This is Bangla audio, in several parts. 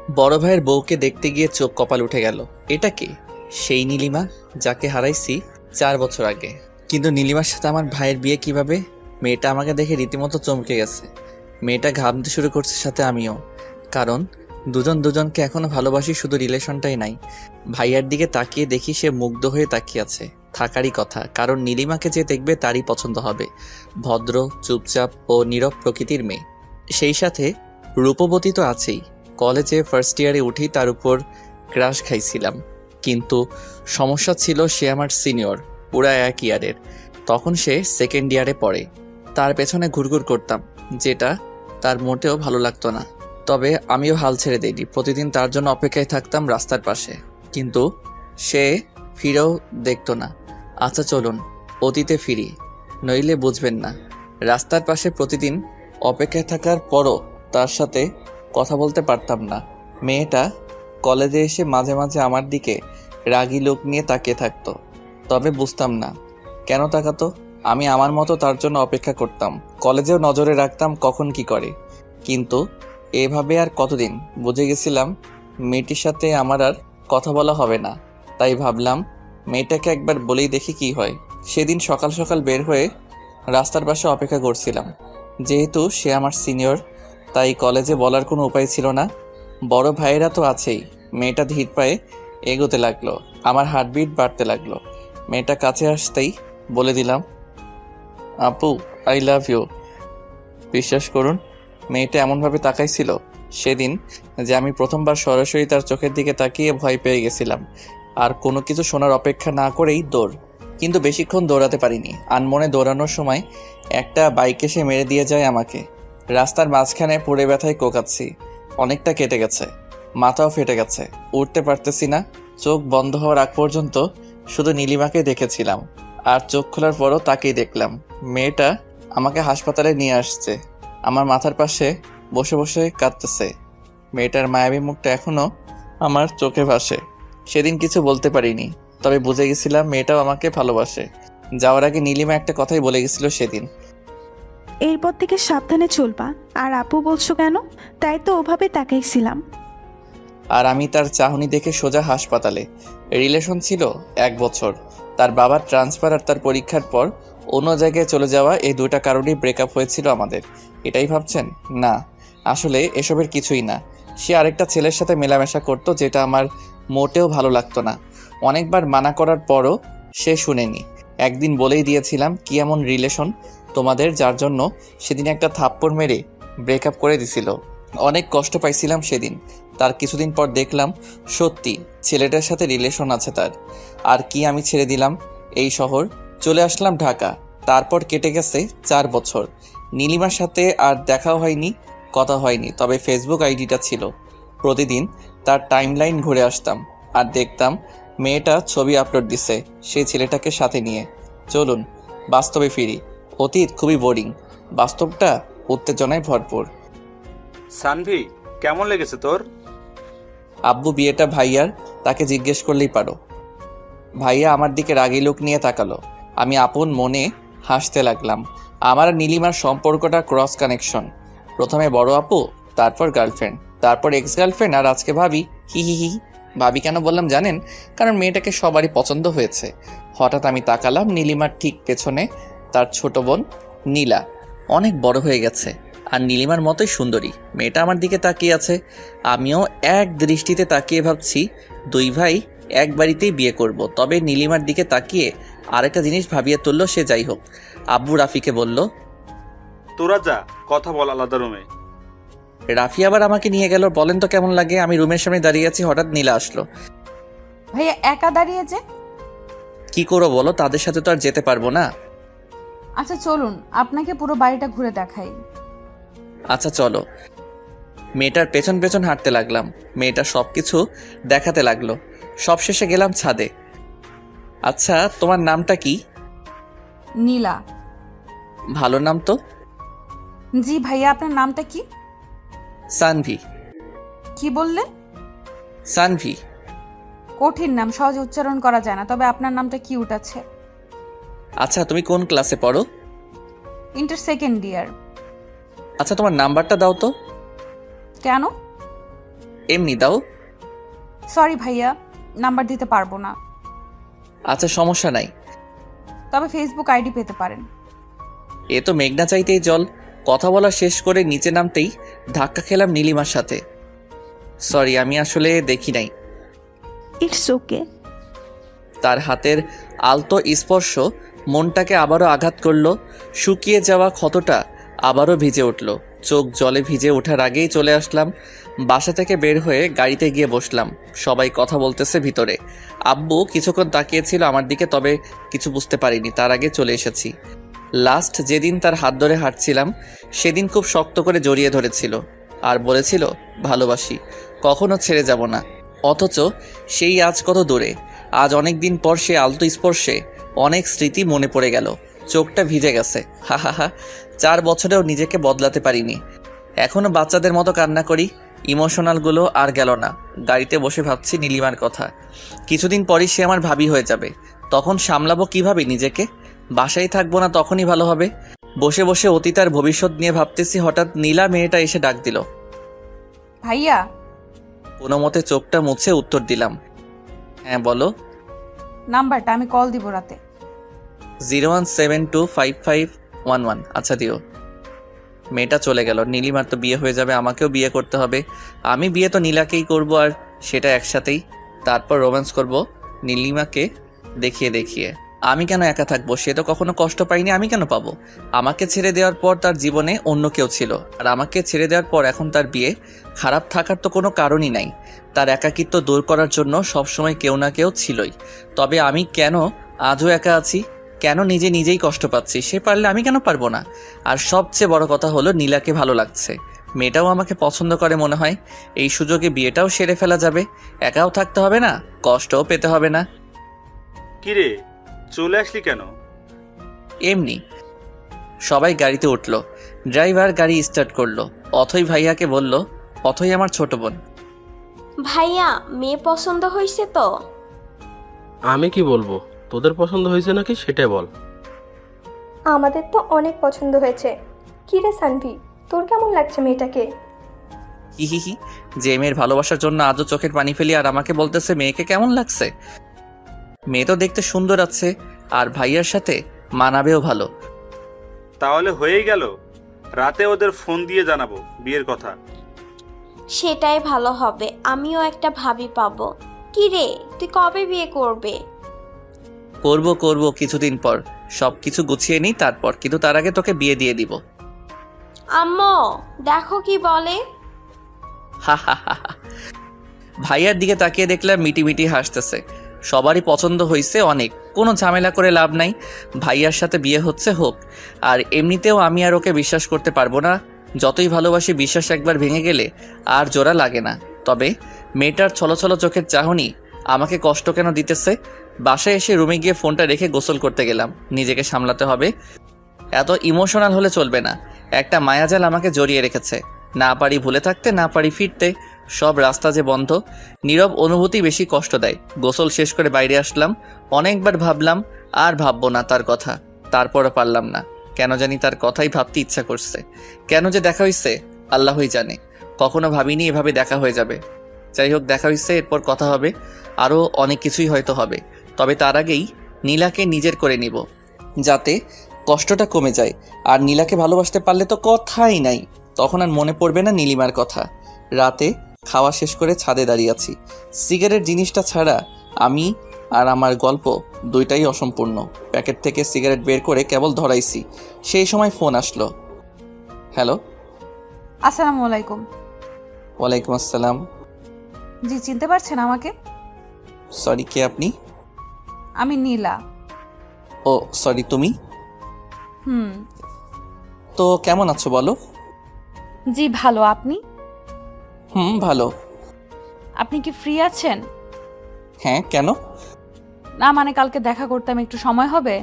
বড় ভাইয়ের বউকে দেখতে গিয়ে চোখ কপাল উঠে গেল। এটা কে? সেই নীলিমা যাকে হারাইছি 4 বছর আগে। কিন্তু নীলিমার সাথে আমার ভাইয়ের বিয়ে কিভাবে? মেয়েটা আমাকে দেখে রীতিমতো চমকে গেছে। মেয়েটা ঘামতে শুরু করছে, সাথে আমিও। কারণ দুজন দুজনকে এখনো ভালোবাসি, শুধু রিলেশনটাই নাই। ভাইয়ার দিকে তাকিয়ে দেখি সে মুগ্ধ হয়ে তাকিয়ে আছে। থাকারই কথা, কারণ নীলিমাকে যে দেখবে তারই পছন্দ হবে। ভদ্র, চুপচাপ ও নীরব প্রকৃতির মেয়ে। সেই সাথে রূপবতী তো আছেই। কলেজে ফার্স্ট ইয়ারে উঠেই তার উপর ক্রাশ খাইছিলাম। কিন্তু সমস্যা ছিল, সে আমার সিনিয়র, পুরা 1 ইয়ারের। তখন সে সেকেন্ড ইয়ারে পড়ে। তার পেছনে ঘুরঘুর করতাম, যেটা তার মোটেও ভালো লাগতো না। তবে আমিও হাল ছেড়ে দিইনি। প্রতিদিন তার জন্য অপেক্ষায় থাকতাম রাস্তার পাশে, কিন্তু সে ফিরেও দেখতো না। আচ্ছা চলুন অতীতে ফিরি, নইলে বুঝবেন না। রাস্তার পাশে প্রতিদিন অপেক্ষায় থাকার পরও তার সাথে কথা বলতে পারতাম না। মেয়েটা কলেজে এসে মাঝে মাঝে আমার দিকে রাগী লোক নিয়ে তাকিয়ে থাকতো। তবে বুঝতাম না কেন তাকাতো। আমি আমার মতো তার জন্য অপেক্ষা করতাম। কলেজেও নজরে রাখতাম কখন কি করে। কিন্তু এভাবে আর কতদিন? বুঝে গেছিলাম মেয়েটির সাথে আমার আর কথা বলা হবে না। তাই ভাবলাম মেয়েটাকে একবার বলেই দেখি কি হয়। সেদিন সকাল সকাল বের হয়ে রাস্তার পাশে অপেক্ষা করছিলাম। যেহেতু সে আমার সিনিয়র, তাই কলেজে বলার কোনো উপায় ছিল না। বড় ভাইয়েরা তো আছেই। মেয়েটা ধীর পায়ে এগোতে লাগলো। আমার হার্টবিট বাড়তে লাগলো। মেয়েটা কাছে আসতেই বলে দিলাম, আপু আই লাভ ইউ। বিশ্বাস করুন, মেয়েটা এমনভাবে তাকাইছিল সেদিন যে আমি প্রথমবার সরাসরি তার চোখের দিকে তাকিয়ে ভয় পেয়ে গেছিলাম। আর কোনো কিছু শোনার অপেক্ষা না করেই দৌড়। কিন্তু বেশিক্ষণ দৌড়াতে পারিনি। আনমনে দৌড়ানোর সময় একটা বাইক এসে মেরে দিয়ে যায় আমাকে। রাস্তার মাঝখানে পড়ে ব্যথায় কোকাচ্ছি। অনেকটা কেটে গেছে, মাথাও ফেটে গেছে, উঠতে পারতেছি না। চোখ বন্ধ হওয়ার আগ পর্যন্ত শুধু নীলিমাকে দেখেছিলাম। আর চোখ খোলার পরও তাকেই দেখলাম। মেয়েটা আমাকে হাসপাতালে নিয়ে আসছে। আমার মাথার পাশে বসে বসে কাঁদতেছে। মেয়েটার মায়াবী মুখটা এখনো আমার চোখে ভাসে। সেদিন কিছু বলতে পারিনি, তবে বুঝে গেছিলাম মেয়েটাও আমাকে ভালোবাসে। যাওয়ার আগে নীলিমা একটা কথাই বলে গেছিল সেদিন, এরপর থেকে সাবধানে চলবা। আর আপু বলছো কেন? তাই তো ওভাবে তাকাইছিলাম। আর আমি তার চাহনি দেখে সোজা হাসপাতালে। রিলেশন ছিল 1 বছর। তার বাবার ট্রান্সফার আর তার পরীক্ষার পর অন্য জায়গায় চলে যাওয়া, এই দুইটা কারণেই ব্রেকআপ হয়েছিল আমাদের। এটাই ভাবছেন? না, আসলে এসবের কিছুই না। সে আরেকটা ছেলের সাথে মেলামেশা করতো, যেটা আমার মোটেও ভালো লাগতো না। অনেকবার মানা করার পরও সে শুনেনি। একদিন বলেই দিয়েছিলাম কি এমন রিলেশন তোমাদের, যার জন্য সেদিন একটা থাপ্পড় মেরে ব্রেকআপ করে দিছিল। অনেক কষ্ট পাইছিলাম সেদিন। তার কিছুদিন পর দেখলাম সত্যি ছেলেটার সাথে রিলেশন আছে তার। আর কি আমি ছেড়ে দিলাম এই শহর, চলে আসলাম ঢাকা। তারপর কেটে গেছে 4 বছর। নীলিমার সাথে আর দেখাও হয়নি, কথা হয়নি, তবে ফেসবুক আইডিটা ছিল। প্রতিদিন তার টাইমলাইন ঘুরে আসতাম আর দেখতাম মেয়েটা ছবি আপলোড দিছে সেই ছেলেটাকে সাথে নিয়ে। চলুন বাস্তবে ফিরি। অতীত খুবই বোরিং, বাস্তবটা উত্তেজনায় ভরপুর। সানভি, কেমন লেগেছে তোর? আব্বু বিয়েটা ভাইয়ার, তাকে জিজ্ঞেস করলেই পারো। ভাইয়া আমার দিকে রাগী লোক নিয়ে তাকালো। আমি আপন মনে হাসতে লাগলাম। আমার আর নীলিমার সম্পর্কটা ক্রস কানেকশন। প্রথমে বড় আপু, তারপর গার্লফ্রেন্ড, তারপর এক্স গার্লফ্রেন্ড, আর আজকে ভাবি। হি হি হি। ভাবি কেন বললাম জানেন? কারণ মেয়েটাকে সবারই পছন্দ হয়েছে। হঠাৎ আমি তাকালাম নীলিমার ঠিক পেছনে তার ছোট বোন নীলা। অনেক বড় হয়ে গেছে আর নীলিমার মতোই সুন্দরী। মেয়েটা আমার দিকে তাকিয়ে আছে। আমিও এক দৃষ্টিতে তাকিয়ে ভাবছি দুই ভাই এক বাড়িতেই বিয়ে করব। তবে নীলিমার দিকে তাকিয়ে আরেকটা জিনিস ভাবিয়ে তুলল সে। যাই হোক, আব্বু রাফিকে বলল, তোরা যা, কথা বল আলাদা রুমে। রাফি আবার আমাকে নিয়ে গেল। বলেন তো কেমন লাগে? আমি রুমের সামনে দাঁড়িয়ে আছি, হঠাৎ নীলা আসলো। ভাইয়া একা দাঁড়িয়েছে। কি করো বলো, তাদের সাথে তো আর যেতে পারবো না। আচ্ছা চলুন আপনাকে পুরো বাড়িটা ঘুরে দেখাই। আচ্ছা চলো। মেয়েটার পেছন পেছন হাঁটতে লাগলাম। মেয়েটা সবকিছু দেখাতে লাগলো। সবশেষে গেলাম ছাদে। আচ্ছা তোমার নামটা কি? নীলা। ভালো নাম তো। জি ভাইয়া, আপনার নামটা কি? সানভি। কি বললেন? সানভি। কঠিন নাম, সহজে উচ্চারণ করা যায় না, তবে আপনার নামটা কিউট আছে। আচ্ছা তুমি কোন ক্লাসে পড়ো? Inter second year. আচ্ছা তোমার নাম্বারটা দাও তো। কেন? এমনি দাও। সরি ভাইয়া, নাম্বার দিতে পারবো না, আচ্ছা সমস্যা নাই। তবে ফেসবুক আইডি পেতে পারেন। এ তো মেঘনা চাইতেই জল। কথা বলা শেষ করে নিচে নামতেই ধাক্কা খেলাম নীলিমার সাথে। সরি, আমি আসলে দেখি নাই। It's okay. তার হাতের আলতো স্পর্শ মনটাকে আবারও আঘাত করলো। শুকিয়ে যাওয়া ক্ষতটা আবারও ভিজে উঠল। চোখ জলে ভিজে ওঠার আগেই চলে আসলাম। বাসা থেকে বের হয়ে গাড়িতে গিয়ে বসলাম। সবাই কথা বলতেছে ভিতরে। আব্বু কিছুক্ষণ তাকিয়েছিল আমার দিকে, তবে কিছু বুঝতে পারিনি। তার আগে চলে এসেছি। লাস্ট যেদিন তার হাত ধরে হাঁটছিলাম সেদিন খুব শক্ত করে জড়িয়ে ধরেছিল আর বলেছিল ভালোবাসি, কখনো ছেড়ে যাব না। অথচ সেই আজ কত দূরে। আজ অনেক দিন পর সে আলতো স্পর্শে অনেক স্মৃতি মনে পড়ে গেল। চোখটা ভিজে গেছে। হা হা হা, 4 বছরেও নিজেকে বদলাতে পারিনি। এখনো বাচ্চাদের মতো কান্না করি। ইমোশনালগুলো আর গেল না। গাড়িতে বসে ভাবছি নীলিমার কথা। কিছুদিন পরই সে আমার ভাবি হয়ে যাবে। তখন সামলাবো কিভাবে নিজেকে? বাসায় থাকবো না, তখনই ভালো হবে। বসে বসে অতীত আর ভবিষ্যৎ নিয়ে ভাবতেছি, হঠাৎ নীলা মেয়েটা এসে ডাক দিল। ভাইয়া, কোনো মতে চোখটা মুছে উত্তর দিলাম, হ্যাঁ বলো। নাম্বারটা, আমি কল দিব রাতে। 017255111। আচ্ছা দিও। মেয়েটা চলে গেল। নীলিমার তো বিয়ে হয়ে যাবে, আমাকেও বিয়ে করতে হবে। আমি বিয়ে তো নীলাকেই করব, আর সেটা একসাথেই। তারপর রোম্যান্স করব নীলিমাকে দেখিয়ে দেখিয়ে। আমি কেন একা থাকবো? সে তো কখনো কষ্ট পাইনি, আমি কেন পাবো? আমাকে ছেড়ে দেওয়ার পর তার জীবনে অন্য কেউ ছিল, আর আমাকে ছেড়ে দেওয়ার পর এখন তার বিয়ে। খারাপ থাকার তো কোনো কারণই নাই। তার একাকিত্ব দূর করার জন্য সবসময় কেউ না কেউ ছিলই। তবে আমি কেন আজও একা আছি? কেন নিজে নিজেই কষ্ট পাচ্ছি? সে পারলে আমি কেন পারবো না? আর সবচেয়ে বড় কথা হলো নীলাকে ভালো লাগছে। মেয়েটাও আমাকে পছন্দ করে মনে হয়। এই সুযোগে বিয়েটাও সেরে ফেলা যাবে। একাও থাকতে হবে না, কষ্টও পেতে হবে না। কিরে, চলে আসলি কেন? এমনি। সবাই গাড়িতে উঠলো। ড্রাইভার গাড়ি স্টার্ট করলো। অথই ভাইয়াকে বলল, অথই আমার ছোট বোন। ভাইয়া, মেয়ে পছন্দ হয়েছে তো? আমি কি বলবো? তোদের পছন্দ হয়েছে নাকি সেটা বল। আমাদের তো অনেক পছন্দ হয়েছে। কি রে সানভি, তোর কেমন লাগছে মেয়েটাকে? হি হি হি, যে মেয়ের ভালোবাসার জন্য আজও চোখের পানি ফেলি, আর আমাকে বলতেছে মেয়েকে কেমন লাগছে। মেয়ে তো দেখতে সুন্দর আছে, আর ভাইয়ার সাথে মানাবেও ভালো। তাহলে হয়েই গেল। রাতে ওদের ফোন দিয়ে জানাবো বিয়ের কথা। সেটাই ভালো হবে, আমিও একটা ভাবি পাবো। কি রে, তুই কবে বিয়ে করবে? করব করব কিছুদিন পর। সব কিছু গুছিয়ে নিই তারপর, কিন্তু তার আগে তোকে বিয়ে দিয়ে দিব। আম্মু, দেখো কি বলে। হা হা হা হা। ভাইয়ার দিকে তাকিয়ে দেখলাম মিটি মিটি হাসতেছে। সবারই পছন্দ হয়েছে অনেক, কোনো ঝামেলা করে লাভ নাই। ভাইয়ার সাথে বিয়ে হচ্ছে হোক। আর এমনিতেও আমি আর ওকে বিশ্বাস করতে পারবো না। যতই ভালোবাসি, বিশ্বাস একবার ভেঙে গেলে আর জোড়া লাগে না। তবে মেয়েটার ছলছল চোখের চাহনি আমাকে কষ্ট কেন দিতেছে? বাসায় এসে রুমে গিয়ে ফোনটা রেখে গোসল করতে গেলাম। নিজেকে সামলাতে হবে। এত ইমোশনাল হলে চলবে না। একটা মায়াজাল আমাকে জড়িয়ে রেখেছে। না পারি ভুলে থাকতে, না পারি ফিরতে। সব রাস্তা যে বন্ধ। নীরব অনুভূতি বেশি কষ্ট দেয়। গোসল শেষ করে বাইরে আসলাম। অনেকবার ভাবলাম, আর ভাববো না তার কথা। তারপরও পারলাম না। কেন জানি তার কথাই ভাবতে ইচ্ছা করছে। কেন যে দেখা হয়েছে আল্লাহই জানে। কখনো ভাবিনি এভাবে দেখা হয়ে যাবে। যাই হোক, দেখা হয়েছে, এরপর কথা হবে। আরও অনেক কিছুই হয়তো হবে। তবে তার আগেই নীলাকে নিজের করে নিব, যাতে কষ্টটা কমে যায়। আর নীলাকে ভালোবাসতে পারলে তো কথাই নাই। তখন আর মনে পড়বে না নীলিমার কথা। রাতে খাওয়া শেষ করে ছাদে দাঁড়িয়ে আছি। সিগারেট জিনিসটা ছাড়া আমি আর আমার গল্প দুইটাই অসম্পূর্ণ। প্যাকেট থেকে সিগারেট বের করে কেবল ধরাইছি, সেই সময় ফোন আসলো। হ্যালো। আসসালামু আলাইকুম। ওয়ালাইকুম আসসালাম। জি, চিনতে পারছেন আমাকে? সরি, কে আপনি? আমি নীলা। ও সরি, তুমি? হুম। তো কেমন আছো বলো? জি ভালো, আপনি? ভালো। আপনি কি ফ্রি আছেন? হ্যাঁ, কেন? না মানে কালকে দেখা করতাম, একটু সময় হবে?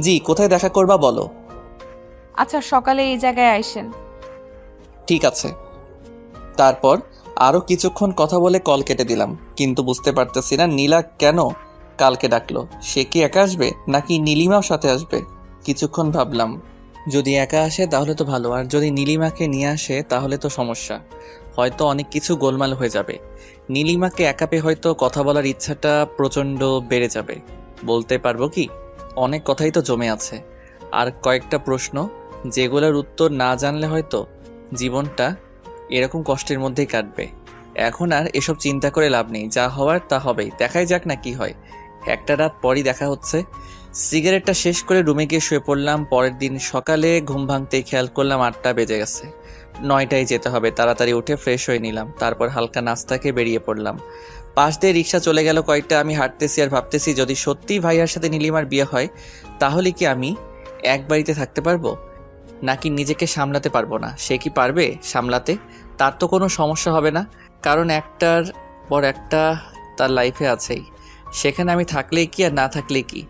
জি, কোথায় দেখা করবা বলো। আচ্ছা, সকালে এই জায়গায় আইসেন। ঠিক আছে। তারপর আরও কিছুক্ষণ কথা বলে কল কেটে দিলাম। কিন্তু বুঝতে পারতেছি না নীলা কেন কালকে ডাকলো। সে কি একা আসবে নাকি নীলিমাও সাথে আসবে? কিছুক্ষণ ভাবলাম, যদি একা আসে তাহলে তো ভালো, আর যদি নীলিমাকে নিয়ে আসে তাহলে তো সমস্যা। হয়তো অনেক কিছু গোলমাল হয়ে যাবে। নীলিমাকে একা পেয়ে হয়তো কথা বলার ইচ্ছাটা প্রচণ্ড বেড়ে যাবে। বলতে পারবো কি, অনেক কথাই তো জমে আছে, আর কয়েকটা প্রশ্ন যেগুলোর উত্তর না জানলে হয়তো জীবনটা এরকম কষ্টের মধ্যেই কাটবে। এখন আর এসব চিন্তা করে লাভ নেই, যা হওয়ার তা হবেই, দেখাই যাক না কি হয়। একটা রাত পরই দেখা হচ্ছে। সিগারেটটা শেষ করে রুমে গিয়ে শুয়ে পড়লাম। পরের দিন সকালে ঘুম ভাঙতেই খেয়াল করলাম 8টা বেজে গেছে। 9টায় যেতে হবে। তাড়াতাড়ি উঠে ফ্রেশ হয়ে নিলাম, তারপর হালকা নাস্তা খেয়ে বেরিয়ে পড়লাম। পাশ দিয়ে রিক্সা চলে গেল কয়েকটা। আমি হাঁটতেছি আর ভাবতেছি, যদি সত্যিই ভাইয়ার সাথে নীলিমার বিয়ে হয় তাহলে কি আমি এক বাড়িতে থাকতে পারবো, নাকি নিজেকে সামলাতে পারবো না? সে কি পারবে সামলাতে? তার তো কোনো সমস্যা হবে না, কারণ একটার পর একটা তার লাইফে আছেই। সেখানে আমি থাকলেই কি আর না থাকলেই কি,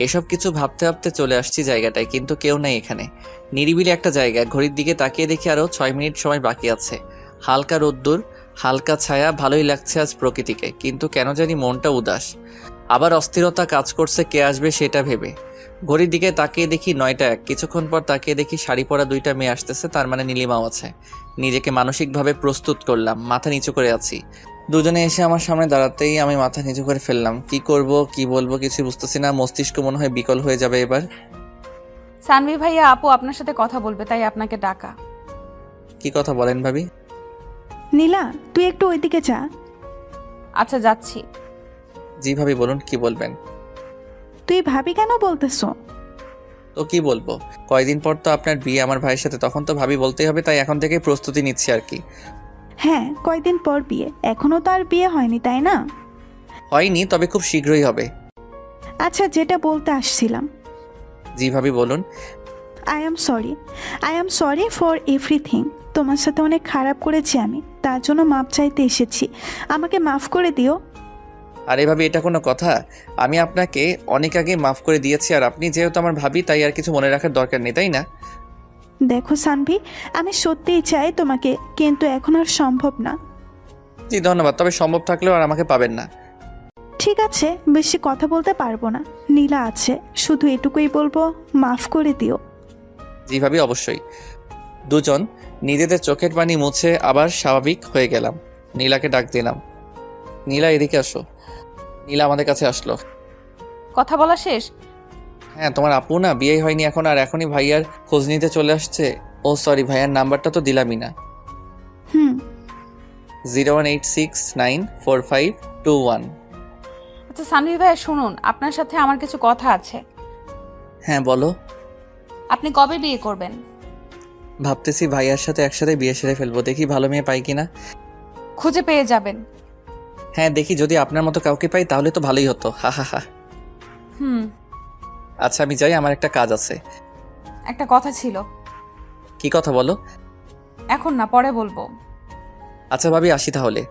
এসব কিছু ভাবতে ভাবতে চলে আসছি জায়গাটায়, কিন্তু কেউ নেই এখানে। নিরিবিলি একটা জায়গা। ঘড়ির দিকে তাকিয়ে দেখি আরও 6 মিনিট সময় বাকি আছে। হালকা রোদ্দুর, হালকা ছায়া, ভালোই লাগছে আজ প্রকৃতিকে, কিন্তু কেন জানি মনটা উদাস। আবার অস্থিরতা কাজ করছে কে আসবে সেটা ভেবে। ঘড়ির দিকে তাকিয়ে দেখি 9টা 1। কিছুক্ষণ পর তাকিয়ে দেখি শাড়ি পরা 2টা মেয়ে আসতেছে, তার মানে নীলিমাও আছে। নিজেকে মানসিকভাবে প্রস্তুত করলাম, মাথা নিচু করে আছি। দুজনে এসে আমার সামনে দাঁড়াতেই আমি মাথা নিচু করে ফেললাম। কি করব কি বলবো কিছু বুঝতেছি না, মস্তিষ্ক মনে হয় বিকল হয়ে যাবে এবার। সানভি ভাইয়া, আপু আপনার সাথে কথা বলবে, তাই আপনাকে ডাকা। কি কথা বলেন ভাবি? নীলা, তুই একটু ওইদিকে যা। আচ্ছা, যাচ্ছি। জি ভাবি বলুন, কি বলবেন? তুই ভাবি কেন বলতেছো? তো কি বলবো, কয়দিন পর তো আপনার বিয়ে আমার ভাইয়ের সাথে, তখন তো ভাবি বলতেই হবে, তাই এখন থেকে প্রস্তুতি নিচ্ছি আর কি। হ্যাঁ, কয়দিন পর বিয়ে, এখনো তো আর বিয়ে হয়নি তাই না? হয়নি, তবে খুব শীঘ্রই হবে। আচ্ছা, যেটা বলতে আসছিলাম, জি ভাবি বলুন। I am sorry for everything. তোমার সাথে অনেক খারাপ করেছি আমি, তার জন্য মাপ চাইতে এসেছি। আমাকে মাফ করে দিও। আর এভাবে এটা কোনো কথা? আমি আপনাকে অনেক আগে মাফ করে দিয়েছি, আর আপনি যেহেতু আমার ভাবি তাই আর কিছু মনে রাখার দরকার নেই, তাই না? দেখো সানভি, আমি সত্যিই চাই তোমাকে, কিন্তু এখন আর সম্ভব না। জি ধন্যবাদ, তবে সম্ভব থাকলেও আর আমাকে পাবেন না। ঠিক আছে, বেশি কথা বলতে পারবো না। নীলা আছে, শুধু এটুকুই বলবো, মাফ করে দিও। জি ভাবি, অবশ্যই। দুজন নিজেদের চোখের পানি মুছে আবার স্বাভাবিক হয়ে গেলাম। নীলাকে ডাক দিলাম, নীলা এদিকে আসো। নীলা আমাদের কাছে আসলো। কথা বলা শেষ? হ্যাঁ, তোমার আপু না বিয়ে হয়নি এখন, আর এখনই ভাইয়ার খোঁজ নিতে চলে আসছে। ও সরি, ভাইয়ার নাম্বারটা তো দিলামই না। হুম 018694521। আচ্ছা সানভি ভাইয়া, শুনুন, আপনার সাথে আমার কিছু কথা আছে। হ্যাঁ বলো। আপনি কবে বিয়ে করবেন? ভাবতেছি ভাইয়ার সাথে একসাথে বিয়ে সেরে ফেলবো, দেখি ভালো মেয়ে পাই কিনা। খুঁজে পেয়ে যাবেন। হ্যাঁ দেখি, যদি আপনার মতো কাউকে পাই তাহলে তো ভালোই হতো। হা হা হা। হুম। আচ্ছা আমি যাই, আমার একটা কাজ আছে। একটা কথা ছিল। কি কথা বলো? এখন না, পরে বলবো। আচ্ছা ভাবি, আসি তাহলে।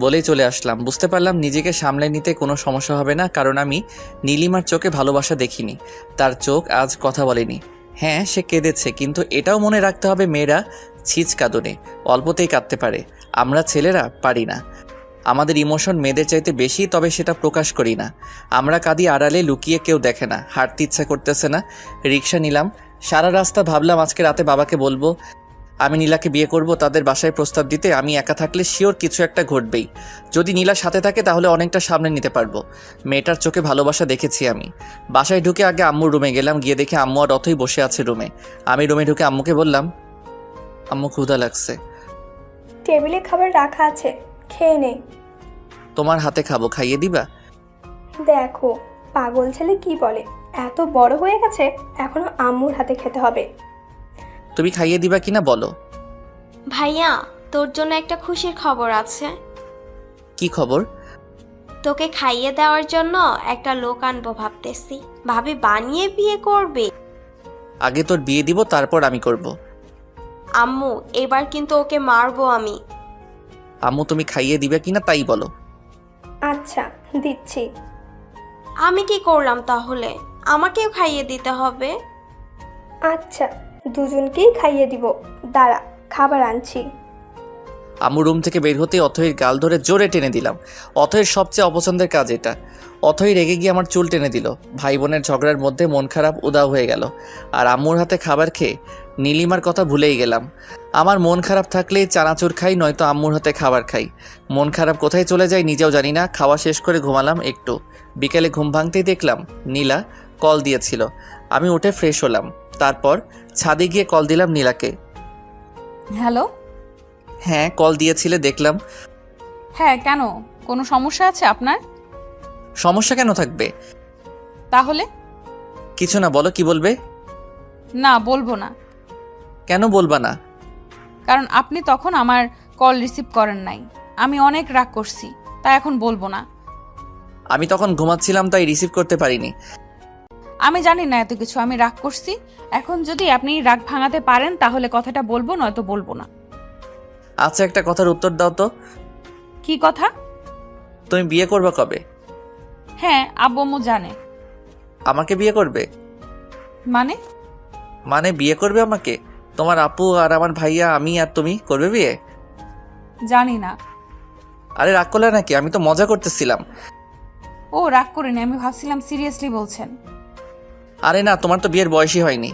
বলেই চলে আসলাম। বুঝতে পারলাম নিজেকে সামলে নিতে কোনো সমস্যা হবে না, কারণ আমি নীলিমার চোখে ভালোবাসা দেখিনি। তার চোখ আজ কথা বলেনি। হ্যাঁ সে কেঁদেছে, কিন্তু এটাও মনে রাখতে হবে মেয়েরা ছিচ কাঁদনে অল্পতেই কাঁদতে পারে, আমরা ছেলেরা পারি না। আমাদের ইমোশন মেয়েদের চাইতে বেশি, তবে সেটা প্রকাশ করি না। আমরা কাঁদি আড়ালে, লুকিয়ে, কেউ দেখে না। হাঁটতে ইচ্ছা করতেছে না, রিক্সা নিলাম। সারা রাস্তা ভাবলাম আজকে রাতে বাবাকে বলবো আমি নীলাকে বিয়ে করব। তাদের বাসায় প্রস্তাব দিতে আমি একা থাকলে শিওর কিছু একটা ঘটবেই। যদি নীলা সাথে থাকে তাহলে অনেকটা সামনে নিতে পারবো। মেয়েটার চোখে ভালোবাসা দেখেছি আমি। বাসায় ঢুকে আগে আম্মুর রুমে গেলাম, গিয়ে দেখি আম্মু আর অথই বসে আছে রুমে। আমি রুমে ঢুকে আম্মুকে বললাম, আম্মু ক্ষুধা লাগছে। টেবিলে খাবার রাখা আছে, খেয়ে নে। তোমার হাতে খাবো, খাইয়ে দিবা? দেখো পাগল ছেলে কি বলে, এত বড় হয়ে গেছে এখনো আম্মুর হাতে খেতে হবে। তুমি খাইয়ে দিবা কিনা বলো। ভাইয়া, তোর জন্য একটা খুশির খবর আছে। কি খবর? তোকে খাইয়ে দেওয়ার জন্য একটা লোক আনবো ভাবতেছি। ভাবি বানিয়ে বিয়ে করবে। আগে তোর বিয়ে দিব, তারপর আমি করব। আম্মু, এবার কিন্তু ওকে মারবো আমি। আম্মু তুমি খাইয়ে দিবে কিনা তাই বলো। আচ্ছা দিচ্ছি। আমি কি করলাম তাহলে? আমাকেও খাইয়ে দিতে হবে। আচ্ছা দুজনকেই খাইয়ে দিব, দাঁড়া খাবার আনছি। আম্মু রুম থেকে বের হতেই অথইর গাল ধরে জোরে টেনে দিলাম। অথইর সবচেয়ে অপছন্দের কাজ এটা। অথই রেগে গিয়ে আমার চুল টেনে দিল। ভাই বোনের ঝগড়ার মধ্যে মন খারাপ উদাও হয়ে গেল। আর আম্মুর হাতে খাবার খেয়ে নীলিমার কথা ভুলেই গেলাম। আমার মন খারাপ থাকলেই চানাচুর খাই, নয়তো আম্মুর হাতে খাবার খাই। মন খারাপ কোথায় চলে যায় নিজেও জানি না। খাওয়া শেষ করে ঘুমালাম একটু। বিকেলে ঘুম ভাঙতেই দেখলাম নীলা কল দিয়েছিল। আমি উঠে ফ্রেশ হলাম। তারপর ছাদে গিয়ে কল দিলাম নীলাকে। হ্যালো। হ্যাঁ, কল দিয়েছিলে দেখলাম। হ্যাঁ, কেন? কোনো সমস্যা আছে আপনার? সমস্যা কেন থাকবে? তাহলে? কিছু না, বলো কি বলবে? না, বলবো না। কেন বলবা না? কারণ আপনি তখন আমার কল রিসিভ করেন নাই। আমি অনেক রাগ করছি, তাই এখন বলবো না। আমি তখন ঘুমাচ্ছিলাম, তাই রিসিভ করতে পারিনি। আমি জানি না এত কিছু, আমি রাগ করছি। এখন যদি আপনি রাগ ভাঙাতে পারেন তাহলে কথাটা বলবো, নয়তো বলবো না। আচ্ছা, একটা কথার উত্তর দাও তো। কি কথা? তুমি বিয়ে করবে কবে? হ্যাঁ, আব্বু আম্মু জানে। আমাকে বিয়ে করবে? মানে? মানে বিয়ে করবে আমাকে? তোমার আপু আর আমার ভাইয়া, আমি আর তুমি করবে বিয়ে? জানি না। আরে রাগ করলে নাকি? আমি তো মজা করতেছিলাম। ও, রাগ করিনি, আমি ভাবছিলাম সিরিয়াসলি বলছেন। আরে না, তোমার তো বিয়ের বয়সই হয়নি।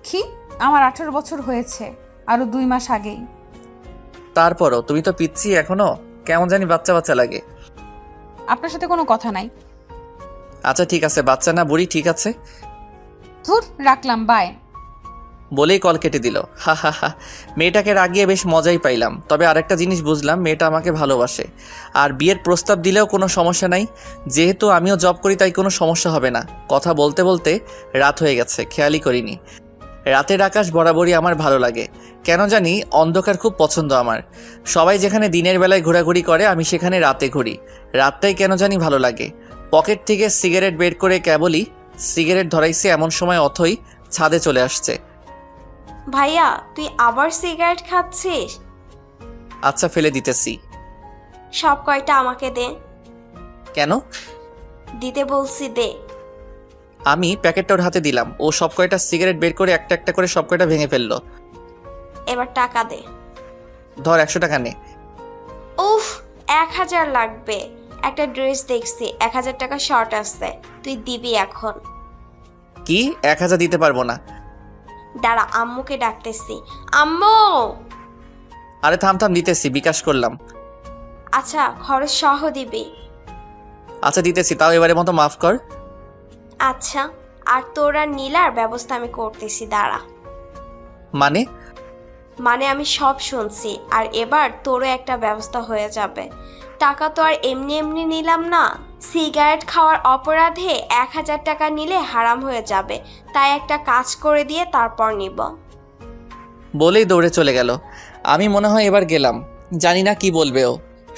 কি? আমার 18 বছর হয়েছে, আরো 2 মাস আগেই। তারপরও তুমি তো পিচ্ছি এখনো, কেমন জানি বাচ্চা বাচ্চা লাগে। আপনার সাথে কোনো কথা নাই। আচ্ছা ঠিক আছে, বাচ্চা না বুড়ি, ঠিক আছে। ধুর, রাখলাম, বাই। বলেই কল কেটে দিল। হা হা হা। মেয়েটাকে রাগিয়ে বেশ মজাই পাইলাম। তবে আরেকটা জিনিস বুঝলাম, মেয়েটা আমাকে ভালোবাসে। আর বিয়ের প্রস্তাব দিলেও কোনো সমস্যা নাই। যেহেতু আমিও জব করি, তাই কোনো সমস্যা হবে না। কথা বলতে বলতে রাত হয়ে গেছে, খেয়ালই করিনি। রাতের আকাশ বরাবরই আমার ভালো লাগে। কেন জানি অন্ধকার খুব পছন্দ আমার। সবাই যেখানে দিনের বেলায় ঘোরাঘুরি করে, আমি সেখানে রাতে ঘুরি। রাতটাই কেন জানি ভালো লাগে। পকেট থেকে সিগারেট বের করে কেবলই সিগারেট ধরাইছে, এমন সময় অথই ছাদে চলে আসছে। ভাইয়া, তুই আবার সিগারেট খাচ্ছিস? আচ্ছা, ফেলে দিতেছি। সব কয়টা আমাকে দে। কেন? দিতে বলছি, দে। আমি প্যাকেটটা ওর হাতে দিলাম। ও সব কয়টা সিগারেট বের করে একটা একটা করে সব কয়টা ভেঙে ফেললো। এবার টাকা দে। ধর, 100 টাকা নে। উফ, 1000 লাগবে। একটা ড্রেস দেখছি, 1000 টাকা শর্ট আসছে, তুই দিবি এখন। কি? 1000 দিতে পারবো না। দাঁড়া, আম্মুকে ডাকতেছি। আম্মু! আরে থাম থাম, দিতেছি, বিকাশ করলাম। আচ্ছা, খরচ সহ দিবি। আচ্ছা দিতেছি, তাও এবারের মতো মাফ কর। আচ্ছা, আর তোর আর নীলার ব্যবস্থা আমি করতেছি, দাঁড়া। মানে আমি সব শুনছি, আর এবার তোরও একটা ব্যবস্থা হয়ে যাবে। টাকা তো আর এমনি এমনি নিলাম না। সিগারেট খাওয়ার অপরাধে 1000 টাকা নিলে হারাম হয়ে যাবে, তাই একটা কাজ করে দিয়ে তারপর নিব। বলেই দৌড়ে চলে গেল। আমি মনে হয় এবার গেলাম। জানি না কি বলবে ও।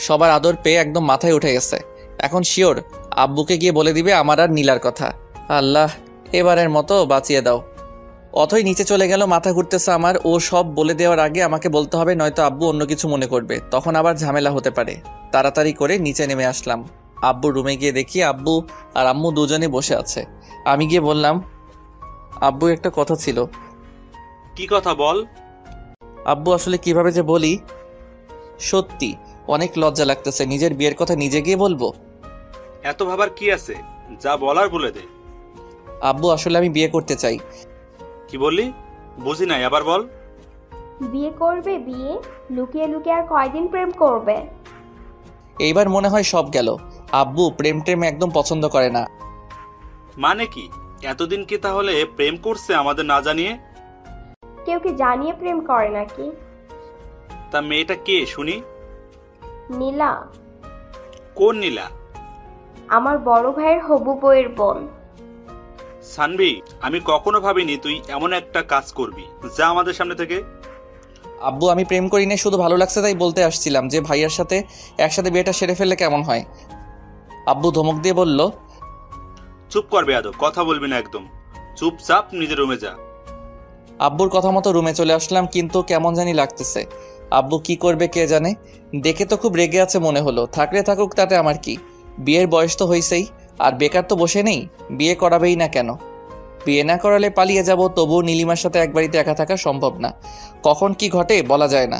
সবার আদর পেয়ে একদম মাথায় উঠে গেছে। এখন শিওর আব্বুকে গিয়ে বলে দিবে আমার আর নীলার কথা। আল্লাহ, এবারের মতো বাঁচিয়ে দাও। অথই নিচে চলে গেল। মাথা ঘুরতেছে আমার। ও সব বলে দেওয়ার আগে আমাকে বলতে হবে, নয়তো আব্বু অন্য কিছু মনে করবে, তখন আবার ঝামেলা হতে পারে। তাড়াতাড়ি করে নিচে নেমে আসলাম। আব্বু রুমে গিয়ে দেখি আব্বু আর আম্মু দুজনে বসে আছে। আমি গিয়ে বললাম, আব্বু একটা কথা ছিল। কি কথা বল? আব্বু আসলে কিভাবে যে বলি, সত্যি অনেক লজ্জা লাগতেছে। নিজের বিয়ের কথা নিজে গিয়ে বলবো? এত ভাবার কি আছে, যা বলার বলে দে। আব্বু আসলে আমি বিয়ে করতে চাই। কি বললি? বুঝি নাই, আবার বল। বিয়ে করবে? বিয়ে লুকিয়ে লুকিয়ে আর কয়দিন প্রেম করবে? এইবার মনে হয় সব গেল। আব্বু প্রেম টেম একদম পছন্দ করে না। মানে কি? এতদিন কি তাহলে প্রেম করছে আমাদের না জানিয়ে? কেউ কি জানিয়ে প্রেম করে নাকি? তা মেয়েটা কে শুনি? নীলা। কোন নীলা? আমার বড় ভাইয়ের হবু বউয়ের বোন। সানভি, আমি কখনো ভাবিনি তুই এমন একটা কাজ করবি। যা আমাদের সামনে থেকে। আব্বু আমি প্রেম করি না, শুধু ভালো লাগছে তাই বলতে আসছিলাম যে ভাইয়ার সাথে একসাথে বিয়েটা সেরে ফেললে কেমন হয়। আব্বু ধমক দিয়ে বলল, চুপ কর বেয়াদব, কথা বলবি না একদম। চুপচাপ নিজের রুমে যা। আব্বুর কথা মতো রুমে চলে আসলাম, কিন্তু কেমন জানি লাগতেছে। আব্বু কি করবে কে জানে। দেখে তো খুব রেগে আছে মনে হলো। থাকলে থাকুক, তাতে আমার কি। বিয়ের বয়স তো হয়েছেই, আর বেকার তো বসে নেই, বিয়ে করাবেই না কেন। বিয়ে না করালে পালিয়ে যাব, তবুও নীলিমার সাথে এক বাড়িতে একা থাকা সম্ভব না। কখন কি ঘটে বলা যায় না।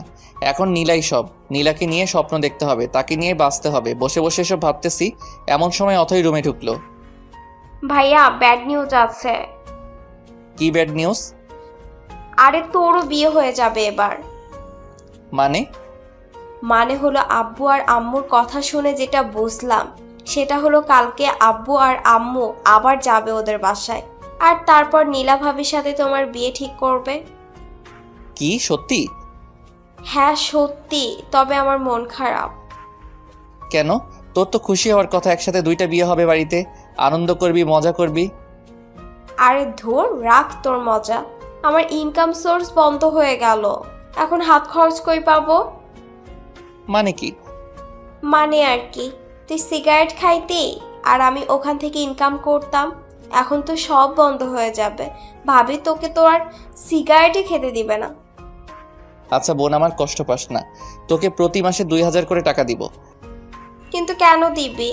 এখন নীলাই সব। নীলাকে নিয়ে স্বপ্ন দেখতে হবে, তাকে নিয়ে বাঁচতে হবে। বসে বসে এসব ভাবতেছি, এমন সময় অথই রুমে ঢুকলো। ভাইয়া ব্যাড নিউজ আছে। কি ব্যাড নিউজ? আরে তোরও বিয়ে হয়ে যাবে এবার। মানে হলো আব্বু আর আম্মুর কথা শুনে যেটা বুঝলাম সেটা হলো কালকে আব্বু আর আম্মু আবার যাবে ওদের বাসায়, আর তারপর নীলা ভাবির সাথে তোমার বিয়ে ঠিক করবে। কি সত্যি? হ্যাঁ সত্যি, তবে আমার মন খারাপ। কেন? তোর তো খুশি হওয়ার কথা, একসাথে দুইটা বিয়ে হবে বাড়িতে, আনন্দ করবি, মজা করবি। আরে ধুর, রাখ তোর মজা। আমার ইনকাম সোর্স বন্ধ হয়ে গেল, এখন হাত খরচ কই পাবো? মানে কি? মানে আর কি, তুই সিগারেট খাইতি আর আমি ওখান থেকে ইনকাম করতাম, এখন তো সব বন্ধ হয়ে যাবে। ভাবি তোকে তো আর সিগারেটই খেতে দিবে না। আচ্ছা বোন, আমার কষ্ট পাস না, তোকে প্রতি মাসে 2000 করে টাকা দিব। কিন্তু কেন দিবি?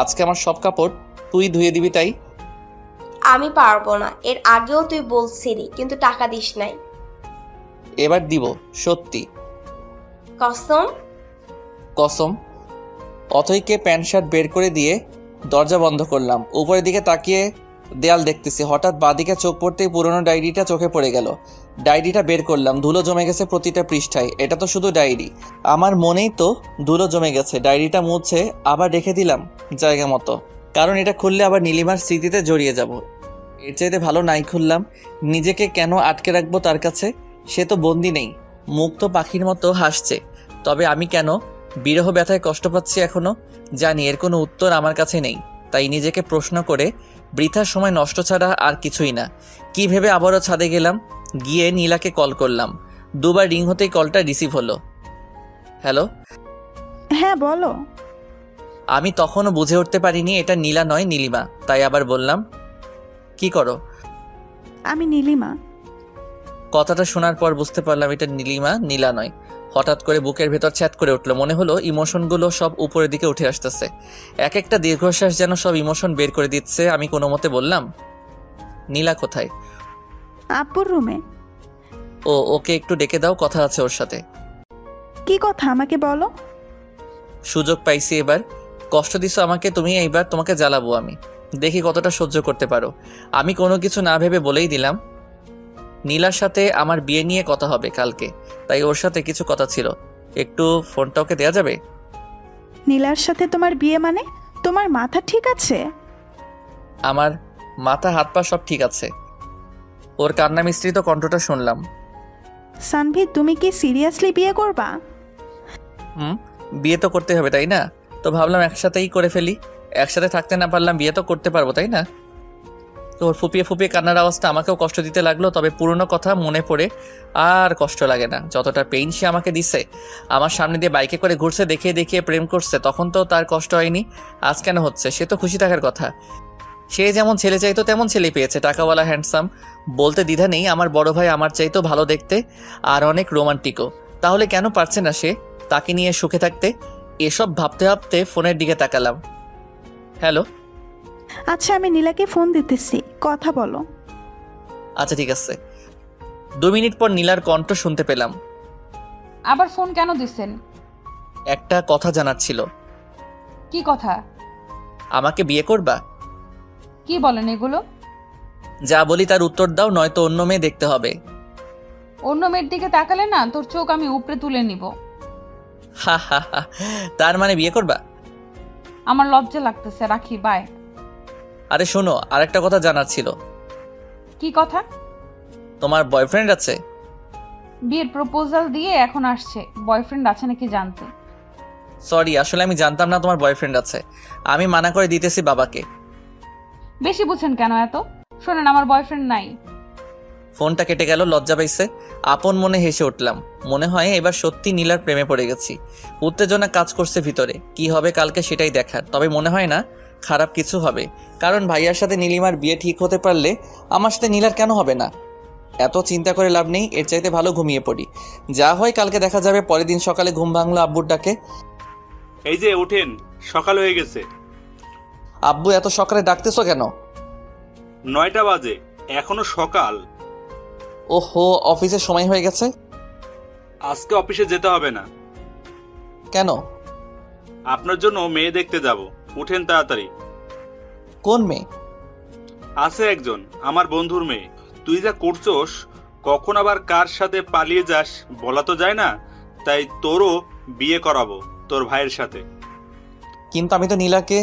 আজকে আমার সব কাপড় তুই ধুয়ে দিবি, তাই? আমি পারবো না, এর আগেও তুই বলছিলি কিন্তু টাকা দিস নাই। এবার দিব, সত্যি কসম? কসম। অথইকে প্যান্ট শার্ট বের করে দিয়ে দরজা বন্ধ করলাম। উপরের দিকে তাকিয়ে দেয়াল দেখতেছি, হঠাৎ বাঁদিকে চোখ পড়তেই পুরনো ডায়েরিটা চোখে পড়ে গেল। ডায়েরিটা বের করলাম, ধুলো জমে গেছে প্রতিটা পৃষ্ঠায়। এটা তো শুধু ডায়েরি, আমার মনেই তো ধুলো জমে গেছে। ডায়েরিটা মুছে আবার রেখে দিলাম জায়গা মতো, কারণ এটা খুললে আবার নীলিমার স্মৃতিতে জড়িয়ে যাব। এর চাইতে ভালো নাই খুললাম। নিজেকে কেন আটকে রাখবো তার কাছে? সে তো বন্দি নেই, মুক্ত পাখির মতো হাসছে। তবে আমি কেন বিরহ ব্যথায় কষ্ট পাচ্ছি এখনো? জানি এর কোনো উত্তর আমার কাছে নেই, তাই নিজেকে প্রশ্ন করে বৃথা সময় নষ্ট ছাড়া আর কিছুই না। কি ভেবে আবারও ছাদে গেলাম, গিয়ে নীলাকে কল করলাম। দুবার রিং হতেই কলটা রিসিভ হলো। হ্যালো। হ্যাঁ বলো। আমি তখনও বুঝে উঠতে পারিনি এটা নীলা নয় নীলিমা, তাই আবার বললাম, কি করো? আমি নীলিমা। কথাটা শোনার পর বুঝতে পারলাম এটা নীলিমা, নীলা নয়। হঠাৎ করে বুকের ভেতর ছ্যাদ করে উঠলো, মনে হলো ইমোশনগুলো সব উপরের দিকে উঠে আসতেছে। এক একটা দীর্ঘশ্বাস যেন সব ইমোশন বের করে দিচ্ছে। আমি কোনো মতে বললাম, নীলা কোথায়? আব্বুর রুমে। ওকে একটু ডেকে দাও, কথা আছে ওর সাথে। কি কথা আমাকে বলো। সুযোগ পাইছি এবার। কষ্ট দিছো আমাকে তুমি, এইবার তোমাকে জ্বালাবো আমি, দেখি কতটা সহ্য করতে পারো। আমি কোনো কিছু না ভেবে বলেই দিলাম, নীলার সাথে আমার বিয়ে নিয়ে কথা হবে কালকে, তাই ওর সাথে কিছু কথা ছিল। একটু ফোনটা ওকে দেওয়া যাবে? নীলার সাথে তোমার বিয়ে মানে? তোমার মাথা ঠিক আছে? আমার মাথা হাত পা সব ঠিক আছে। ওর কান্না মিশ্রিত কণ্ঠটা শুনলাম। সানভি, তুমি কি সিরিয়াসলি বিয়ে করবা? বিয়ে তো করতে হবে তাই না? তো ভাবলাম একসাথেই করে ফেলি। একসাথে থাকতে না পারলাম, বিয়ে তো করতে পারবো তাই না? ওর ফুপিয়ে ফুপিয়ে কান্নার আওয়াজটা আমাকেও কষ্ট দিতে লাগলো। তবে পুরনো কথা মনে পড়ে আর কষ্ট লাগে না। যতটা পেইন সে আমাকে দিছে, আমার সামনে দিয়ে বাইকে করে ঘুরছে, দেখিয়ে দেখিয়ে প্রেম করছে, তখন তো তার কষ্ট হয়নি। আজ কেন হচ্ছে? সে তো খুশি থাকার কথা। সে যেমন ছেলে চাইতো তেমন ছেলে পেয়েছে, টাকাওয়ালা, হ্যান্ডসাম। বলতে দ্বিধা নেই, আমার বড় ভাই আমার চাইতো ভালো দেখতে আর অনেক রোমান্টিকও। তাহলে কেন পারছে না সে তাকে নিয়ে সুখে থাকতে? এসব ভাবতে ভাবতে ফোনের দিকে তাকালাম। হ্যালো। আচ্ছা, আমি নীলাকে ফোন দিতেছি, কথা বলো। আচ্ছা ঠিক আছে। 2 মিনিট পর নীলার কণ্ঠ শুনতে পেলাম। আবার ফোন কেন দিছেন? একটা কথা জানার ছিল। কি কথা? আমাকে বিয়ে করবা? কি বলেন এগুলো? যা বলি তার উত্তর দাও, নয়তো অন্য মেয়ে দেখতে হবে। অন্য মেয়ের দিকে তাকালে না তোর চোখ আমি উপরে তুলে নিব। হা হা হা। তার মানে বিয়ে করবা? আমার লজ্জা লাগতেছে, রাখি, বাই। আরে শোনো, আরেকটা কথা জানার ছিল। কি কথা? তোমার বয়ফ্রেন্ড আছে? বিয়ের প্রপোজাল দিয়ে এখন আসছে, বয়ফ্রেন্ড আছে নাকি জানতে। সরি, আসলে আমি জানতাম না তোমার বয়ফ্রেন্ড আছে। আমি মানা করে দিতেছি বাবাকে। বেশি বুঝেন কেন এত? শোনেন, আমার বয়ফ্রেন্ড নাই। ফোনটা কেটে গেল, লজ্জা পাইছে। আপন মনে হেসে উঠলাম। মনে হয় এবার সত্যি নীলার প্রেমে পড়ে গেছি। উত্তেজনা কাজ করছে ভিতরে, কি হবে কালকে সেটাই দেখার। তবে মনে হয় না খারাপ কিছু হবে, কারণ ভাইয়ার সাথে নীলিমার বিয়ে ঠিক হতে পারলে আমার সাথে নীলার কেন হবে না? এত চিন্তা করে লাভ নেই, এর চাইতে ভালো ঘুমিয়ে পড়ি। যা হয় কালকে দেখা যাবে। পরের দিন সকালে ঘুম ভাঙলো আব্বুর ডাকে। এই যে ওঠেন, সকাল হয়ে গেছে। আব্বু, এত সকালে ডাকতেছো কেন? 9টা বাজে, এখনো সকাল। ওহো, অফিসের সময় হয়ে গেছে। আজকে অফিসে যেতে হবে না। কেন? আপনার জন্য মেয়ে দেখতে যাব, উঠেন তাড়াতাড়ি। কোন মেয়ে? আছে একজন, আমার বন্ধুর মেয়ে। তুই যা করছোস, কখন আবার কার সাথে পালিয়ে যাস বলা তো যায় না, তাই তোরও বিয়ে করাবো তোর ভাইয়ের সাথে। কিন্তু আমি তো নীলাকে।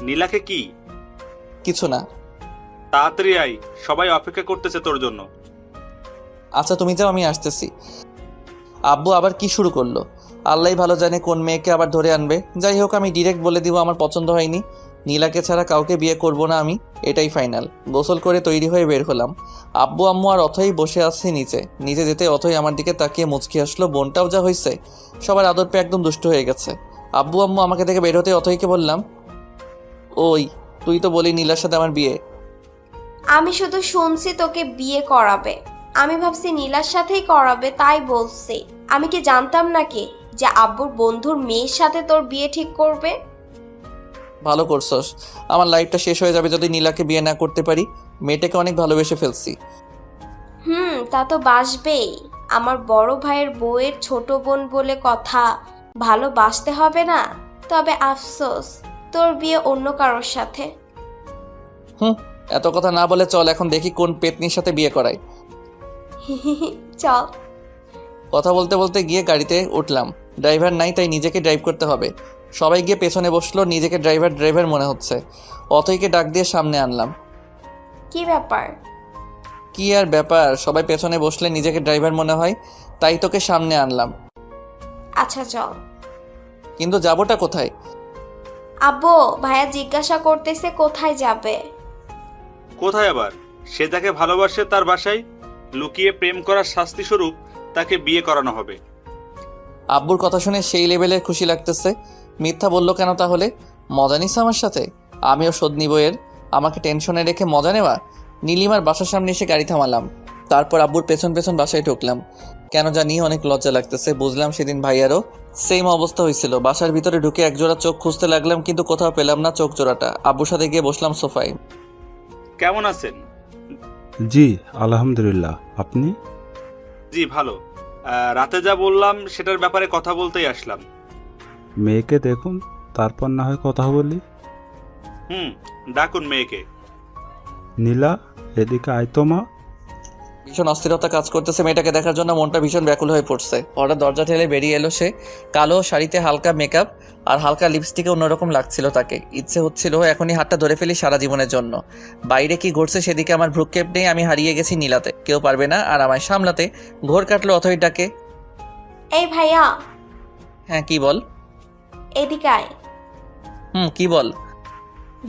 নীলাকে কি? কিছু না। তাড়াতাড়ি আই, সবাই অপেক্ষা করতেছে তোর জন্য। আচ্ছা তুমি যাও, আমি আসতেছি। আব্বু আবার কি শুরু করলো? আল্লাহই ভালো জানে কোন মেয়েকে আবার ধরে আনবে। যাই হোক, আমি ডিরেক্ট বলে দিব আমার পছন্দ হয়নি, নীলাকে ছাড়া কাউকে বিয়ে করব না আমি, এটাই ফাইনাল। গোসল করে তৈরি হয়ে বের হলাম। আব্বু আম্মু আর অথই বসে আছে নিচে যেতে অথই আমার দিকে তাকিয়ে মুচকি আসলো। বোনটাও যা হয়েছে, সবার আদর পেয়ে একদম দুষ্ট হয়ে গেছে। আব্বু আম্মু আমাকে দেখে বের হতে অথইকে বললাম, ওই তুই তো বলি নীলার সাথে আমার বিয়ে। আমি শুধু শুনছি তোকে বিয়ে করাবে, আমি ভাবছি নীলার সাথেই করাবে, তাই বলছি। আমি কি জানতাম নাকি যে আব্বুর বন্ধুর মেয়ের সাথে তোর বিয়ে ঠিক করবে? ভালো করছস, আমার লাইফটা শেষ হয়ে যাবে যদি নীলাকে বিয়ে না করতে পারি। মেয়েটাকে অনেক ভালোবেসে ফেলছি। তা তো বাসবেই। আমার বড় ভাইয়ের বউয়ের ছোট বোন বলে কথা, ভালোবাসতে হবে না? তবে আফসোস, তোর বিয়ে অন্য কারোর সাথে। এত কথা না বলে চল এখন দেখি কোন পেতনির সাথে বিয়ে করায়। চল। কথা বলতে বলতে গিয়ে গাড়িতে উঠলাম। ড্রাইভার নাই, তাই নিজেকে ড্রাইভ করতে হবে। সবাই গিয়ে পেছনে বসলো, নিজেকে ড্রাইভার মনে হচ্ছে। অথইকে ডাক দিয়ে সামনে আনলাম। কি ব্যাপার? কি আর ব্যাপার, সবাই পেছনে বসলে নিজেকে ড্রাইভার মনে হয়, তাই তোকে সামনে আনলাম। আচ্ছা চল। কিন্তু যাবোটা কোথায়? আব্বু ভাইয়া জিজ্ঞাসা করতেছে কোথায় যাবে। কোথায় আবার? সে যাকে ভালোবাসে তার বাসায়। লুকিয়ে প্রেম করার শাস্তি স্বরূপ তাকে বিয়ে করানো হবে। আব্বুর কথা শুনে সেই লেভেলের খুশি লাগতেছে। মিথ্যা বললো কেন তাহলে? মজা নিস আমার সাথে, আমিও শোধ নিব এর। আমাকে টেনশনে রেখে মজা নেওয়া। নীলিমার বাসার সামনে এসে গাড়ি থামালাম। তারপর আব্বুর পেছন পেছন বাসায় ঢুকলাম। কেন জানি অনেক লজ্জা লাগতেছে। বুঝলাম সেদিন ভাইয়ারও সেম অবস্থা হয়েছিল। বাসার ভিতরে ঢুকে একজোড়া চোখ খুঁজতে লাগলাম, কিন্তু কোথাও পেলাম না চোখ জোড়াটা। আব্বুর সাথে গিয়ে বসলাম সোফায়। কেমন আছেন? জি আলহামদুলিল্লাহ, আপনি? জি ভালো। রাতে যা বললাম সেটার ব্যাপারে কথা বলতেই আসলাম। মেয়েকে দেখুন, তারপর না হয় কথা বলি। ডাকুন মেয়েকে। নীলা, এদিকে আয় তো মা। ভীষণ অস্থিরতা কাজ করতেছে মেয়েটাকে দেখার জন্য, মনটা ভীষণ ব্যাকুল হয়ে পড়ছে। হঠাৎ দরজা ঠেলে বেরিয়ে এলো সে। কালো শাড়িতে হালকা মেকআপ আর হালকা লিপস্টিকে অন্যরকম লাগছিল তাকে। ইচ্ছে হচ্ছিল এখনই হাতটা ধরে ফেলি সারা জীবনের জন্য। বাইরে কি ঘটছে সেদিকে আমার ভ্রুক্ষেপ নেই। আমি হারিয়ে গেছি নীলাতে, কেউ পারবে না আর আমায় সামলাতে। ঘোর কাটলো অথই ডাকে। এই ভাইয়া। হ্যাঁ কি বল? এদিকে আয়। কি বল?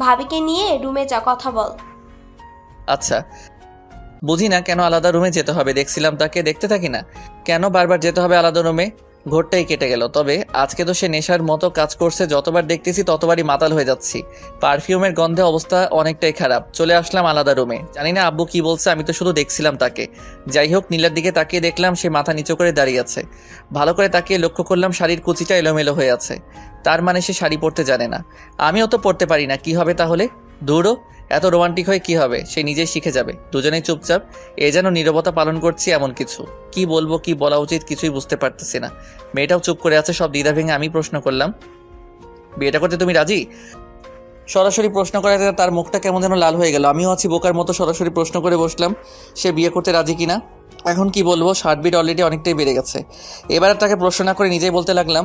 ভাবিকে নিয়ে রুমে যা, কথা বল। আচ্ছা, বুঝি না কেন আলাদা রুমে যেতে হবে। দেখছিলাম তাকে, দেখতে থাকি না কেন বারবার যেতে হবে আলাদা রুমে। ঘোরটাই কেটে গেল। তবে আজকে তো সে নেশার মতো কাজ করছে, যতবার দেখতেছি ততবারই মাতাল হয়ে যাচ্ছি। পারফিউমের গন্ধে অবস্থা অনেকটাই খারাপ। চলে আসলাম আলাদা রুমে। জানি না আব্বু কি বলছে, আমি তো শুধু দেখছিলাম তাকে। যাই হোক, নীলার দিকে তাকিয়ে দেখলাম সে মাথা নিচু করে দাঁড়িয়ে আছে। ভালো করে তাকিয়ে লক্ষ্য করলাম শাড়ির কুচিটা এলোমেলো হয়ে আছে। তার মানে সে শাড়ি পরতে জানে না। আমিও তো পরতে পারি না, কি হবে তাহলে? দূরও এত রোমান্টিক হয়ে কি হবে, সে নিজেই শিখে যাবে। দুজনেই চুপচাপ, এ যেন নীরবতা পালন করছি এমন কিছু। কি বলবো, কি বলা উচিত কিছুই বুঝতে পারতেছি না। মেয়েটাও চুপ করে আছে। সব দ্বিধা ভেঙে আমি প্রশ্ন করলাম, বিয়েটা করতে তুমি রাজি? সরাসরি প্রশ্ন করাতে তার মুখটা কেমন যেন লাল হয়ে গেল। আমিও আছি বোকার মতো, সরাসরি প্রশ্ন করে বসলাম সে বিয়ে করতে রাজি কিনা। এখন কি বলবো, হার্টবিট অলরেডি অনেকটাই বেড়ে গেছে। এবার আর তাকে প্রশ্ন না করে নিজেই বলতে লাগলাম,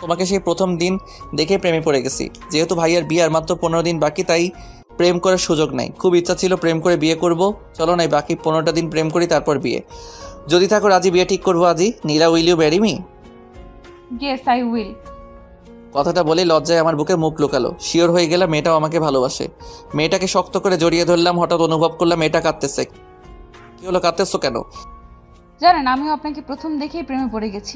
তোমাকে সেই প্রথম দিন দেখে প্রেমে পড়ে গেছি। যেহেতু ভাইয়ার বিয়ে আর মাত্র 15 দিন বাকি, তাই প্রেম করার সুযোগ নাই। খুব ইচ্ছা ছিল প্রেম করে বিয়ে করব। চলো নাই বাকি 15টা দিন প্রেম করি, তারপর বিয়ে। যদি থাকো রাজি, বিয়ে ঠিক করবো আজই। Nila, will you marry me? Yes I will. কথাটা বলে লজ্জায় আমার বুকে মুখ লুকালো। শিওর হয়ে গেলাম মেয়েটাও আমাকে ভালোবাসে। মেয়েটাকে শক্ত করে জড়িয়ে ধরলাম। হঠাৎ অনুভব করলাম মেয়েটা কাঁদতেছে। কি হলো, কাঁদতেছো কেন? জানেন, আমিও আপনাকে প্রথম দেখেই প্রেমে পড়ে গেছি।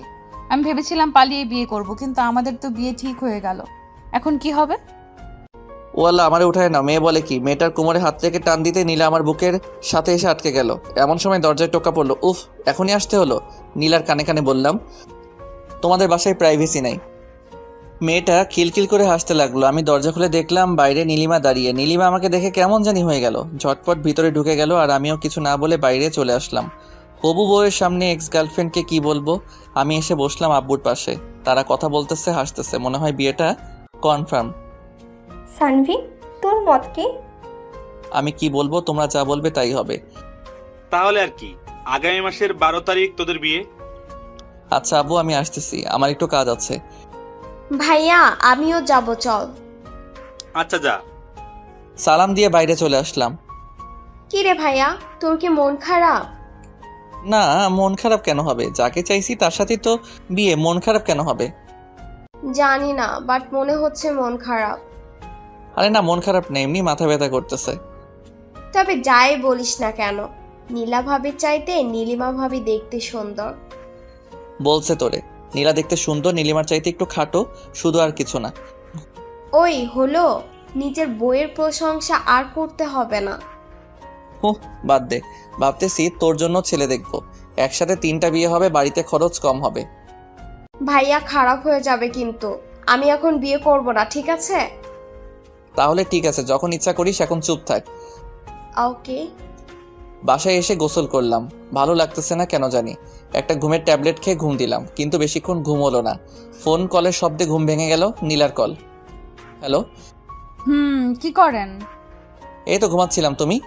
আমি ভেবেছিলাম পালিয়ে বিয়ে করব, কিন্তু আমাদের তো বিয়ে ঠিক হয়ে গেল। এখন কি হবে? ও আল্লাহ, আমারে উঠায় না। মেয়ে বলে কি? মেয়েটার কোমরে হাত থেকে টান দিতে নীলা আমার বুকের সাথে এসে আটকে গেল। এমন সময় দরজায় টোকা পড়লো। উফ, এখনই আসতে হলো। নীলার কানে কানে বললাম, তোমাদের বাসায় প্রাইভেসি নাই। মেয়েটা খিলখিল করে হাসতে লাগলো। আমি দরজা খুলে দেখলাম বাইরে নীলিমা দাঁড়িয়ে। নীলিমা আমাকে দেখে কেমন জানি হয়ে গেল, ঝটপট ভিতরে ঢুকে গেল আর আমিও কিছু না বলে বাইরে চলে আসলাম। হবু বউয়ের সামনে এক্স গার্লফ্রেন্ডকে কি বলবো। আমি এসে বসলাম আব্বুর পাশে। তারা কথা বলতেছে, হাসতেছে, মনে হয় বিয়েটা কনফার্ম। সানভি, তোর মত কি? আমি কি বলবো, তোমরা যা বলবে তাই হবে। তাহলে আর কি, আগামী মাসের 12 তারিখ তোদের বিয়ে। আচ্ছা আব্বু, আমি আসতেছি, আমার একটু কাজ আছে। ভাইয়া আমিও যাব, চল। আচ্ছা যা। সালাম দিয়ে বাইরে চলে আসলাম। কি রে ভাইয়া, তোর কি মন খারাপ? না, মন খারাপ কেন হবে? যাকে চাইছি তার সাথে তো বিয়ে, মন খারাপ কেন হবে? জানি না, বাট মনে হচ্ছে মন খারাপ। আরে না, মন খারাপ না, এমনি মাথা ব্যথা করতেছে। তবে যাই বলিস না কেন, নীলা ভাবির চাইতে নীলিমা ভাবি দেখতে সুন্দর। বলছে তোরে? নীলা দেখতে সুন্দর, নীলিমার চাইতে একটু খাটো, শুধু, আর কিছু না। ওই হলো, নিজের বইয়ের প্রশংসা আর করতে হবে না। হুঁ, বাদ দে। ভাবতেছি তোর জন্য ছেলে দেখবো, একসাথে 3টা বিয়ে হবে, বাড়িতে খরচ কম হবে। ভাইয়া খারাপ হয়ে যাবে কিন্তু, আমি এখন বিয়ে করব না, ঠিক আছে? তাহলে ঠিক আছে, যখন ইচ্ছা করিস, এখন চুপ থাক। ওকে। বাসায় এসে গোসল করলাম, ভালো লাগতেছে না কেন জানি। একটা ঘুমের ট্যাবলেট খেয়ে ঘুম দিলাম, কিন্তু বেশিক্ষণ ঘুম হলো না। ফোন কলের শব্দে ঘুম ভেঙে গেল। নীলার কল। হ্যালো। কি করেন? এই তো ঘুমাচ্ছিলাম, তুমি?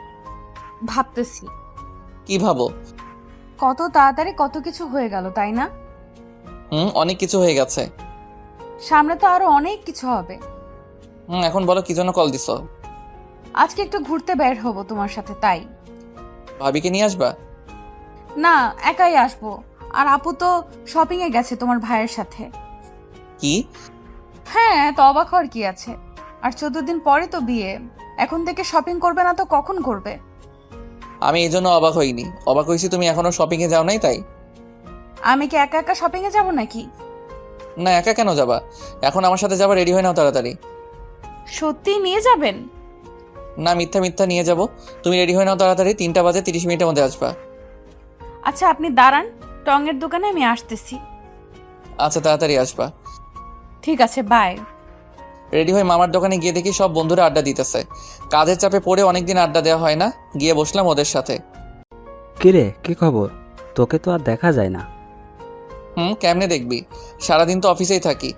ভাবতেছি কি ভাবো? কত তাড়াতাড়ি কত কিছু হয়ে গেল, তাই না? অনেক কিছু হয়ে গেছে। সামনে তো আরো অনেক কিছু হবে। এখন বলো কি জন্য কল দিছো? আজকে একটু ঘুরতে বের হব তোমার সাথে, তাই। ভাবিকে নিয়ে আসবা? না, একাই আসবো। আর আপু তো শপিং এ গেছে তোমার ভাইয়ের সাথে। কি? হ্যাঁ, তো অবাক হওয়ার কি আছে? আর 14 দিন পরে তো বিয়ে, এখন থেকে শপিং করবে না তো কখন করবে? আমি এই জন্য অবাক হইনি, অবাক হয়েছি তুমি এখনো শপিং এ যাও নাই তাই। আমি কি একা একা শপিং এ যাবো নাকি? না, একা কেন যাবা? এখন আমার সাথে যাবা, রেডি হয়ে নাও তাড়াতাড়ি। সত্যি নিয়ে যাবেন? না, মিথ্যা মিথ্যা নিয়ে যাব। তুমি রেডি হয়ে নাও তাড়াতাড়ি, 3টা বাজে 30 মিনিটের মধ্যে আসবা। আচ্ছা আপনি দাঁড়ান, টঙের দোকানে আমি আসতেছি। আচ্ছা, তাড়াতাড়ি আসবা। ঠিক আছে, বাই। রেডি হয়ে মামার দোকানে গিয়ে দেখি সব বন্ধুরা আড্ডা দিতেছে। কাজের চাপে পড়ে অনেকদিন আড্ডা দেওয়া হয় না, গিয়ে বসলাম ওদের সাথে। কিরে, কি খবর? তোকে তো আর দেখা যায় না। কেমনে দেখবি, সারাদিন তো অফিসেই থাকি।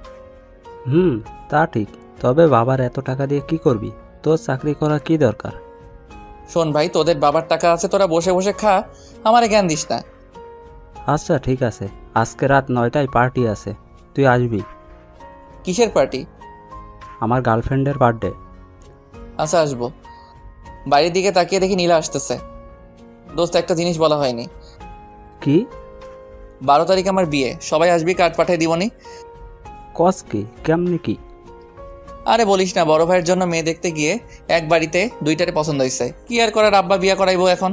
তা ঠিক, তবে বাবার এত টাকা দিয়ে কি করবি? তোর চাকরি করা কি দরকার? শোন ভাই, তোদের বাবার টাকা আছে, তোরা বসে বসে খা, আমারে জ্ঞান দিস না। আচ্ছা ঠিক আছে, আজকে রাত 9টায় পার্টি আছে, তুই আসবি। কিসের পার্টি? আমার গার্লফ্রেন্ডের বার্থডে। আচ্ছা, আসবো। বাইরের দিকে তাকিয়ে দেখি নীলা আসতেছে। দোস্ত, একটা জিনিস বলা হয়নি। কি? 12 তারিখ আমার বিয়ে, সবাই আসবি, কার্ড পাঠিয়ে দিবনি। কস কি? কেমনে কি? আরে বলিস না, বড় ভাইয়ের জন্য মেয়ে দেখতে গিয়ে এক বাড়িতে 2টারে পছন্দ হয়েছে, কি আর করার, আব্বা বিয়া করাইবো এখন।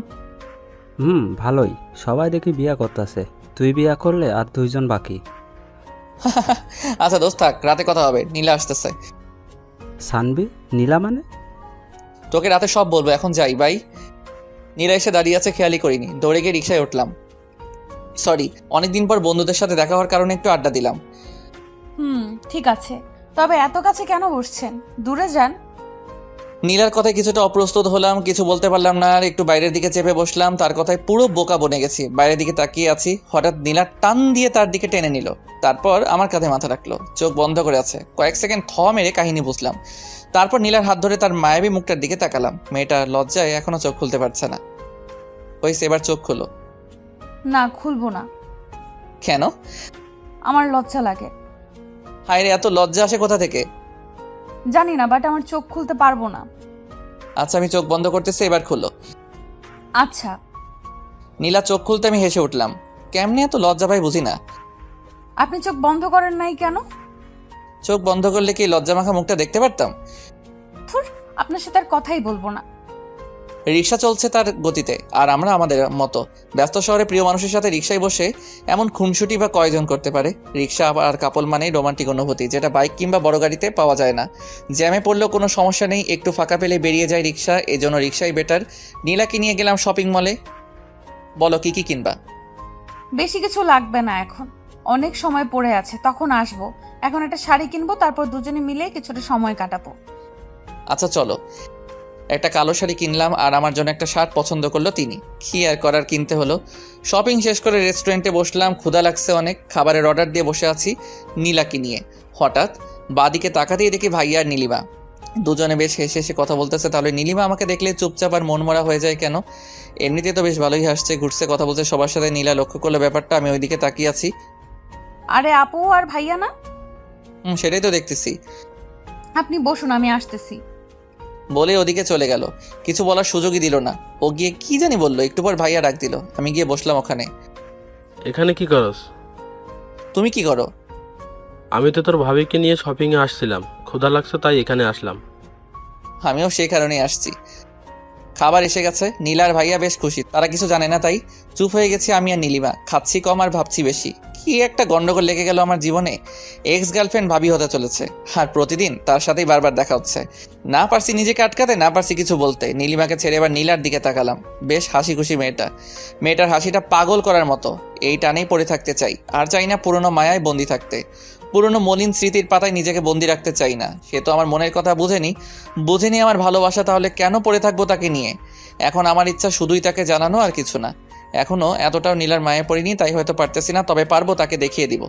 ভালোই, সবাই দেখি বিয়া করতেছে, তুই বিয়া করলে আর 2জন বাকি। আচ্ছা দোস্ত থাক, রাতে কথা হবে, নীলা আসতেছে। সানবি? নীলা মানে? তোকে রাতে সব বলবো, এখন যাই, বাই। নীলা এসে দাঁড়িয়ে আছে, খেয়ালই করিনি, দৌড়ে গিয়ে রিক্সায় উঠলাম। সরি, অনেকদিন পর বন্ধুদের সাথে দেখা হওয়ার কারণে একটু আড্ডা দিলাম। ঠিক আছে, তবে এত কাছে কেন বসছেন? দূরে যান। নীলার কথায় কিছুটা অপ্রস্তুত হলাম, কিছু বলতে পারলাম না, আর একটু বাইরের দিকে চেপে বসলাম। তার কথায় পুরো বোকা বনে গেছি, বাইরের দিকে তাকিয়ে আছি। হঠাৎ নীলা টান দিয়ে তার দিকে টেনে নিল, তারপর আমার কাঁধে মাথা রাখলো, চোখ বন্ধ করে আছে। কয়েক সেকেন্ড থ মেরে কাহিনী বুঝলাম। তারপর নীলার হাত ধরে তার মায়াবী মুখটার দিকে তাকালাম। মেয়েটা লজ্জায় এখনো চোখ খুলতে পারছে না। হয়েছে, এবার চোখ খুলো। না, খুলবো না। কেন? আমার লজ্জা লাগে। হায় রে, এত লজ্জা আসে কোথা থেকে? জানি না, বাট আমার চোখ খুলতে পারবো না। আচ্ছা, আমি চোখ বন্ধ করতেছি, এবার খুলো। আচ্ছা। নীলা চোখ খুলতে আমি হেসে উঠলাম। কেমনে এত লজ্জা পাই বুঝি না। আপনি চোখ বন্ধ করেন নাই কেন? চোখ বন্ধ করলে কি লজ্জা মাখা মুখটা দেখতে পারতাম? আপনার সাথে আর কথাই বলবো না। রিক্সা চলছে তার গতিতে, আর আমরা আমাদের মতো। ব্যস্ত শহরে প্রিয় মানুষের সাথে রিক্সায় বসে এমন খুনসুটি বা কয়জন করতে পারে? রিক্সা আর কাপল মানেই রোমান্টিক অনুভূতি, যেটা বাইক কিংবা বড় গাড়িতে পাওয়া যায় না। জ্যামে পড়লেও কোনো সমস্যা নেই, একটু ফাঁকা পেলে বেরিয়ে যায় রিক্সা, এজন্য রিক্সাই বেটার। নীলাকে নিয়ে গেলাম শপিং মলে। বলো কি কি কিনবা? বেশি কিছু লাগবে না এখন। অনেক সময় পড়ে আছে, তখন আসবো। এখন একটা শাড়ি কিনবো, তারপর দুজনে মিলে কিছুটা সময় কাটাবো। আচ্ছা চলো। একটা কালো শাড়ি কিনলাম আর আমার জন্য একটা শার্ট পছন্দ করলো তিনি। কি আর করার, কিনতে হলো। শপিং শেষ করে রেস্টুরেন্টে বসলাম, ক্ষুধা লাগছে অনেক। খাবারের অর্ডার দিয়ে বসে আছি নীলাকে নিয়ে। হঠাৎ বাদিকে তাকাতেই দেখি ভাইয়া আর নীলিমা দুজনে বেশ হেসে হেসে কথা বলতেছে। তাহলে নীলিমা আমাকে দেখলে চুপচাপ আর মনমরা হয়ে যায় কেন? এমনিতে তো বেশ ভালোই হাসছে, ঘুরছে, কথা বলছে সবার সাথে। নীলা লক্ষ্য করলো ব্যাপারটা, আমি ওইদিকে তাকিয়ে আছি। আরে আপু আর ভাইয়া না? সেটাই তো দেখতেছি। আপনি বসুন, আমি আসতেছি। বলে ওদিকে চলে গেল, কিছু বলার সুযোগই দিল না। ও গিয়ে কি জানি বললো, একটু পর ভাইয়া ডাক দিল। আমি গিয়ে বসলাম ওখানে। এখানে কি করস? তুমি কি করো? আমি তো তোর ভাবিকে নিয়ে শপিংয়ে আসছিলাম, ক্ষুধা লাগছে তাই এখানে আসলাম। আমিও সেই কারণেই আসছি। খাবার এসে গেছে। নীলা আর ভাইয়া বেশ খুশি, তারা কিছু জানে না তাই। চুপ হয়ে গেছি আমি আর নীলিমা। খাচ্ছি কম আর ভাবছি বেশি। কি একটা গন্ডগোল লেগে গেল আমার জীবনে। এক্স গার্লফ্রেন্ড ভাবি হতে চলেছে, আর প্রতিদিন তার সাথেই বারবার দেখা হচ্ছে। না পারছি নিজেকে আটকাতে, না পারছি কিছু বলতে। নীলিমাকে ছেড়ে এবার নীলার দিকে তাকালাম। বেশ হাসি খুশি মেয়েটার হাসিটা পাগল করার মতো। এই টানেই পড়ে থাকতে চাই, আর চাই না পুরনো মায়ায় বন্দি থাকতে। পুরনো মলিন স্মৃতির পাতায় নিজেকে বন্দি রাখতে চাই না। সে তো আমার মনের কথা বুঝেনি আমার ভালোবাসা, তাহলে কেন পড়ে থাকবো তাকে নিয়ে? এখন আমার ইচ্ছা শুধুই তাকে জানানো, আর কিছু না। এখনও এতটাও নীলার মায়ে পড়িনি, তাই হয়তো পারতেছি না, তবে পারবো, তাকে দেখিয়ে দিব।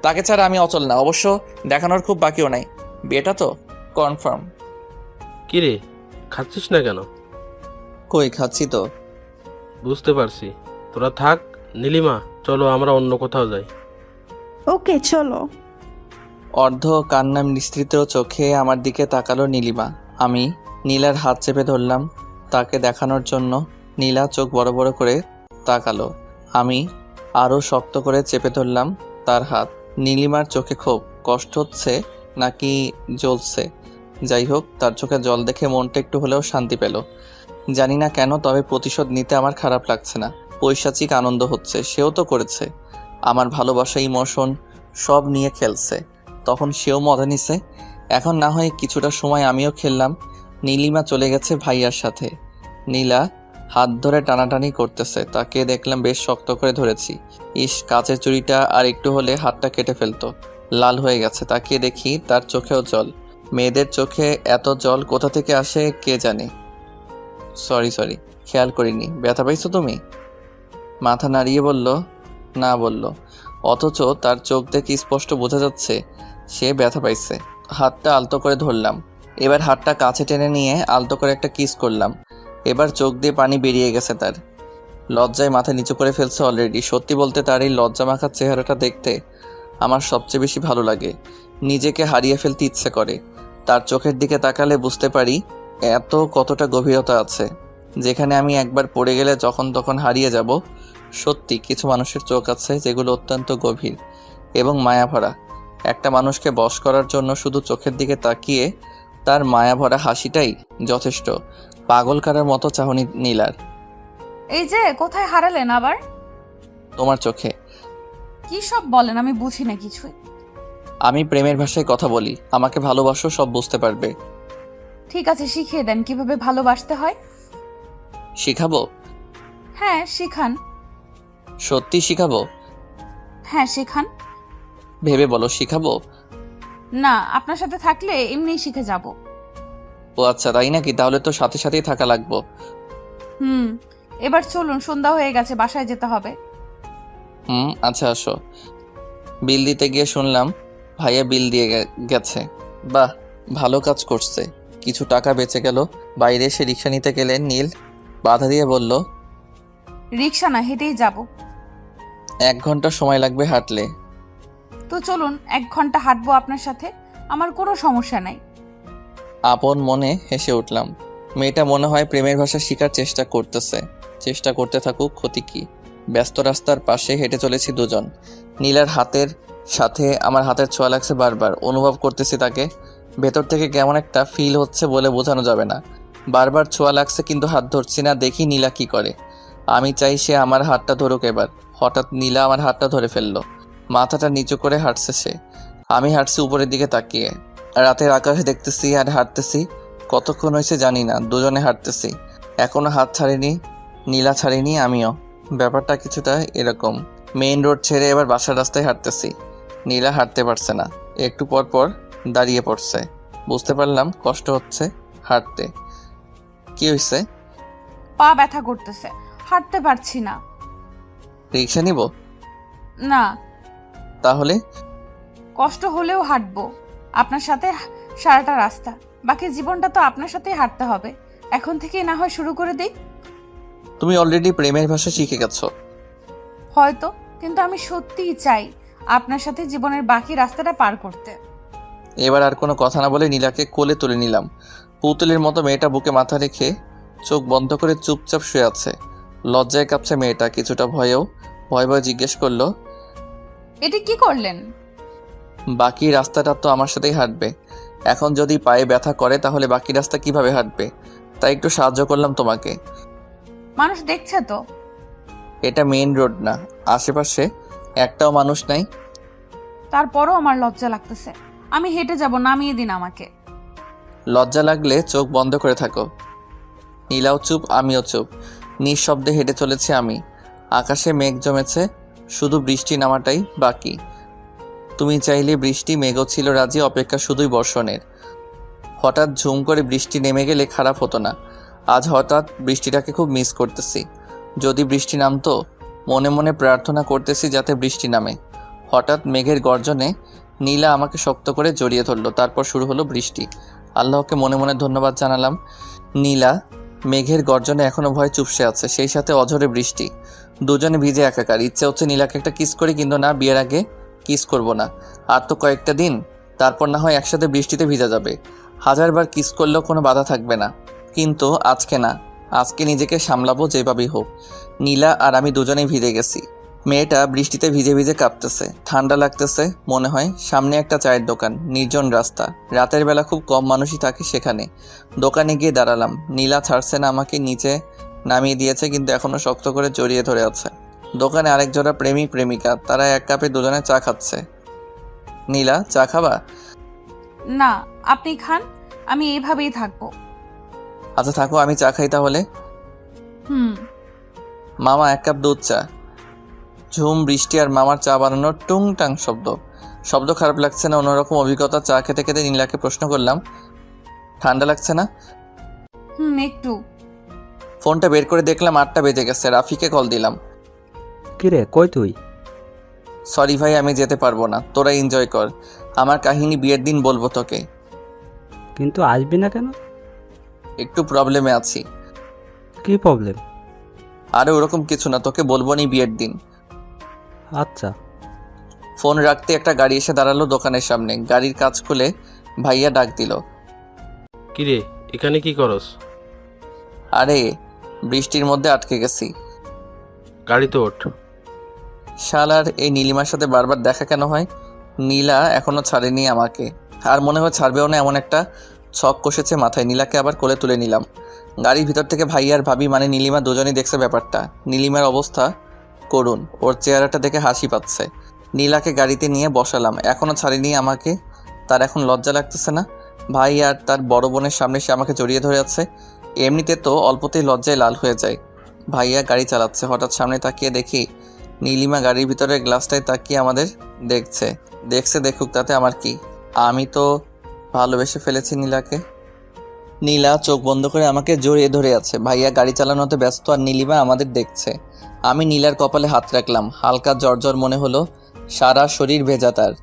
তাকে ছাড়া আমি অচল না। অবশ্য দেখানোর খুব বাকিও নাই। বিয়েটা তো কনফার্ম। কি রে, খাচ্ছিস না কেন? কই, খাচ্ছি তো। বুঝতে পারছি, তোরা থাক। নীলিমা, চলো আমরা অন্য কোথাও যাই। ওকে চলো। অর্ধ কান্না মিশ্রিত চোখে আমার দিকে তাকালো নীলিমা। আমি নীলার হাত চেপে ধরলাম তাকে দেখানোর জন্য। নীলা চোখ বড় বড় করে তাকালো। আমি আরও শক্ত করে চেপে ধরলাম তার হাত। নীলিমার চোখে খুব কষ্ট হচ্ছে নাকি জ্বলছে, যাই হোক, তার চোখে জল দেখে মনটা একটু হলেও শান্তি পেল। জানি না কেন, তবে প্রতিশোধ নিতে আমার খারাপ লাগছে না। পৈশাচিক আনন্দ হচ্ছে। সেও তো করেছে, আমার ভালোবাসা, ইমোশন সব নিয়ে খেলছে, তখন সেও মজা নিছে। এখন না হয় কিছুটা সময় আমিও খেললাম। নীলিমা চলে গেছে ভাইয়ার সাথে। নীলা হাত ধরে টানাটানি করতেছে, তাকে দেখলাম বেশ শক্ত করে ধরেছি। ইস, কাচের চুড়িটা আর একটু হলে হাতটা কেটে ফেলতো। লাল হয়ে গেছে, তাকিয়ে দেখি তার চোখেও জল। মেয়েদের চোখে এত জল কোথা থেকে আসে কে জানে। সরি, খেয়াল করিনি। ব্যথা পাইছো তুমি? মাথা নাড়িয়ে বলল না বলল, অথচ তার চোখ দেখে স্পষ্ট বোঝা যাচ্ছে সে ব্যথা পাইছে। হাতটা আলতো করে ধরলাম। এবার হাতটা কাছে টেনে নিয়ে আলতো করে একটা কিস করলাম। এবার চোখ দিয়ে পানি বেরিয়ে গেছে তার। লজ্জায় মাথা নিচু করে ফেলছে অলরেডি। সত্যি বলতে তার এই লজ্জা মাখার চেহারাটা দেখতে আমার সবচেয়ে বেশি ভালো লাগে। নিজেকে হারিয়ে ফেলতে ইচ্ছে করে। তার চোখের দিকে তাকালে বুঝতে পারি কতটা গভীরতা আছে, যেখানে আমি একবার পড়ে গেলে যখন তখন হারিয়ে যাব। সত্যি কিছু মানুষের চোখ আছে যেগুলো অত্যন্ত গভীর এবং মায়াভরা। একটা মানুষকে বশ করার জন্য শুধু চোখের দিকে তাকিয়ে তার মায়াভরা হাসিটাই যথেষ্ট। পাগল করার মতো চাহনি নীলার। এই যে কোথায় হারালেন আবার? তোমার চোখে। কি সব বলেন, আমি বুঝি না কিছুই। আমি প্রেমের ভাষায় কথা বলি, আমাকে ভালোবাসো, সব বুঝতে পারবে। ঠিক আছে, শিখিয়ে দেন কিভাবে ভালোবাসতে হয়। শিখাবো? হ্যাঁ শিখান। সত্যি শিখাবো? হ্যাঁ শিখান। ভেবে বলো, শিখাবো? না, আপনার সাথে থাকলে এমনিই শিখে যাব। ও আচ্ছা, তাই নাকি? তাহলে তো সাথে সাথেই থাকা লাগবো। এবার চলুন, সন্ধ্যা হয়ে গেছে, বাসায় যেতে হবে। আচ্ছা আসো। বিল দিতে গিয়ে শুনলাম ভাইয়া বিল দিয়ে গেছে। বাহ, ভালো কাজ করছে, কিছু টাকা বেঁচে গেল। বাইরে এসে রিক্সা নিতে গেলে নীল বাধা দিয়ে বলল, রিক্সা না, হেঁটেই যাব। 1 ঘন্টা সময় লাগবে হাঁটলে। তো চলুন, 1 ঘন্টা হাঁটবো আপনার সাথে, আমার কোনো সমস্যা নাই। আপন মনে হেসে উঠলাম। মেয়েটা মনে হয় প্রেমের ভাষা শেখার চেষ্টা করতেছে। চেষ্টা করতে থাকুক, ক্ষতি কি। ব্যস্ত রাস্তার পাশে হেঁটে চলেছি দুজন। নীলার হাতের সাথে আমার হাতের ছোঁয়া লাগছে বারবার। অনুভব করতেছি তাকে। ভেতর থেকে কেমন একটা ফিল হচ্ছে বলে বোঝানো যাবে না। বারবার ছোঁয়া লাগছে কিন্তু হাত ধরছি না। দেখি নীলা কি করে। আমি চাই সে আমার হাতটা ধরুক এবার। হঠাৎ নীলা আমার হাতটা ধরে ফেললো। মাথাটা নিচু করে হাঁটছে সে। আমি হাঁটছি উপরের দিকে তাকিয়ে। রাতের আকাশ দেখতেছি আর হাঁটতেছি। কতক্ষণ হয়েছে জানি না, দুজনে হাঁটতেছি। এখনো হাত ছাড়িনি, নীলা ছাড়িনি, আমিও। ব্যাপারটা কিছুটা এরকম। মেইন রোড ছেড়ে এবার বাসার রাস্তায় হাঁটতেছি। নীলা হাঁটতে পারছে না, একটু পর পর দাঁড়িয়ে পড়ছে। বুঝতে পারলাম কষ্ট হচ্ছে হাঁটতে। কি হয়েছে? পা ব্যথা করতেছে, হাঁটতে পারছি না। রিক্সা নিব? না, তাহলে কষ্ট হলেও হাঁটবো আপনার সাথে সারাটা রাস্তা। বাকি জীবনটা তো আপনার সাথেই হাঁটতে হবে। এখন থেকেই না হয় শুরু করে দিই। তুমি অলরেডি প্রেমের ভাষা শিখে গেছো। হয়তো, কিন্তু আমি সত্যিই চাই আপনার সাথে জীবনের বাকি রাস্তাটা পার করতে। এবার আর কোনো কথা না বলে নীলাকে কোলে তুলে নিলাম। পুতুলের মতো মেয়েটা বুকে মাথা রেখে চোখ বন্ধ করে চুপচাপ শুয়ে আছে। লজ্জায় কাঁপছে মেয়েটা, কিছুটা ভয়েও। ভয় ভয় জিজ্ঞেস করলো, এটি কি করলেন? বাকি রাস্তাটা তো আমার সাথেই হাঁটবে। এখন যদি পায়ে ব্যথা করে তাহলে বাকি রাস্তা কিভাবে হাঁটবে? তাই একটু সাহায্য করলাম তোমাকে। মানুষ দেখছে তো। এটা মেইন রোড না, আশেপাশে একটাও মানুষ নাই। তারপরও আমার লজ্জা লাগতেছে। আমি হেঁটে যাব, নামিয়ে দিন আমাকে। লজ্জা লাগলে চোখ বন্ধ করে থাকো। নীলাও চুপ, আমিও চুপ। নিঃশব্দে হেঁটে চলেছি আমি। আকাশে মেঘ জমেছে, শুধু বৃষ্টি নামাটাই বাকি। তুমি চাইলে বৃষ্টি, মেঘও ছিল রাজি, অপেক্ষা শুধুই বর্ষণের। হঠাৎ ঝুম করে বৃষ্টি নেমে গেলে খারাপ হতো না। আজ হঠাৎ বৃষ্টিটাকে খুব মিস করতেছি। যদি বৃষ্টি নামতো, মনে মনে প্রার্থনা করতেছি যাতে বৃষ্টি নামে। হঠাৎ মেঘের গর্জনে নীলা আমাকে শক্ত করে জড়িয়ে ধরলো। তারপর শুরু হলো বৃষ্টি। আল্লাহকে মনে মনে ধন্যবাদ জানালাম। নীলা মেঘের গর্জনে এখনো ভয় চুপসে আছে, সেই সাথে অঝরে বৃষ্টি। দুজনে ভিজে একাকার। ইচ্ছে হচ্ছে নীলাকে একটা কিস করি, কিন্তু না, বিয়ের আগে কিস করব না। আর তো কয়েকটা দিন, তারপর না হয় একসাথে বৃষ্টিতে ভিজা যাবে। হাজারবার কিস করলেও কোনো বাধা থাকবে না, কিন্তু আজকে না। আজকে নিজেকে সামলাবো যেভাবেই হোক। নীলা আর আমি দুজনেই ভিজে গেছি। মেয়েটা বৃষ্টিতে ভিজে ভিজে কাঁপতেছে, ঠান্ডা লাগতেছে মনে হয়। সামনে একটা চায়ের দোকান, নির্জন রাস্তা। রাতের বেলা খুব কম মানুষই থাকে সেখানে। দোকানে গিয়ে দাঁড়ালাম। নীলা ছাড়ছে না আমাকে, নিচে নামিয়ে দিয়েছে, কিন্তু এখনো শক্ত করে জড়িয়ে ধরে আছে। দোকানে আরেক জোড়া প্রেমিক প্রেমিকা, তারা এক কাপে দুজনে চা খাচ্ছে। নীলা, চা খাবা? না, আপনি খান, আমি এইভাবেই থাকবো। আচ্ছা থাকো, আমি চা খাই তাহলে। মামা, এক কাপ দুধ চা। ঝুম বৃষ্টি আর মামার চা বানানোর টুংটাং শব্দ খারাপ লাগছে না? অন্যরকম অভিজ্ঞতা। চা খেতে খেতে নীলাকে প্রশ্ন করলাম, ঠান্ডা লাগছে না? একটু। ফোনটা বের করে দেখলাম 8টা বেজে গেছে। রাফিকে কল দিলাম। কিরে, কই তুই? সরি ভাই, আমি যেতে পারবো না, তোরা এনজয় কর। আমার কাহিনী বিয়ের দিন বলবো তোকে। কিন্তু আসবি না কেন? একটু প্রবলেমে আছি। কি প্রবলেম? আরে ওরকম কিছু না, তোকে বলবো নি বিয়ের দিন। আচ্ছা। ফোন রাখতে একটা গাড়ি এসে দাঁড়ালো দোকানের সামনে। গাড়ির কাজ খুলে ভাইয়া ডাক দিল, কিরে, এখানে কি করস? আরে বৃষ্টির মধ্যে আটকে গেছি। গাড়িতে ওঠ। শালার এই নীলিমার সাথে বারবার দেখা কেন হয়? নীলা এখনো ছাড়েনি আমাকে, আর মনে হয় ছাড়বেও না। এমন একটা ছক কষেছে মাথায়। নীলাকে আবার কোলে তুলে নিলাম। গাড়ির ভিতর থেকে ভাই আর ভাবি মানে নীলিমা দুজনেই দেখছে ব্যাপারটা। নীলিমার অবস্থা করুণ, ওর চেহারাটা দেখে হাসি পাচ্ছে। নীলাকে গাড়িতে নিয়ে বসালাম। এখনো ছাড়েনি আমাকে। তার এখন লজ্জা লাগতেছে না? ভাই আর তার বড় বোনের সামনে সে আমাকে জড়িয়ে ধরে আছে। এমনিতে তো অল্পতেই লজ্জায় লাল হয়ে যায়। ভাইয়া গাড়ি চালাচ্ছে। হঠাৎ সামনে তাকিয়ে দেখি নীলিমা গাড়ির ভিতরে গ্লাসটায় তাকিয়ে আমাদের দেখছে। দেখুক, তাতে আমার কি? আমি তো ভালোবেসে ফেলেছি নীলাকে। নীলা চোখ বন্ধ করে আমাকে জড়িয়ে ধরে আছে। ভাইয়া গাড়ি চালানোতে ব্যস্ত আর নীলিমা আমাদের দেখছে। আমি নীলার কপালে হাত রাখলাম। হালকা জ্বর মনে হলো, সারা শরীর ভেজা। তার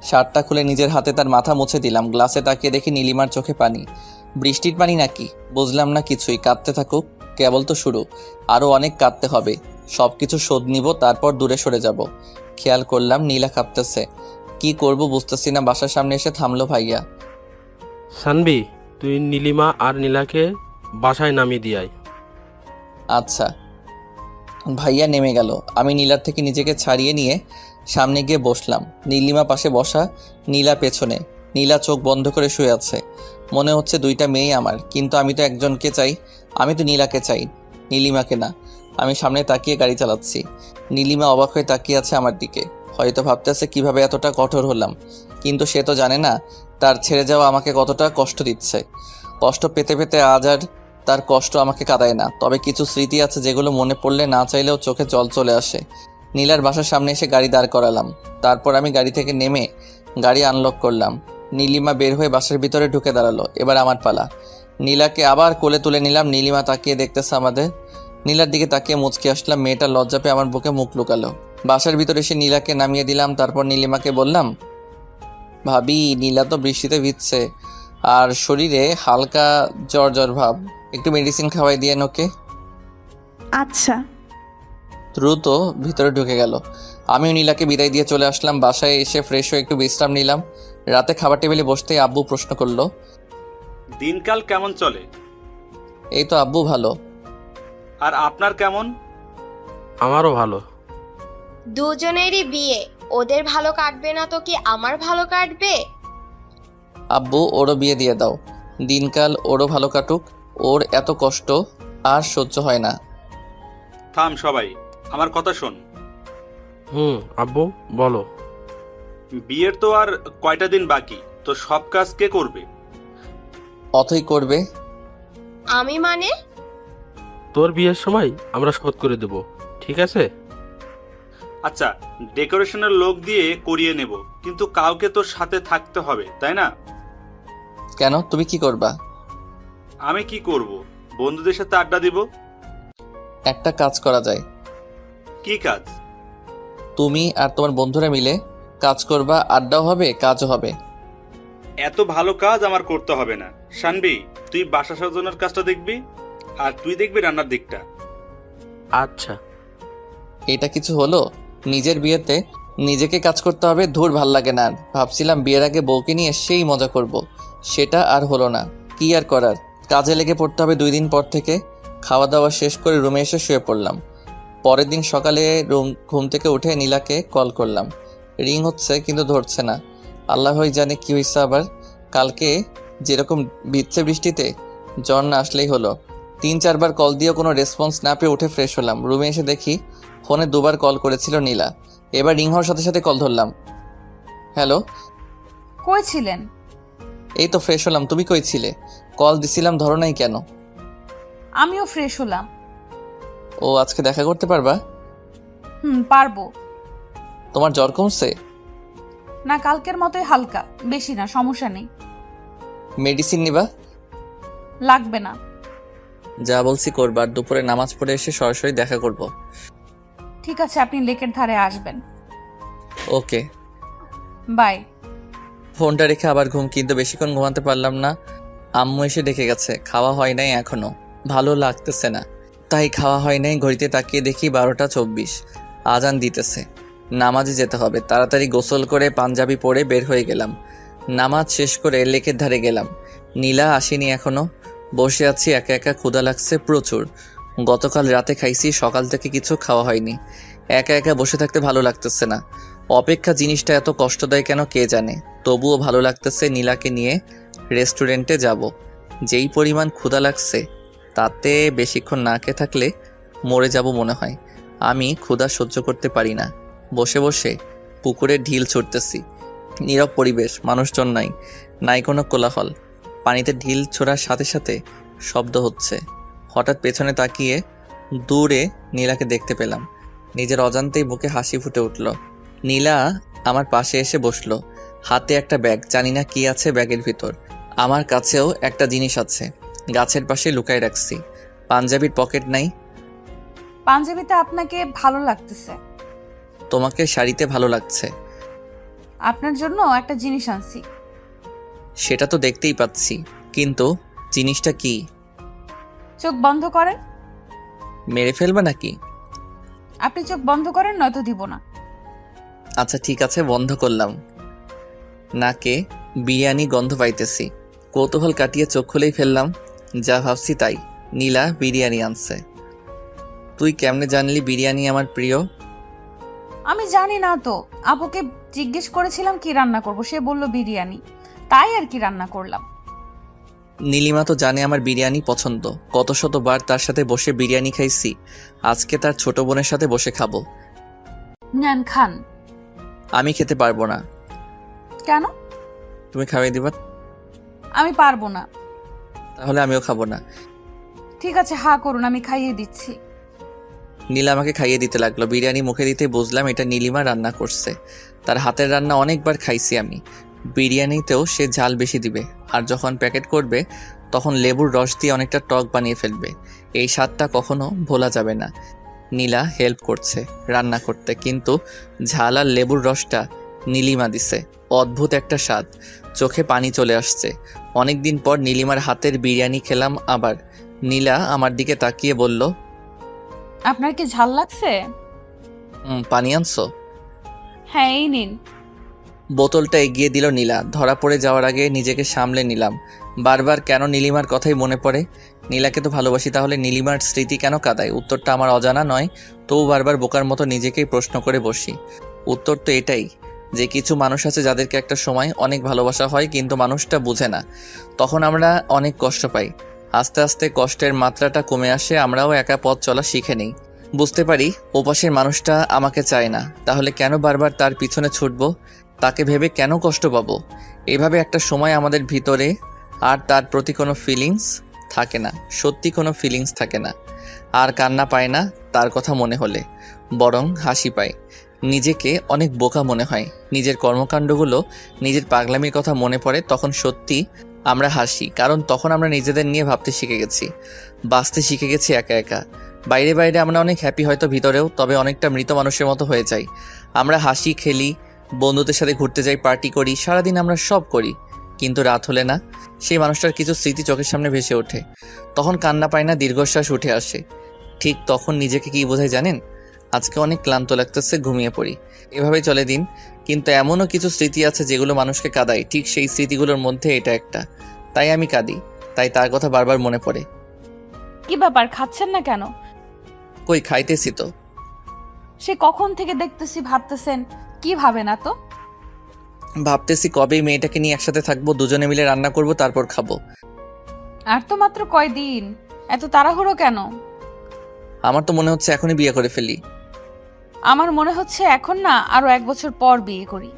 শার্টটা খুলে নিজের হাতে তার মাথা মুছে দিলাম। গ্লাসে তাকিয়ে দেখি নীলিমার চোখে পানি। বৃষ্টির পানি নাকি? বুঝলাম না কিছুই। কাঁদতে থাকুক, কেবল তো শুরু। আরও অনেক কাঁদতে হবে। সব কিছু শোধ নিব, তারপর দূরে সরে যাব। খেয়াল করলাম নীলা কাঁপতেছে। কি করব বুঝতেছি না। বাসার সামনে এসে থামলো ভাইয়া। সানবি, তুই নীলিমা আর নীলাকে বাসায় নামিয়ে দিয়ে আয়। আচ্ছা। ভাইয়া নেমে গেল। আমি নীলার থেকে নিজেকে ছাড়িয়ে নিয়ে সামনে গিয়ে বসলাম। নীলিমা পাশে বসা, নীলা পেছনে। নীলা চোখ বন্ধ করে শুয়ে আছে। মনে হচ্ছে দুইটা মেয়ে আমার, কিন্তু আমি তো একজনকে চাই। আমি তো নীলাকে চাই, নীলিমাকে না। আমি সামনে তাকিয়ে গাড়ি চালাচ্ছি। নীলিমা অবাক হয়ে তাকিয়ে আছে আমার দিকে। হয়তো ভাবতেছে কিভাবে এতটা কঠোর হলাম, কিন্তু সে তো জানে না তার ছেড়ে যাওয়া আমাকে কতটা কষ্ট দিচ্ছে। কষ্ট পেতে পেতে আজ আর তার কষ্ট আমাকে কাঁদায় না। তবে কিছু স্মৃতি আছে যেগুলো মনে পড়লে না চাইলেও চোখে জল চলে আসে। নীলার বাসার সামনে এসে গাড়ি দাঁড় করালাম। তারপর আমি গাড়ি থেকে নেমে গাড়ি আনলক করলাম। নীলিমা বের হয়ে বাসার ভিতরে ঢুকে দাঁড়ালো। এবার আমার পালা। নীলাকে আবার কোলে তুলে নিলাম। নীলিমা তাকিয়ে দেখতেছে আমাদের। নীলার দিকে তাকিয়ে মুচকে আসলাম। মেয়েটা লজ্জা পেয়ে আমার বুকে মুখ লুকালো। বাসার ভিতরে এসে নীলাকে নামিয়ে দিলাম। তারপর নীলিমাকে বললাম, ভাবি নীলা তো বৃষ্টিতে ভিজছে আর শরীরে হালকা জ্বর জ্বর ভাব, একটু মেডিসিন খাওয়াই দিয়ে ওকে। আচ্ছা। দ্রুত ভিতরে ঢুকে গেল। আমিও নীলাকে বিদায় দিয়ে চলে আসলাম। বাসায় এসে ফ্রেশ হয়ে একটু বিশ্রাম নিলাম। রাতে খাবার টেবিলে বসতেই আব্বু প্রশ্ন করলো, দিনকাল কেমন চলে? এই তো আব্বু ভালো। আর আপনার কেমন? আমারও ভালো। দুজনেরই বিয়ে, ওদের ভালো কাটবে না তো কি আমার ভালো কাটবে? আব্বু ওরও বিয়ে দিয়ে দাও, দিনকাল ওরও ভালো কাটুক। ওর এত কষ্ট আর সহ্য হয় না। থাম সবাই, আমার কথা শোন। আব্বু বলো। বিয়ের তো আর কয়টা দিন বাকি, তো সব কাজ কে করবে? অথই করবে। আমি মানে? তোর বিয়ের সময় আমরা শোধ করে দেব, ঠিক আছে? আচ্ছা, ডেকোরেশনের লোক দিয়ে করিয়ে নেব, কিন্তু কাউকে তো সাথে থাকতে হবে, তাই না? কেন, তুমি কি করবা? আমি কি করব? বন্ধুদের সাথে আড্ডা দিব। একটা কাজ করা যায়। কি কাজ? তুমি আর তোমার বন্ধুরা মিলে কাজ করবা, আড্ডাও হবে কাজও হবে। এত ভালো কাজ আমার করতে হবে না। শানবি, তুই বাসা সাজানোর কাজটা দেখবি, আর তুই দেখবি রান্নার দিকটা। আচ্ছা। এটা কিছু হলো? নিজের বিয়েতে নিজেকে কাজ করতে হবে, ধুর ভাল লাগে না। ভাবছিলাম বিয়ের আগে বউকে নিয়ে সেই মজা করব, সেটা আর হলো না। কি আর করার, কাজে লেগে পড়তে হবে 2 দিন পর থেকে। খাওয়া দাওয়া শেষ করে রুমে এসে শুয়ে পড়লাম। পরের দিন সকালে ঘুম থেকে উঠে নীলাকে কল করলাম। রিং হচ্ছে কিন্তু ধরছে না। আল্লাহই জানে কি হয়েছে আবার। কালকে যেরকম ভিজছে বৃষ্টিতে, জ্বর না আসলেই হলো। 3-4 বার কল দিয়েও কোনো রেসপন্স না পেয়ে উঠে ফ্রেশ হলাম। রুমে এসে দেখি ফোনে 2 বার কল করেছিল নীলা। এবার রিং হওয়ার সাথে সাথে কল ধরলাম। হ্যালো। কই ছিলেন? এই তো ফ্রেশ হলাম, তুমি কই ছিলে? কল দিছিলাম ধরো নাই কেন? আমিও ফ্রেশ হলাম। ও, আজকে দেখা করতে পারবা? পারবো। তোমার জ্বর কমছে? না, কালকের মতোই হালকা, বেশি না, সমস্যা নেই। মেডিসিন নিবা? লাগবে না। যা বলছি করবা। আর দুপুরে নামাজ পড়ে এসে সরাসরি দেখা করব। ঠিক আছে, আপনি লেকের ধারে আসবেন। ওকে। বাই। ফোনটা রেখে আবার ঘুম, কিন্তু বেশিক্ষণ ঘুমাতে পারলাম না। আম্মু এসে ডেকে গেছে। খাওয়া হয় নাই এখনো, ভালো লাগতেছে না, তাই খাওয়া হয় নাই। ঘড়িতে তাকিয়ে দেখি 12টা 24, আজান দিতেছে। নামাজে যেতে হবে। তাড়াতাড়ি গোসল করে পাঞ্জাবি পরে বের হয়ে গেলাম। নামাজ শেষ করে লেকের ধারে গেলাম। নীলা আসেনি এখনো। বসে আছি একা একা, ক্ষুধা লাগছে প্রচুর। গতকাল রাতে খাইছি, সকাল থেকে কিছু খাওয়া হয়নি। একা একা বসে থাকতে ভালো লাগতেছে না। অপেক্ষা জিনিসটা এত কষ্ট দেয় কেন কে জানে। তবুও ভালো লাগতেছে। নীলাকে নিয়ে রেস্টুরেন্টে যাব। যেই পরিমাণ ক্ষুধা লাগছে, তাতে বেশিক্ষণ না খেয়ে থাকলে মরে যাব মনে হয়। আমি ক্ষুধা সহ্য করতে পারি না। বসে বসে পুকুরে ঢিল ছুটতেছি। নীরব পরিবেশ, মানুষজন নাই, নাই কোনো কোলাহল। পানিতে ঢিল ছোড়ার সাথে সাথে শব্দ হচ্ছে। হঠাৎ পেছনে তাকিয়ে দূরে নীলাকে দেখতে পেলাম। নিজের অজান্তেই বুকে হাসি ফুটে উঠল। নীলা আমার পাশে এসে বসলো। হাতে একটা ব্যাগ, জানি না কি আছে ব্যাগের ভিতর। আমার কাছেও একটা জিনিস আছে, গাছের পাশে লুকায় রাখছি। পাঞ্জাবির পকেট নাই। পাঞ্জাবিতে আপনাকে ভালো লাগতেছে। তোমাকে শাড়িতে ভালো লাগছে। আপনার জন্য একটা জিনিস আনছি। সেটা তো দেখতেই পাচ্ছি, কিন্তু জিনিসটা কি? চোখ বন্ধ করেন। মেরে ফেলবে নাকি? আপনি চোখ বন্ধ করেন, নয়তো দিব না। আচ্ছা ঠিক আছে, বন্ধ করলাম। নাকে বিরিয়ানি গন্ধ পাইতেছি। কৌতূহল কাটিয়ে চোখ খুলেই ফেললাম। যা ভাবছি তাই, নীলা বিরিয়ানি আনছে। তুই কেমনে জানলি বিরিয়ানি আমার প্রিয়? আমি জানি না তো, আপুকে জিজ্ঞেস করেছিলাম কি রান্না করব, সে বলল বিরিয়ানি, তাই আর কি রান্না করলাম। নীলিমা তো জানে আমার বিরিয়ানি পছন্দ। কত শতবার তার সাথে বসে বিরিয়ানি খাইছি। আজকে তার ছোট বোনের সাথে বসে খাবো। নেন, খান। আমি খেতে পারবো না। কেন? তুমি খাওয়াই দিবা? আমি পারবো না। তাহলে আমিও খাবো না। ঠিক আছে, হা করুন, আমি খাইয়ে দিচ্ছি। নীলা আমাকে খাইয়ে দিতে লাগলো। বিরিয়ানি মুখে দিতে বুঝলাম এটা নীলিমা রান্না করছে। তার হাতের রান্না অনেকবার খাইছি আমি। বিরিয়ানিতেও সে ঝাল বেশি দিবে, আর যখন প্যাকেট করবে তখন লেবুর রস দিয়ে অনেকটা টক বানিয়ে ফেলবে। এই স্বাদটা কখনো ভোলা যাবে না। নীলা হেল্প করছে রান্না করতে, কিন্তু ঝাল আর লেবুর রসটা নীলিমা দিছে। অদ্ভুত একটা স্বাদ, চোখে পানি চলে আসছে। অনেক দিন পর নীলিমার হাতের বিরিয়ানি খেলাম আবার। নীলা আমার দিকে তাকিয়ে বলল, আপনার কি ঝাল লাগছে? পানি আনছো? হ্যাঁ, এই নিন। বোতলটা এগিয়ে দিল নীলা। ধরা পড়ে যাওয়ার আগে নিজেকে সামলে নিলাম। বারবার কেন নীলিমার কথাই মনে পড়ে? নীলাকে তো ভালোবাসি, তাহলে নীলিমার স্মৃতি কেন কাঁদায়? উত্তরটা আমার অজানা নয়, তবু বারবার বোকার মতো নিজেকেই প্রশ্ন করে বসি। উত্তর তো এটাই যে কিছু মানুষ আছে যাদেরকে একটা সময় অনেক ভালোবাসা হয়, কিন্তু মানুষটা বুঝে না। তখন আমরা অনেক কষ্ট পাই। আস্তে আস্তে কষ্টের মাত্রাটা কমে আসে, আমরাও একা পথ চলা শিখে নেই। বুঝতে পারি ওপাশের মানুষটা আমাকে চায় না, তাহলে কেন বারবার তার পিছনে ছুটবো? তাকে ভেবে কেন কষ্ট পাবো? এভাবে একটা সময় আমাদের ভিতরে আর তার প্রতি কোনো ফিলিংস থাকে না, সত্যি কোনো ফিলিংস থাকে না। আর কান্না পায় না তার কথা মনে হলে, বরং হাসি পায়। নিজেকে অনেক বোকা মনে হয়। নিজের কর্মকাণ্ডগুলো, নিজের পাগলামির কথা মনে পড়ে, তখন সত্যি আমরা হাসি, কারণ তখন আমরা নিজেদের নিয়ে ভাবতে শিখে গেছি, বাঁচতে শিখে গেছি একা একা। বাইরে বাইরে আমরা অনেক হ্যাপি হয়তো ভিতরেও, তবে অনেকটা মৃত মানুষের মতো হয়ে যাই। আমরা হাসি, খেলি, বন্ধুদের সাথে ঘুরতে যাই, পার্টি করি, সারাদিন আমরা সব করি, কিন্তু রাত হলে না, সেই মানুষটার কিছু স্মৃতি চোখের সামনে ভেসে ওঠে। তখন কান্না পায় না, দীর্ঘশ্বাস উঠে আসে। ঠিক তখন নিজেকে কি বোঝায় জানেন? আজকে অনেক ক্লান্ত লাগতেছে, ঘুমিয়ে পড়ি। এভাবেই চলে দিন। কিন্তু এমনও কিছু স্মৃতি আছে যেগুলো মানুষকে কাঁদায়, ঠিক সেই স্মৃতিগুলোর মধ্যে এটা একটা। তাই আমি কাঁদি, তাই তার কথা বারবার মনে পড়ে। কি ব্যাপার, খাচ্ছেন না কেন? কই, খাইতেছি তো। সে কখন থেকে দেখতেছি ভাবতেছেন, কি ভাবে না তো? ভাবতেছি কবে এই মেয়েটাকে নিয়ে একসাথে থাকবো, দুজনে মিলে রান্না করব, তারপর খাবো। আর তো মাত্র কয়দিন, এত তাড়াহুড়ো কেন? আমার তো মনে হচ্ছে এখনই বিয়ে করে ফেলি। আমার মনে হচ্ছে এখন না, আরো 1 বছর পর বিয়ে করি।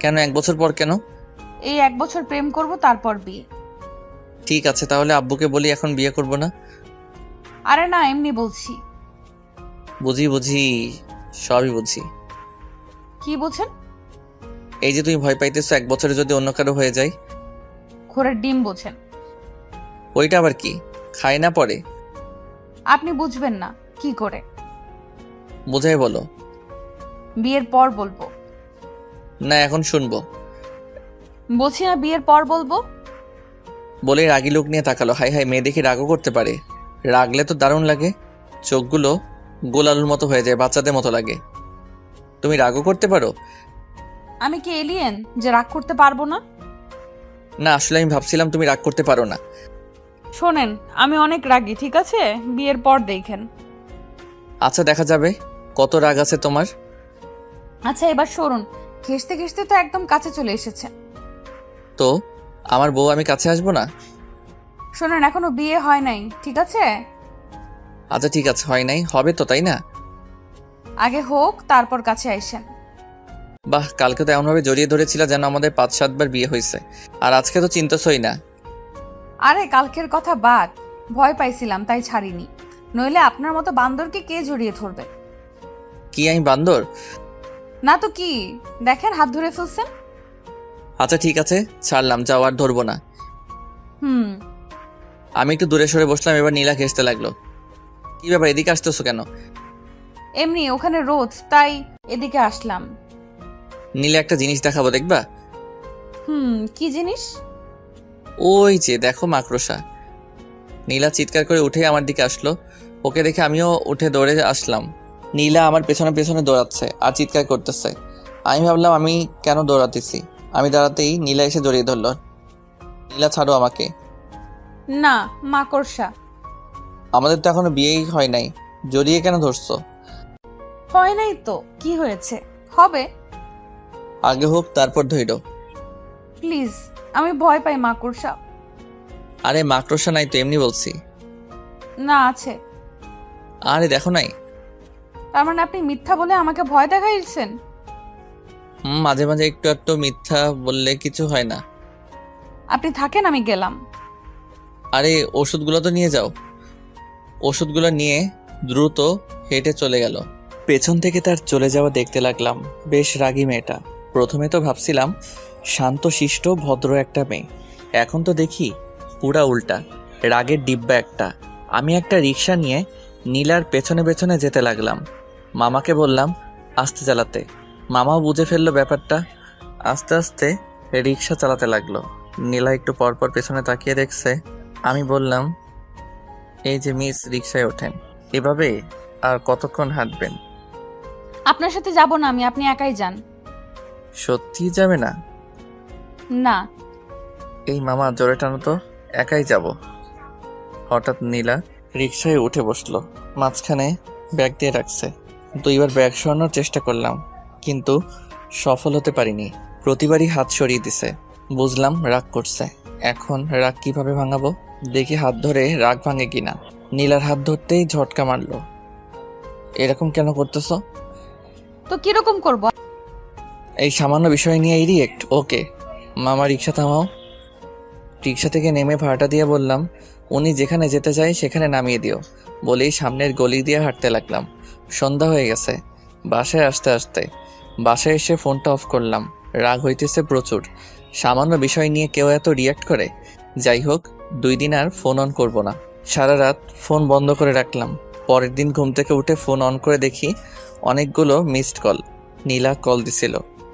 কেন 1 বছর পর কেন? এই 1 বছর প্রেম করব, তারপর বিয়ে। ঠিক আছে, তাহলে আব্বুকে বলি এখন বিয়ে করব না। আরে না, এমনি বলছি। বুঝি বুঝি, সবই বুঝি। কি বোঝেন? এই যে তুমি ভয় পাইতেছো 1 বছরে যদি অন্য কারো হয়ে যায়। ঘোড়ার ডিম বোঝেন? ওইটা আবার কি? খায় না পরে? আপনি বুঝবেন না কি করে? বোঝাই বলো। বিয়ের পর বলবো। না, এখন শুনবো। বলছি না, বিয়ের পর বলবো। বলে রাগী লোক নিয়ে তাকালো। হাই হাই, মেয়ে দেখে রাগও করতে পারে। রাগলে তো দারুণ লাগে, চোখগুলো গোল আলুর মতো হয়ে যায়, বাচ্চাদের মতো লাগে। তুমি রাগও করতে পারো? আমি কি এলিয়েন যে রাগ করতে পারবো না? না, আসলে আমি ভাবছিলাম তুমি রাগ করতে পারো না। শোনেন, আমি অনেক রাগী, ঠিক আছে? বিয়ের পর দেখেন। আচ্ছা, দেখা যাবে কত রাগ আছে তোমার। আচ্ছা, এবার সরুন। ঘেসতে ঘেসতে তো একদম কাছে চলে এসেছে। তো আমার বউ, আমি কাছে আসবো না? শোনেন, এখনো বিয়ে হয় নাই, ঠিক আছে? আচ্ছা ঠিক আছে, হয় নাই, হবে তো, তাই না? আগে হোক, তারপর কাছে আইসেন। বাহ, কালকে তো এমনভাবে জড়িয়ে ধরেছিল যেন আমাদের 5-7 বার বিয়ে হয়েছে, আর আজকে তো চিন্তাছই না। আরে কালকের কথা বাদ, ভয় পাইছিলাম তাই ছাড়িনি, নইলে আপনার মতো বান্দরকে কে জড়িয়ে ধরবে? কি আমি বান্দর? না তো কি, দেখেন হাত ধরে ফেলছেন। আচ্ছা ঠিক আছে, ছাড়লাম, যাও, আর ধরবো না। হুম। আমি একটু দূরে সরে বসলাম, এবার নীলা ঘেসতে লাগলো। কি ব্যাপার, এদিকে আসতেছো কেন? এমনি, ওখানে রোদ, তাই এদিকে আসলাম। নীলা একটা জিনিস দেখাবো, দেখবা? কি জিনিস? ওই যে দেখো, মাকড়সা। নীলা চিৎকার করে উঠে আমার দিকে আসলো। ওকে দেখে আমিও উঠে দৌড়ে আসলাম। নীলা আমার পেছনে পেছনে দৌড়াচ্ছে আর চিৎকার করতেছে। আমি ভাবলাম আমি কেন দৌড়াতেছি। আমি দাঁড়াতেই নীলা এসে জড়িয়ে ধরলো। নীলা, ছাড়ো আমাকে। না, মাকড়সা। আমাদের তো এখনো বিয়েই হয় নাই, জড়িয়ে কেন ধরছো? হয় নাই তো কি হয়েছে, হবে। আগে হোক, তারপর ধইরো। প্লিজ, আমি ভয় পাই মাকড়সা। আরে মাকড়সা নাই তো, এমনি বলছি। না, আছে। আরে দেখো নাই। তার মানে আপনি মিথ্যা বলে আমাকে ভয় দেখাইছেন? মাঝে মাঝে একটু একটু মিথ্যা বললে কিছু হয় না। আপনি থাকেন, আমি গেলাম। আরে ওষুধগুলো তো নিয়ে যাও। ওষুধগুলো নিয়ে দ্রুত হেঁটে চলে গেল। পেছন থেকে তার চলে যাওয়া দেখতে লাগলাম। বেশ রাগী মেয়েটা। প্রথমে তো ভাবছিলাম শান্ত শিষ্ট ভদ্র একটা মেয়ে, এখন তো দেখি পুরা উল্টা, রাগের ডিব্বা একটা। আমি একটা রিক্সা নিয়ে নীলার পেছনে পেছনে যেতে লাগলাম। মামাকে বললাম আস্তে চালাতে। মামাও বুঝে ফেললো ব্যাপারটা, আস্তে আস্তে রিক্সা চালাতে লাগলো। নীলা একটু পরপর পেছনে তাকিয়ে দেখছে। আমি বললাম, এই যে মিস, রিক্সায় ওঠেন। এভাবে আর কতক্ষণ হাঁটবেন? আপনার সাথে যাব না আমি, আপনি একাই যান। সত্যি যাবে না? না। এই মামা জোরে টানো তো, একাই যাব। হঠাৎ নীলা রিক্সায় উঠে বসলো, মাঝখানে ব্যাগ দিয়ে রাখছে। 2বার ব্যাগ সরানোর চেষ্টা করলাম, কিন্তু সফল হতে পারিনি। প্রতিবারই হাত সরিয়ে দিছে। বুঝলাম রাগ করছে। এখন রাগ কিভাবে ভাঙাবো? দেখি হাত ধরে রাগ ভাঙে কিনা। নীলার হাত ধরতেই ঝটকা মারলো। এরকম কেন করতেছ? তো কিরকম করব? এই সামান্য বিষয় নিয়ে রিয়েক্ট? ওকে মামা, রিক্সা থামাও। রিক্সা থেকে নেমে ভাড়াটা দিয়ে বললাম, উনি যেখানে যেতে চায় সেখানে নামিয়ে দিও। বলেই সামনের গলি দিয়ে হাঁটতে লাগলাম। সন্ধ্যা হয়ে গেছে। বাসায় আসতে আসতে বাসায় এসে ফোনটা অফ করলাম। রাগ হইতেছে প্রচুর। সামান্য বিষয় নিয়ে কেউ এত রিয়াক্ট করে? যাই হোক, 2 দিন আর ফোন অন করব না। সারা রাত ফোন বন্ধ করে রাখলাম। পরের দিন ঘুম থেকে উঠে ফোন অন করে দেখি অনেকগুলো মিসড কল। নীলা কল দিছিল,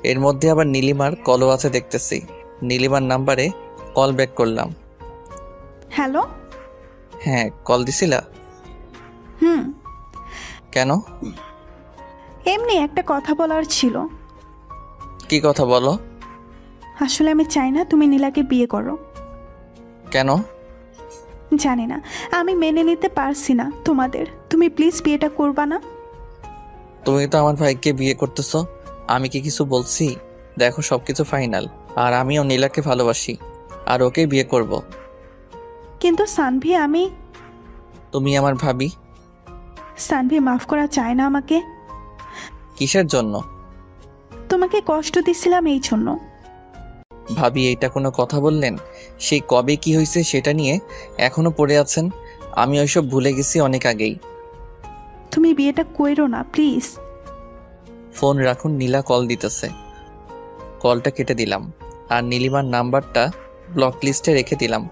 এর মধ্যে আবার নীলিমার কলও আছে দেখতেছি। নীলিমার নাম্বারে কল ব্যাক করলাম। হ্যালো। হ্যাঁ, কল দিছিলা? হুম। কেন? এমনি একটা কথা বলার ছিল। কি কথা বলো? আসলে আমি চাই না তুমি নীলাকে বিয়ে করো। কেন? জানি না, আমি মেনে নিতে পারছি না তোমাদের। তুমি প্লিজ বিয়েটা করবা না? তুমি তো আমার ভাইকে বিয়ে করতেছো, আমি কি কিছু বলছি? দেখো সবকিছু ফাইনাল, আর আমিও নীলাকে ভালোবাসি, আর ওকেই বিয়ে করব। কিন্তু সানভি, আমি... তুমি আমার ভাবি। সানভি মাফ করা চায় না আমাকে। কিসের জন্য? তোমাকে কষ্ট দিছিলাম এই জন্য। ভাবি, এইটা কোনো কথা বললেন? সেই কবে কি হয়েছে সেটা নিয়ে এখনো পড়ে আছেন? আমি ওইসব ভুলে গেছি অনেক আগেই। তুমি বিয়েটা কইরো না প্লিজ। ফোন রাখুন, নীলা কল দিতেছে। কলটা কেটে দিলাম, আর নীলিমার নাম্বারটা ব্লক লিস্টে রেখে দিলাম।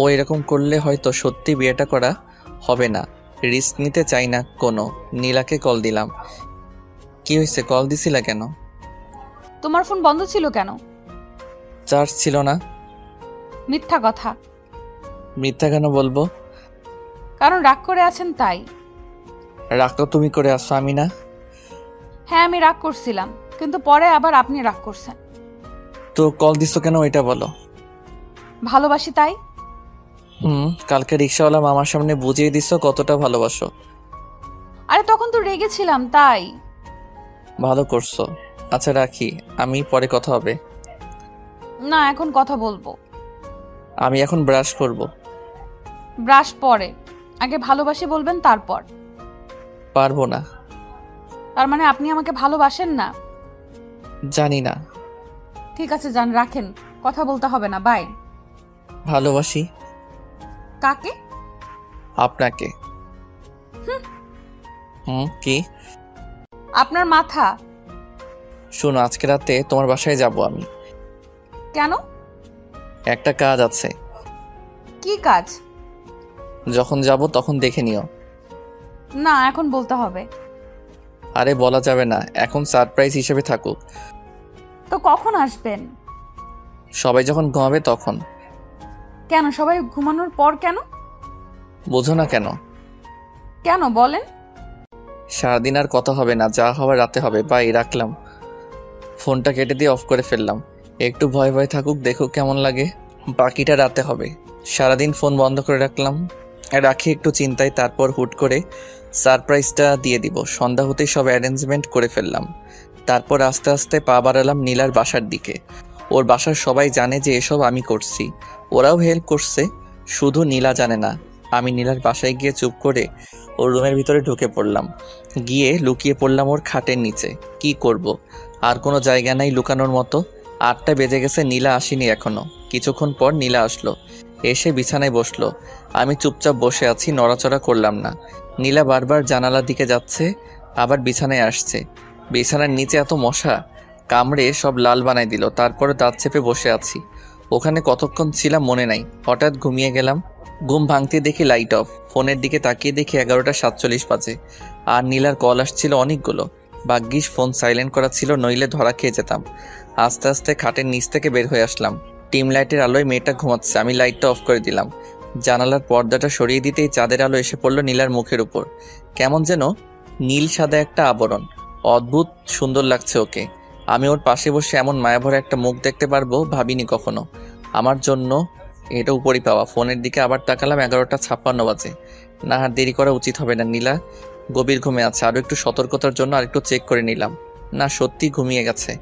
ও এরকম করলে হয়তো সত্যি বিয়েটা করা হবে না। রিস্ক নিতে চাই না কোনো। নীলাকে কল দিলাম। কি হয়েছে, কল দিছিলা কেন? তোমার ফোন বন্ধ ছিল কেন? চার্জ ছিল না। মিথ্যা কথা। মিথ্যা কেন বলবো? কারণ রাগ করে আছেন তাই। রাগ তো তুমি করে আসছো, আমি না। হ্যাঁ, আমি রাগ করছিলাম, কিন্তু পরে আবার আপনি রাগ করছেন। তো কল দিছো কেন এটা বলো। ভালোবাসি তাই। কালকে রিক্সাওয়ালা মামার সামনে বুঝিয়ে দিছো কতটা ভালোবাসো। আরে তখন তো রেগেছিলাম তাই। ভালো করছো। আচ্ছা রাখি, আমি পরে কথা হবে। না, এখন কথা বলবো। আমি এখন ব্রাশ করব। ব্রাশ পরে, আগে ভালোবাসি বলবেন তারপর। পারবো না। তার মানে আপনি আমাকে ভালোবাসেন না? জানি না। ঠিক আছে, যান, রাখেন, কথা বলতে হবে না, বাই। ভালোবাসি। কাকে? আপনাকে। কি? আপনার মাথা। শোনো, আজকে রাতে তোমার বাসায় যাব আমি। কেন? একটা কাজ আছে। কি কাজ? যখন যাব তখন দেখে নিও। না, এখন বলতে হবে। আরে বলা যাবে না, এখন সারপ্রাইজ হিসেবে থাকুক। তো কখন আসবেন? সবাই যখন ঘুমাবে তখন। কেন, সবাই ঘুমানোর পর কেন? বোঝো না কেন? কেন বলেন? সারাদিন আর কথা হবে না, যা হওয়ার রাতে হবে। বাই, রাখলাম। ফোনটা কেটে দিয়ে অফ করে ফেললাম। একটু ভয় ভয় থাকুক, দেখুক কেমন লাগে। বাকিটা রাতে হবে। সারাদিন ফোন বন্ধ করে রাখলাম, রাখি একটু চিন্তায়। তারপর হুট করে সারপ্রাইজটা দিয়ে দিব। সন্ধ্যা হতেই সব অ্যারেঞ্জমেন্ট করে ফেললাম। তারপর আস্তে আস্তে পা বাড়ালাম নীলার বাসার দিকে। ওর বাসার সবাই জানে যে এসব আমি করছি, ওরাও হেল্প করছে, শুধু নীলা জানে না। আমি নীলার বাসায় গিয়ে চুপ করে ওর রুমের ভিতরে ঢুকে পড়লাম। গিয়ে লুকিয়ে পড়লাম ওর খাটের নিচে। কি করব, আর কোনো জায়গা নাই লুকানোর মতো। 8টা বেজে গেছে, নীলা আসেনি এখনো। কিছুক্ষণ পর নীলা আসলো। এসে বিছানায় বসলো। আমি চুপচাপ বসে আছি, নড়াচড়া করলাম না। নীলা বারবার জানালার দিকে যাচ্ছে, আবার বিছানায় আসছে। বিছানার নিচে এত মশা, কামড়ে সব লাল বানাই দিল। তারপরে দাঁত চেপে বসে আছি। ওখানে কতক্ষণ ছিলাম মনে নাই, হঠাৎ ঘুমিয়ে গেলাম। ঘুম ভাঙতে দেখি লাইট অফ। ফোনের দিকে তাকিয়ে দেখি 11:47 বাজে। আর নীলার কল আসছিল অনেকগুলো। ভাগ্যিস ফোন সাইলেন্ট করা ছিল, নইলে ধরা খেয়ে যেতাম। আস্তে আস্তে খাটের নিচ থেকে বের হয়ে আসলাম। টিম লাইটের আলোয় মেয়েটা ঘুমাচ্ছে, আমি লাইটটা অফ করে দিলাম। জানালার পর্দাটা সরিয়ে দিতেই চাঁদের আলো এসে পড়লো নীলার মুখের উপর। কেমন যেন নীল সাদা একটা আবরণ, অদ্ভুত সুন্দর লাগছে ওকে। আমি ওর পাশে বসে এমন মায়াভরা একটা মুখ দেখতে পারবো ভাবিনি কখনো। আমার জন্য এটা উপরই পাওয়া। ফোনের দিকে আবার তাকালাম, 11:56 বাজে। না আর দেরি করা উচিত হবে না। নীলা গভীর ঘুমে আছে, আরও একটু সতর্কতার জন্য আরেকটু চেক করে নিলাম। না, সত্যি ঘুমিয়ে গেছে।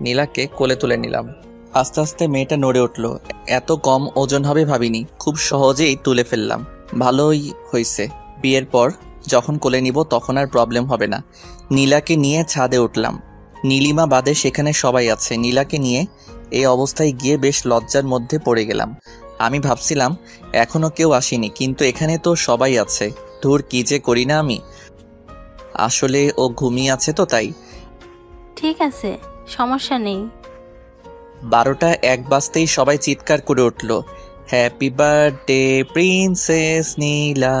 নীলাকে কোলে তুলে নিলাম। আস্তে আস্তে মেয়েটা নড়ে উঠলো। এত কম ওজন হবে ভাবিনি, খুব সহজেই তুলে ফেললাম। ভালোই হয়েছে, বিয়ের পর যখন কোলে নিব তখন আর প্রবলেম হবে না। নীলাকে নিয়ে ছাদে উঠলাম। নীলিমা বাদে সেখানে সবাই আছে। নীলাকে নিয়ে এই অবস্থায় গিয়ে বেশ লজ্জার মধ্যে পড়ে গেলাম। আমি ভাবছিলাম এখনো কেউ আসেনি, কিন্তু এখানে তো সবাই আছে। ধুর, কি যে করি না আমি। আসলে ও ঘুমিয়ে আছে তো তাই। ঠিক আছে, সমস্যা নেই। 12:01 বাজতেই সবাই চিৎকার করে উঠল, হ্যাপি বার্থডে প্রিন্সেস নীলা।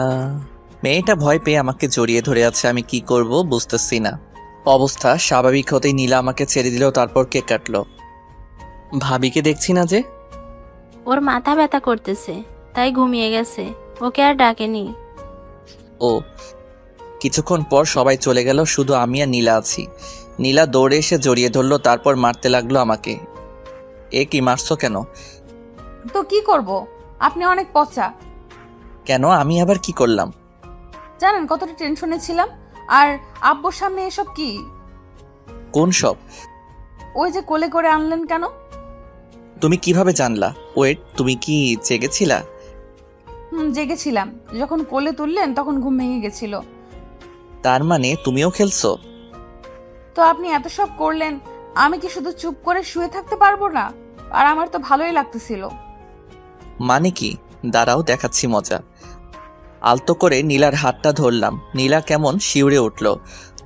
মেয়েটা ভয় পেয়ে আমাকে জড়িয়ে ধরে আছে। আমি কি করব বুঝতেছি না। অবস্থা স্বাভাবিক হতেই নীলা আমাকে ছেড়ে দিল, তারপর কেক কাটলো। ভাবিকে দেখছি না যে। ওর মাথা ব্যথা করতেছে, তাই ঘুমিয়ে গেছে, ওকে আর ডাকেনি। ও। কিছুক্ষণ পর সবাই চলে গেল, শুধু আমি আর নীলা আছি। নীলা দৌড়ে এসে জড়িয়ে ধরলো, তারপর মারতে লাগলো আমাকে। এ কি, মারছো কেন? তো কি করব, আপনি অনেক পচা। কেন, আমি আবার কি করলাম? জানেন কতটা টেনশনে ছিলাম। আর আব্বুর সামনে এসব কি? কোন সব? ওই যে কোলে করে আনলেন কেন? তুমি কিভাবে জানলা? ওয়েট, তুমি কি জেগেছিলা? জেগেছিলাম। যখন কোলে তুললেন তখন ঘুম ভেঙে গেছিল। তার মানে তুমিও খেলছো? তো আপনি এত সব করলেন, আমি কি শুধু চুপ করে শুয়ে থাকতে পারবো না? আর আমার তো ভালোই লাগতেছিল। মানে কি? দাঁড়াও, দেখাচ্ছি মজা। আলতো করে নীলার হাতটা ধরলাম। নীলা কেমন শিউরে উঠল।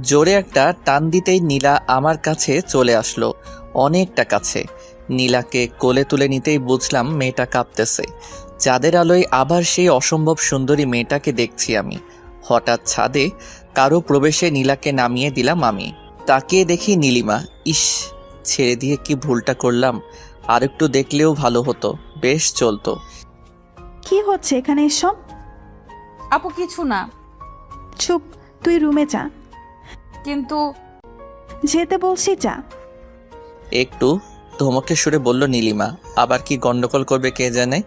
জোরে একটা টান দিতেই নীলা আমার কাছে চলে আসলো, অনেকটা কাছে। নীলাকে কোলে তুলে নিতেই বুঝলাম মেয়েটা কাঁপতেছে। চাঁদের আলোয় আবার সেই অসম্ভব সুন্দরী মেয়েটাকে দেখছি আমি। হঠাৎ ছাদে কারো প্রবেশে নীলাকে নামিয়ে দিলাম আমি। তাকিয়ে দেখি নীলিমা। ইস, ছেড়ে দিয়ে কি ভুলটা করলাম। আর একটু দেখলেও ভালো হতো, বেশ চলতো। কি হচ্ছে এখানে এসব? আপু কিছু না। চুপ, তুই রুমে যা। কিন্তু যেতে বলছি, যা। একটু ধমকে সুরে বলল নীলিমা। আবার কি গন্ডগোল করবে কে জানে।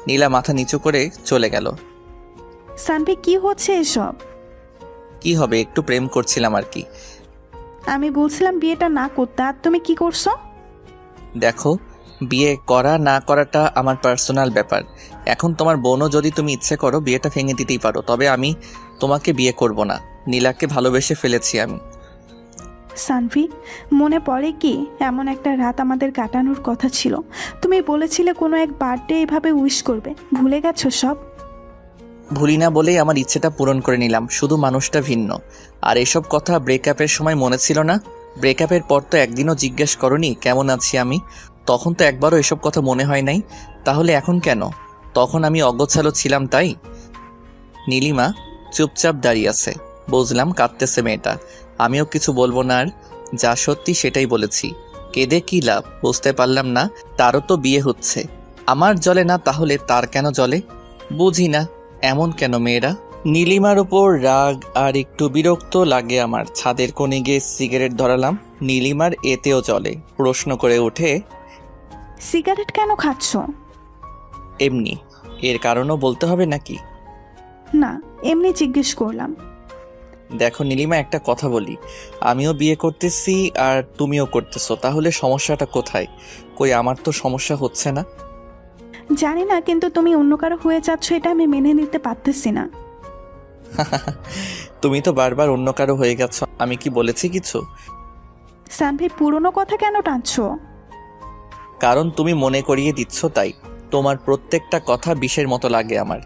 নীলা মাথা নিচু করে চলে গেল। সানভি, কি হচ্ছে এসব? কি হবে, একটু প্রেম করছিলাম আর কি। আমি বলছিলাম বিয়েটা না করতে, আর তুমি কি করছো? দেখো, বিয়ে করা না করাটা আমার পার্সোনাল ব্যাপার। এখন তোমার বোনও যদি তুমি ইচ্ছে করো বিয়েটা ভেঙে দিতেই পারো, তবে আমি তোমাকে বিয়ে করব না। নীলাকে ভালোবেসে ফেলেছি আমি। সানভি, মনে পড়ে কি এমন একটা রাত আমাদের কাটানোর কথা ছিল? তুমি বলেছিলে কোনো এক বার্থডে এভাবে উইশ করবে, ভুলে গেছো সব? ভুলি না বলেই আমার ইচ্ছেটা পূরণ করে নিলাম, শুধু মানুষটা ভিন্ন। আর এসব কথা ব্রেকআপের সময় মনে ছিল না? ব্রেকআপের পর তো একদিনও জিজ্ঞেস করনি কেমন আছি আমি? তখন তো একবারও এসব কথা মনে হয় নাই। তাহলে এখন কেন? তখন আমি অগোছালো ছিলাম তাই? নীলিমা চুপচাপ দাঁড়িয়ে আছে। বুঝলাম কাঁদতেছে মেয়েটা। আমিও কিছু বলবো না, আর যা সত্যি সেটাই বলেছি। কেঁদে কি লাভ বুঝতে পারলাম না। তারও তো বিয়ে হচ্ছে, আমার জ্বলে না, তাহলে তার কেন জ্বলে? বুঝি না এমন কেন মেয়েরা। নীলিমার ওপর রাগ আর একটু বিরক্ত লাগে আমার। ছাদের কোণে গিয়ে সিগারেট ধরালাম। নীলিমার এতেও জ্বলে। প্রশ্ন করে ওঠে, সিগারেট কেন খাচ্ছ? এমনি। এর কারণও বলতে হবে নাকি? না, এমনি জিজ্ঞেস করলাম। দেখো নীলিমা, একটা কথা বলি। আমিও বিয়ে করতেছি আর তুমিও করতেছো, তাহলে সমস্যাটা কোথায়? কই, আমার তো সমস্যা হচ্ছে না। জানি না, কিন্তু তুমি অন্য কারো হয়ে যাচ্ছ, এটা আমি মেনে নিতে পারতেছি না। তুমি তো বারবার অন্য কারো হয়ে গেছো, আমি কি বলেছি কিছু? সানভি, পুরনো কথা কেন টানছো? কারণ তুমি মনে করিয়ে দিচ্ছ তাই। তোমার প্রত্যেকটা কথা বিষের মতো লাগে আমার।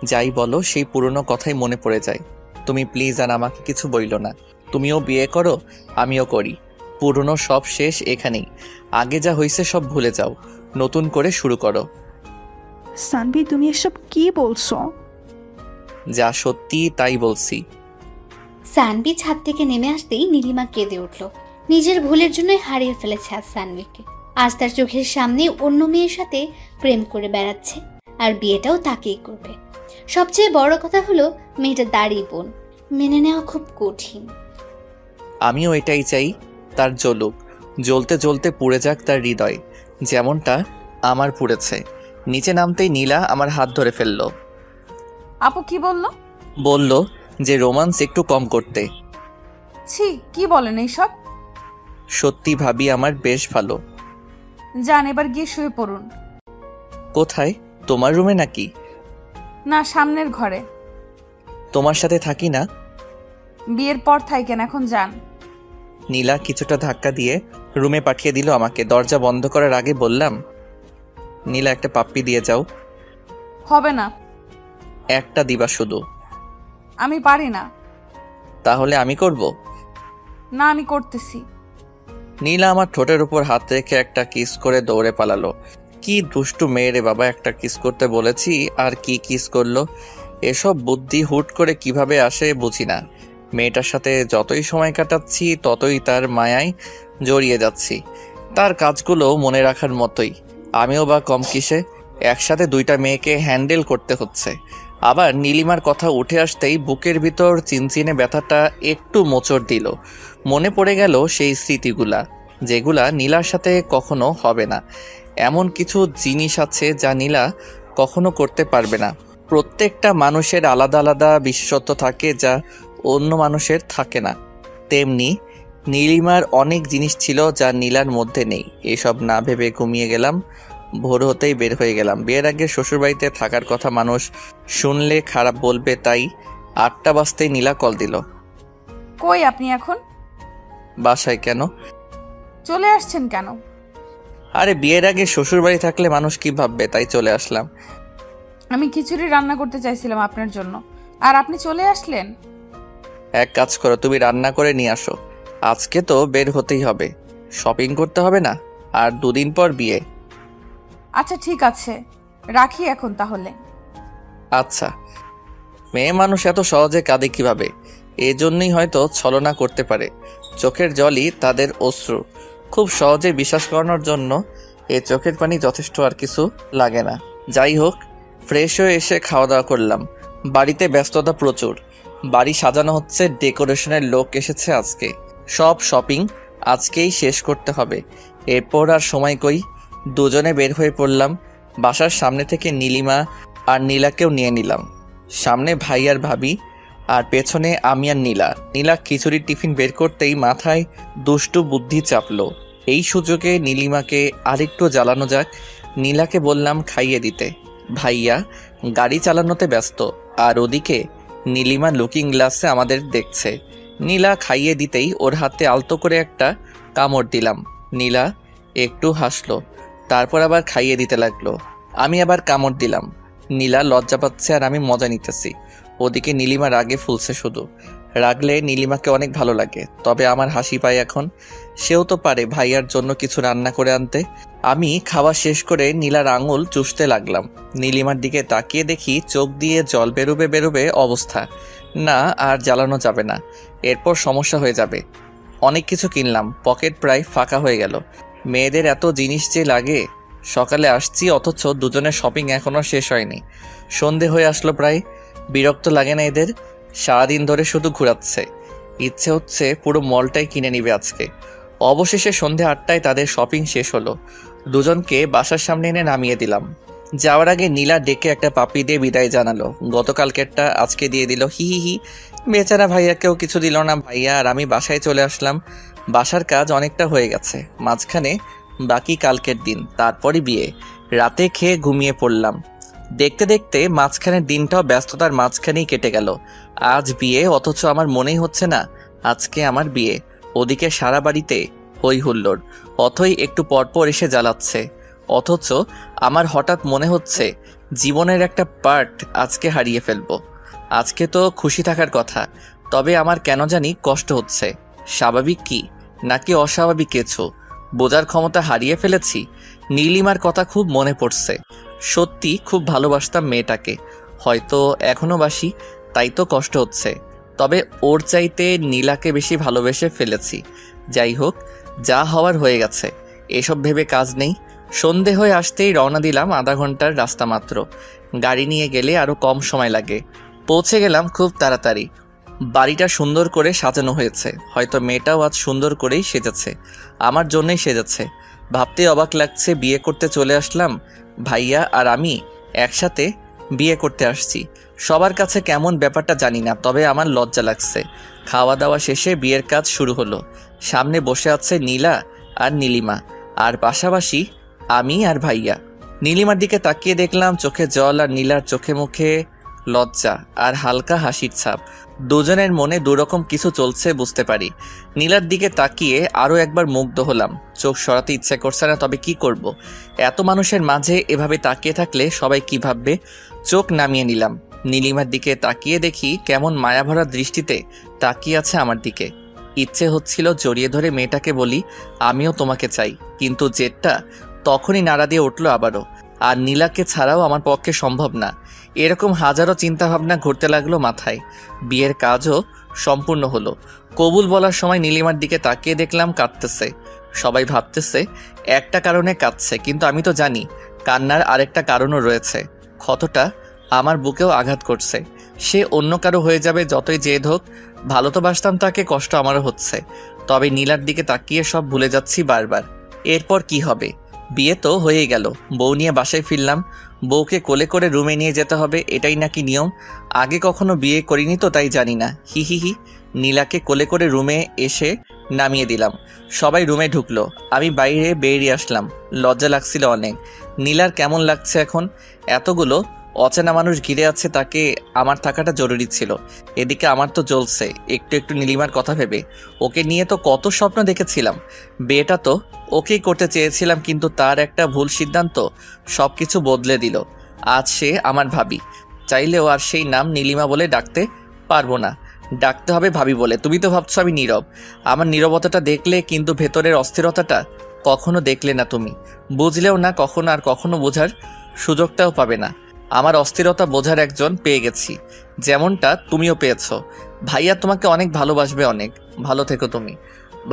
যাই বলো সেই পুরনো কথাই মনে পড়ে যায়। তুমি প্লিজ আর আমাকে কিছু বইলো না। তুমিও বিয়ে করো, আমিও করি। পুরনো সব শেষ এখানেই। আগে যা হয়েছে সব ভুলে যাও, নতুন করে শুরু করো। সানভি তুমি এসব কি বলছো? যা সত্যি তাই বলছি। সানভি ছাদ থেকে নেমে আসতেই নীলিমা কেঁদে উঠল। নিজের ভুলের জন্যই হারিয়ে ফেলেছে আজ সানভিকে। আজ তার চোখের সামনে অন্য মেয়ের সাথে প্রেম করে বেড়াচ্ছে, আর বিয়েটাও তাকেই করবে। সবচেয়ে বড় কথা হলো মেয়েটা দাড়ি বোন, মেনে নেওয়া খুব কঠিন। আমিও এটাই চাই, তার জ্বলুক, জ্বলতে জ্বলতে পুড়ে যাক তার হৃদয়, যেমনটা আমার পুড়েছে। নিচে নামতেই নীলা আমার হাত ধরে ফেলল। আপু কি বললো? বলল যে রোমান্স একটু কম করতে। ছি, কি বলেন এইসব? সত্যি ভাবি আমার বেশ ভালো। যান এবার গিয়ে শুয়ে পড়ুন। কোথায়? তোমার রুমে নাকি? না, সামনের ঘরে। তোমার সাথে থাকি না? বিয়ের পর থাইকেন, এখন যান। নীলা কিছুটা ধাক্কা দিয়ে রুমে পাঠিয়ে দিল আমাকে। দরজা বন্ধ করার আগে বললাম, নীলা একটা পাপ্পি দিয়ে যাও। হবে না। একটা দিবা শুধু। আমি পারি না। তাহলে আমি করব? না, আমি করতেছি। নীলা আমার ঠোঁটের উপর হাত রেখে একটা কিস করে দৌড়ে পালালো। কি দুষ্টু মেয়ে রে বাবা, একটা কিস করতে বলেছি আর কি কিস করলো। এসব বুদ্ধি হুট করে কিভাবে আসে বুঝি না। মেয়েটার সাথে যতই সময় কাটাচ্ছি ততই তার মায়ায় জড়িয়ে যাচ্ছি। তার কাজগুলো মনে রাখার মতোই। আমিও বা কম কিসে, একসাথে দুইটা মেয়েকে হ্যান্ডেল করতে হচ্ছে। আবার নীলিমার কথা উঠে আসতেই বুকের ভিতর চিনচিনে ব্যথাটা একটু মোচড় দিল। মনে পড়ে গেল সেই স্মৃতিগুলা, যেগুলা নীলার সাথে কখনো হবে না। এমন কিছু জিনিস আছে যা নীলা কখনো করতে পারবে না। প্রত্যেকটা মানুষের আলাদা আলাদা বিশেষত্ব থাকে যা অন্য মানুষের থাকে না। তেমনি নীলিমার অনেক জিনিস ছিল যা নীলার মধ্যে নেই। এসব না ভেবে ঘুমিয়ে গেলাম। ভোর হতেই বের হয়ে গেলাম। বিয়ের আগে শ্বশুরবাড়িতে থাকার কথা মানুষ শুনলে খারাপ বলবে, তাই 8টা বাজতেই নীলা কল দিল। কই আপনি এখন? বাসায়। কেন? চলে আসছেন কেন? আরে বিয়ের আগে শ্বশুরবাড়ি থাকলে মানুষ কি ভাববে, তাই চলে আসলাম। আমি খিচুড়ি রান্না করতে চাইছিলাম আপনার জন্য, আর আপনি চলে আসলেন। এক কাজ করো, তুমি রান্না করে নিয়ে আসো। আজকে তো বের হতেই হবে, শপিং করতে হবে না? আর 2 দিন পর বিয়ে। আচ্ছা ঠিক আছে, রাখি এখন তাহলে। আচ্ছা। মেয়ে মানুষ এত সহজে কাঁদে কিভাবে? এজন্যই হয়তো ছলনা করতে পারে। চোখের জলই তাদের অশ্রু। খুব সহজে বিশ্বাস করানোর জন্য এ চোখের পানি যথেষ্ট, আর কিছু লাগে না। যাই হোক, ফ্রেশ হয়ে এসে খাওয়া দাওয়া করলাম। বাড়িতে ব্যস্ততা প্রচুর। বাড়ি সাজানো হচ্ছে, ডেকোরেশনের লোক এসেছে আজকে। সব শপিং আজকেই শেষ করতে হবে। এরপর আর সময় কই, দুজনে বের হয়ে পড়লাম। বাসার সামনে থেকে নীলিমা আর নীলাকেও নিয়ে নিলাম। সামনে ভাই আর ভাবি, আর পেছনে আমি আর নীলা। নীলা খিচুড়ির টিফিন বের করতেই মাথায় দুষ্টু বুদ্ধি চাপলো। এই সুযোগে নীলিমাকে আরেকটু জ্বালানো যাক। নীলাকে বললাম খাইয়ে দিতে। ভাইয়া গাড়ি চালানোতে ব্যস্ত, আর ওদিকে নীলিমা লুকিং গ্লাসে আমাদের দেখছে। নীলা খাইয়ে দিতেই ওর হাতে আলতো করে একটা কামড় দিলাম। নীলা একটু হাসলো, তারপর আবার খাইয়ে দিতে লাগলো। আমি আবার কামড় দিলাম। নীলা লজ্জা পাচ্ছে আর আমি মজা নিতেছি। ওদিকে নীলিমা রাগে ফুলছে শুধু। রাগলে নীলিমাকে অনেক ভালো লাগে, তবে আমার হাসি পায় এখন। সেও তো পারে ভাইয়ার জন্য কিছু রান্না করে আনতে। আমি খাওয়া শেষ করে নীলার আঙুল চুষতে লাগলাম। নীলিমার দিকে তাকিয়ে দেখি চোখ দিয়ে জল বেরোবে বেরোবে অবস্থা। না, আর জ্বালানো যাবে না, এরপর সমস্যা হয়ে যাবে। অনেক কিছু কিনলাম, পকেট প্রায় ফাঁকা হয়ে গেল। মেয়েদের এত জিনিস যে লাগে। সকালে আসছি অথচ দুজনের শপিং এখনও শেষ হয়নি। সন্ধে হয়ে আসলো প্রায়। বিরক্ত লাগে না এদের? সারাদিন ধরে শুধু ঘোরাচ্ছে। ইচ্ছে হচ্ছে পুরো মলটাই কিনে নিবে আজকে। অবশেষে সন্ধে 8টায় তাদের শপিং শেষ হলো। দুজনকে বাসার সামনে এনে নামিয়ে দিলাম। যাওয়ার আগে নীলা ডেকে একটা পাপি দিয়ে বিদায় জানালো। গতকালকেরটা আজকে দিয়ে দিল, হি হি হি। বেচারা ভাইয়াকেও কিছু দিল না। ভাইয়া আর আমি বাসায় চলে আসলাম। বাসার কাজ অনেকটা হয়ে গেছে, মাঝখানে বাকি কালকের দিন, তারপরই বিয়ে। রাতে খেয়ে ঘুমিয়ে পড়লাম। দেখতে দেখতে মাঝখানের দিনটাও ব্যস্ততার মাঝখানেই কেটে গেল। আজ বিয়ে, অথচ আমার মনেই হচ্ছে না আজকে আমার বিয়ে। ওদিকে সারা বাড়িতে হই হুল্লোড়। অথই একটু পরপর এসে জ্বালাচ্ছে। অথচ আমার হঠাৎ মনে হচ্ছে জীবনের একটা পার্ট আজকে হারিয়ে ফেলবো। আজকে তো খুশি থাকার কথা, তবে আমার কেন জানি কষ্ট হচ্ছে। স্বাভাবিক কি নাকি অস্বাভাবিক কিছু বোঝার ক্ষমতা হারিয়ে ফেলেছি। নীলিমার কথা খুব মনে পড়ছে। সত্যি খুব ভালোবাসতাম মেয়েটাকে, হয়তো এখনও বাসি, তাই তো কষ্ট হচ্ছে। তবে ওর চাইতে নীলাকে বেশি ভালোবেসে ফেলেছি। যাই হোক, যা হওয়ার হয়ে গেছে, এসব ভেবে কাজ নেই। সন্ধে হয়ে আসতেই রওনা দিলাম। আধা ঘন্টার রাস্তা মাত্র, গাড়ি নিয়ে গেলে আরও কম সময় লাগে। পৌঁছে গেলাম খুব তাড়াতাড়ি। বাড়িটা সুন্দর করে সাজানো হয়েছে, হয়তো মেয়েটাও আজ সুন্দর করেই সেজেছে, আমার জন্যই সেজেছে। ভাবতে অবাক লাগছে, বিয়ে করতে চলে আসলাম। ভাইয়া আর আমি একসাথে বিয়ে করতে আসছি। সবার কাছে কেমন ব্যাপারটা জানি না, তবে আমার লজ্জা লাগছে। খাওয়া দাওয়া শেষে বিয়ের কাজ শুরু হলো। সামনে বসে আছে নীলা আর নীলিমা, আর পাশাপাশি আমি আর ভাইয়া। নীলিমার দিকে তাকিয়ে দেখলাম চোখে জল, আর নীলার চোখে মুখে লজ্জা আর হালকা হাসির ছাপ। দুজনের মনে দুরকম কিছু চলছে বুঝতে পারি। নীলার দিকে তাকিয়ে আরও একবার মুগ্ধ হলাম। চোখ সরাতে ইচ্ছে করছে না, তবে কি করব। এত মানুষের মাঝে এভাবে তাকিয়ে থাকলে সবাই কি ভাববে। চোখ নামিয়ে নিলাম। নীলিমার দিকে তাকিয়ে দেখি কেমন মায়াভরা দৃষ্টিতে তাকিয়ে আছে আমার দিকে। ইচ্ছে হচ্ছিল জড়িয়ে ধরে মেয়েটাকে বলি, আমিও তোমাকে চাই, কিন্তু জেদটা তখনই নাড়া দিয়ে উঠল আবারও। আর নীলাকে ছাড়াও আমার পক্ষে সম্ভব না। এরকম হাজারো চিন্তাভাবনা ঘুরতে লাগলো মাথায়। বিয়ের কাজও সম্পূর্ণ হলো। কবুল বলার সময় নীলিমার দিকে তাকিয়ে দেখলাম কাঁদতেছে। সবাই ভাবতেছে একটা কারণে কাঁদছে, কিন্তু আমি তো জানি কান্নার আরেকটা কারণও রয়েছে। ক্ষতটা আমার বুকেও আঘাত করছে। সে অন্য কারো হয়ে যাবে যতই জেদ হোক। ভালো তো বাসতাম তাকে, কষ্ট আমারও হচ্ছে। তবে নীলার দিকে তাকিয়ে সব ভুলে যাচ্ছি বারবার। এরপর কি হবে? বিয়ে তো হয়েই গেল। বউ নিয়ে বাসায় ফিরলাম। বউকে কোলে করে রুমে নিয়ে যেতে হবে, এটাই নাকি নিয়ম। আগে কখনো বিয়ে করিনি তো তাই জানি না। হি হি হি। নীলাকে কোলে করে রুমে এসে নামিয়ে দিলাম। সবাই রুমে ঢুকলো, আমি বাইরে বেরিয়ে আসলাম। লজ্জা লাগছিল অনেক। নীলার কেমন লাগছে এখন? এতগুলো অচেনা মানুষ ঘিরে আছে, তাকে আমার থাকাটা জরুরি ছিল। এদিকে আমার তো জ্বলছে একটু একটু নীলিমার কথা ভেবে। ওকে নিয়ে তো কত স্বপ্ন দেখেছিলাম। বিয়েটা তো ওকেই করতে চেয়েছিলাম, কিন্তু তার একটা ভুল সিদ্ধান্ত সব কিছু বদলে দিল। আজ সে আমার ভাবি। চাইলেও আর সেই নাম নীলিমা বলে ডাকতে পারবো না, ডাকতে হবে ভাবি বলে। তুমি তো ভাবছো আমি নীরব। আমার নীরবতাটা দেখলে, কিন্তু ভেতরের অস্থিরতাটা কখনো দেখলে না তুমি। বুঝলেও না কখনো, আর কখনো বোঝার সুযোগটাও পাবে না। আমার অস্থিরতা বোঝার একজন পেয়ে গেছি, যেমনটা তুমিও পেয়েছো। ভাইয়া তোমাকে অনেক ভালোবাসবে, অনেক ভালো থেকো তুমি।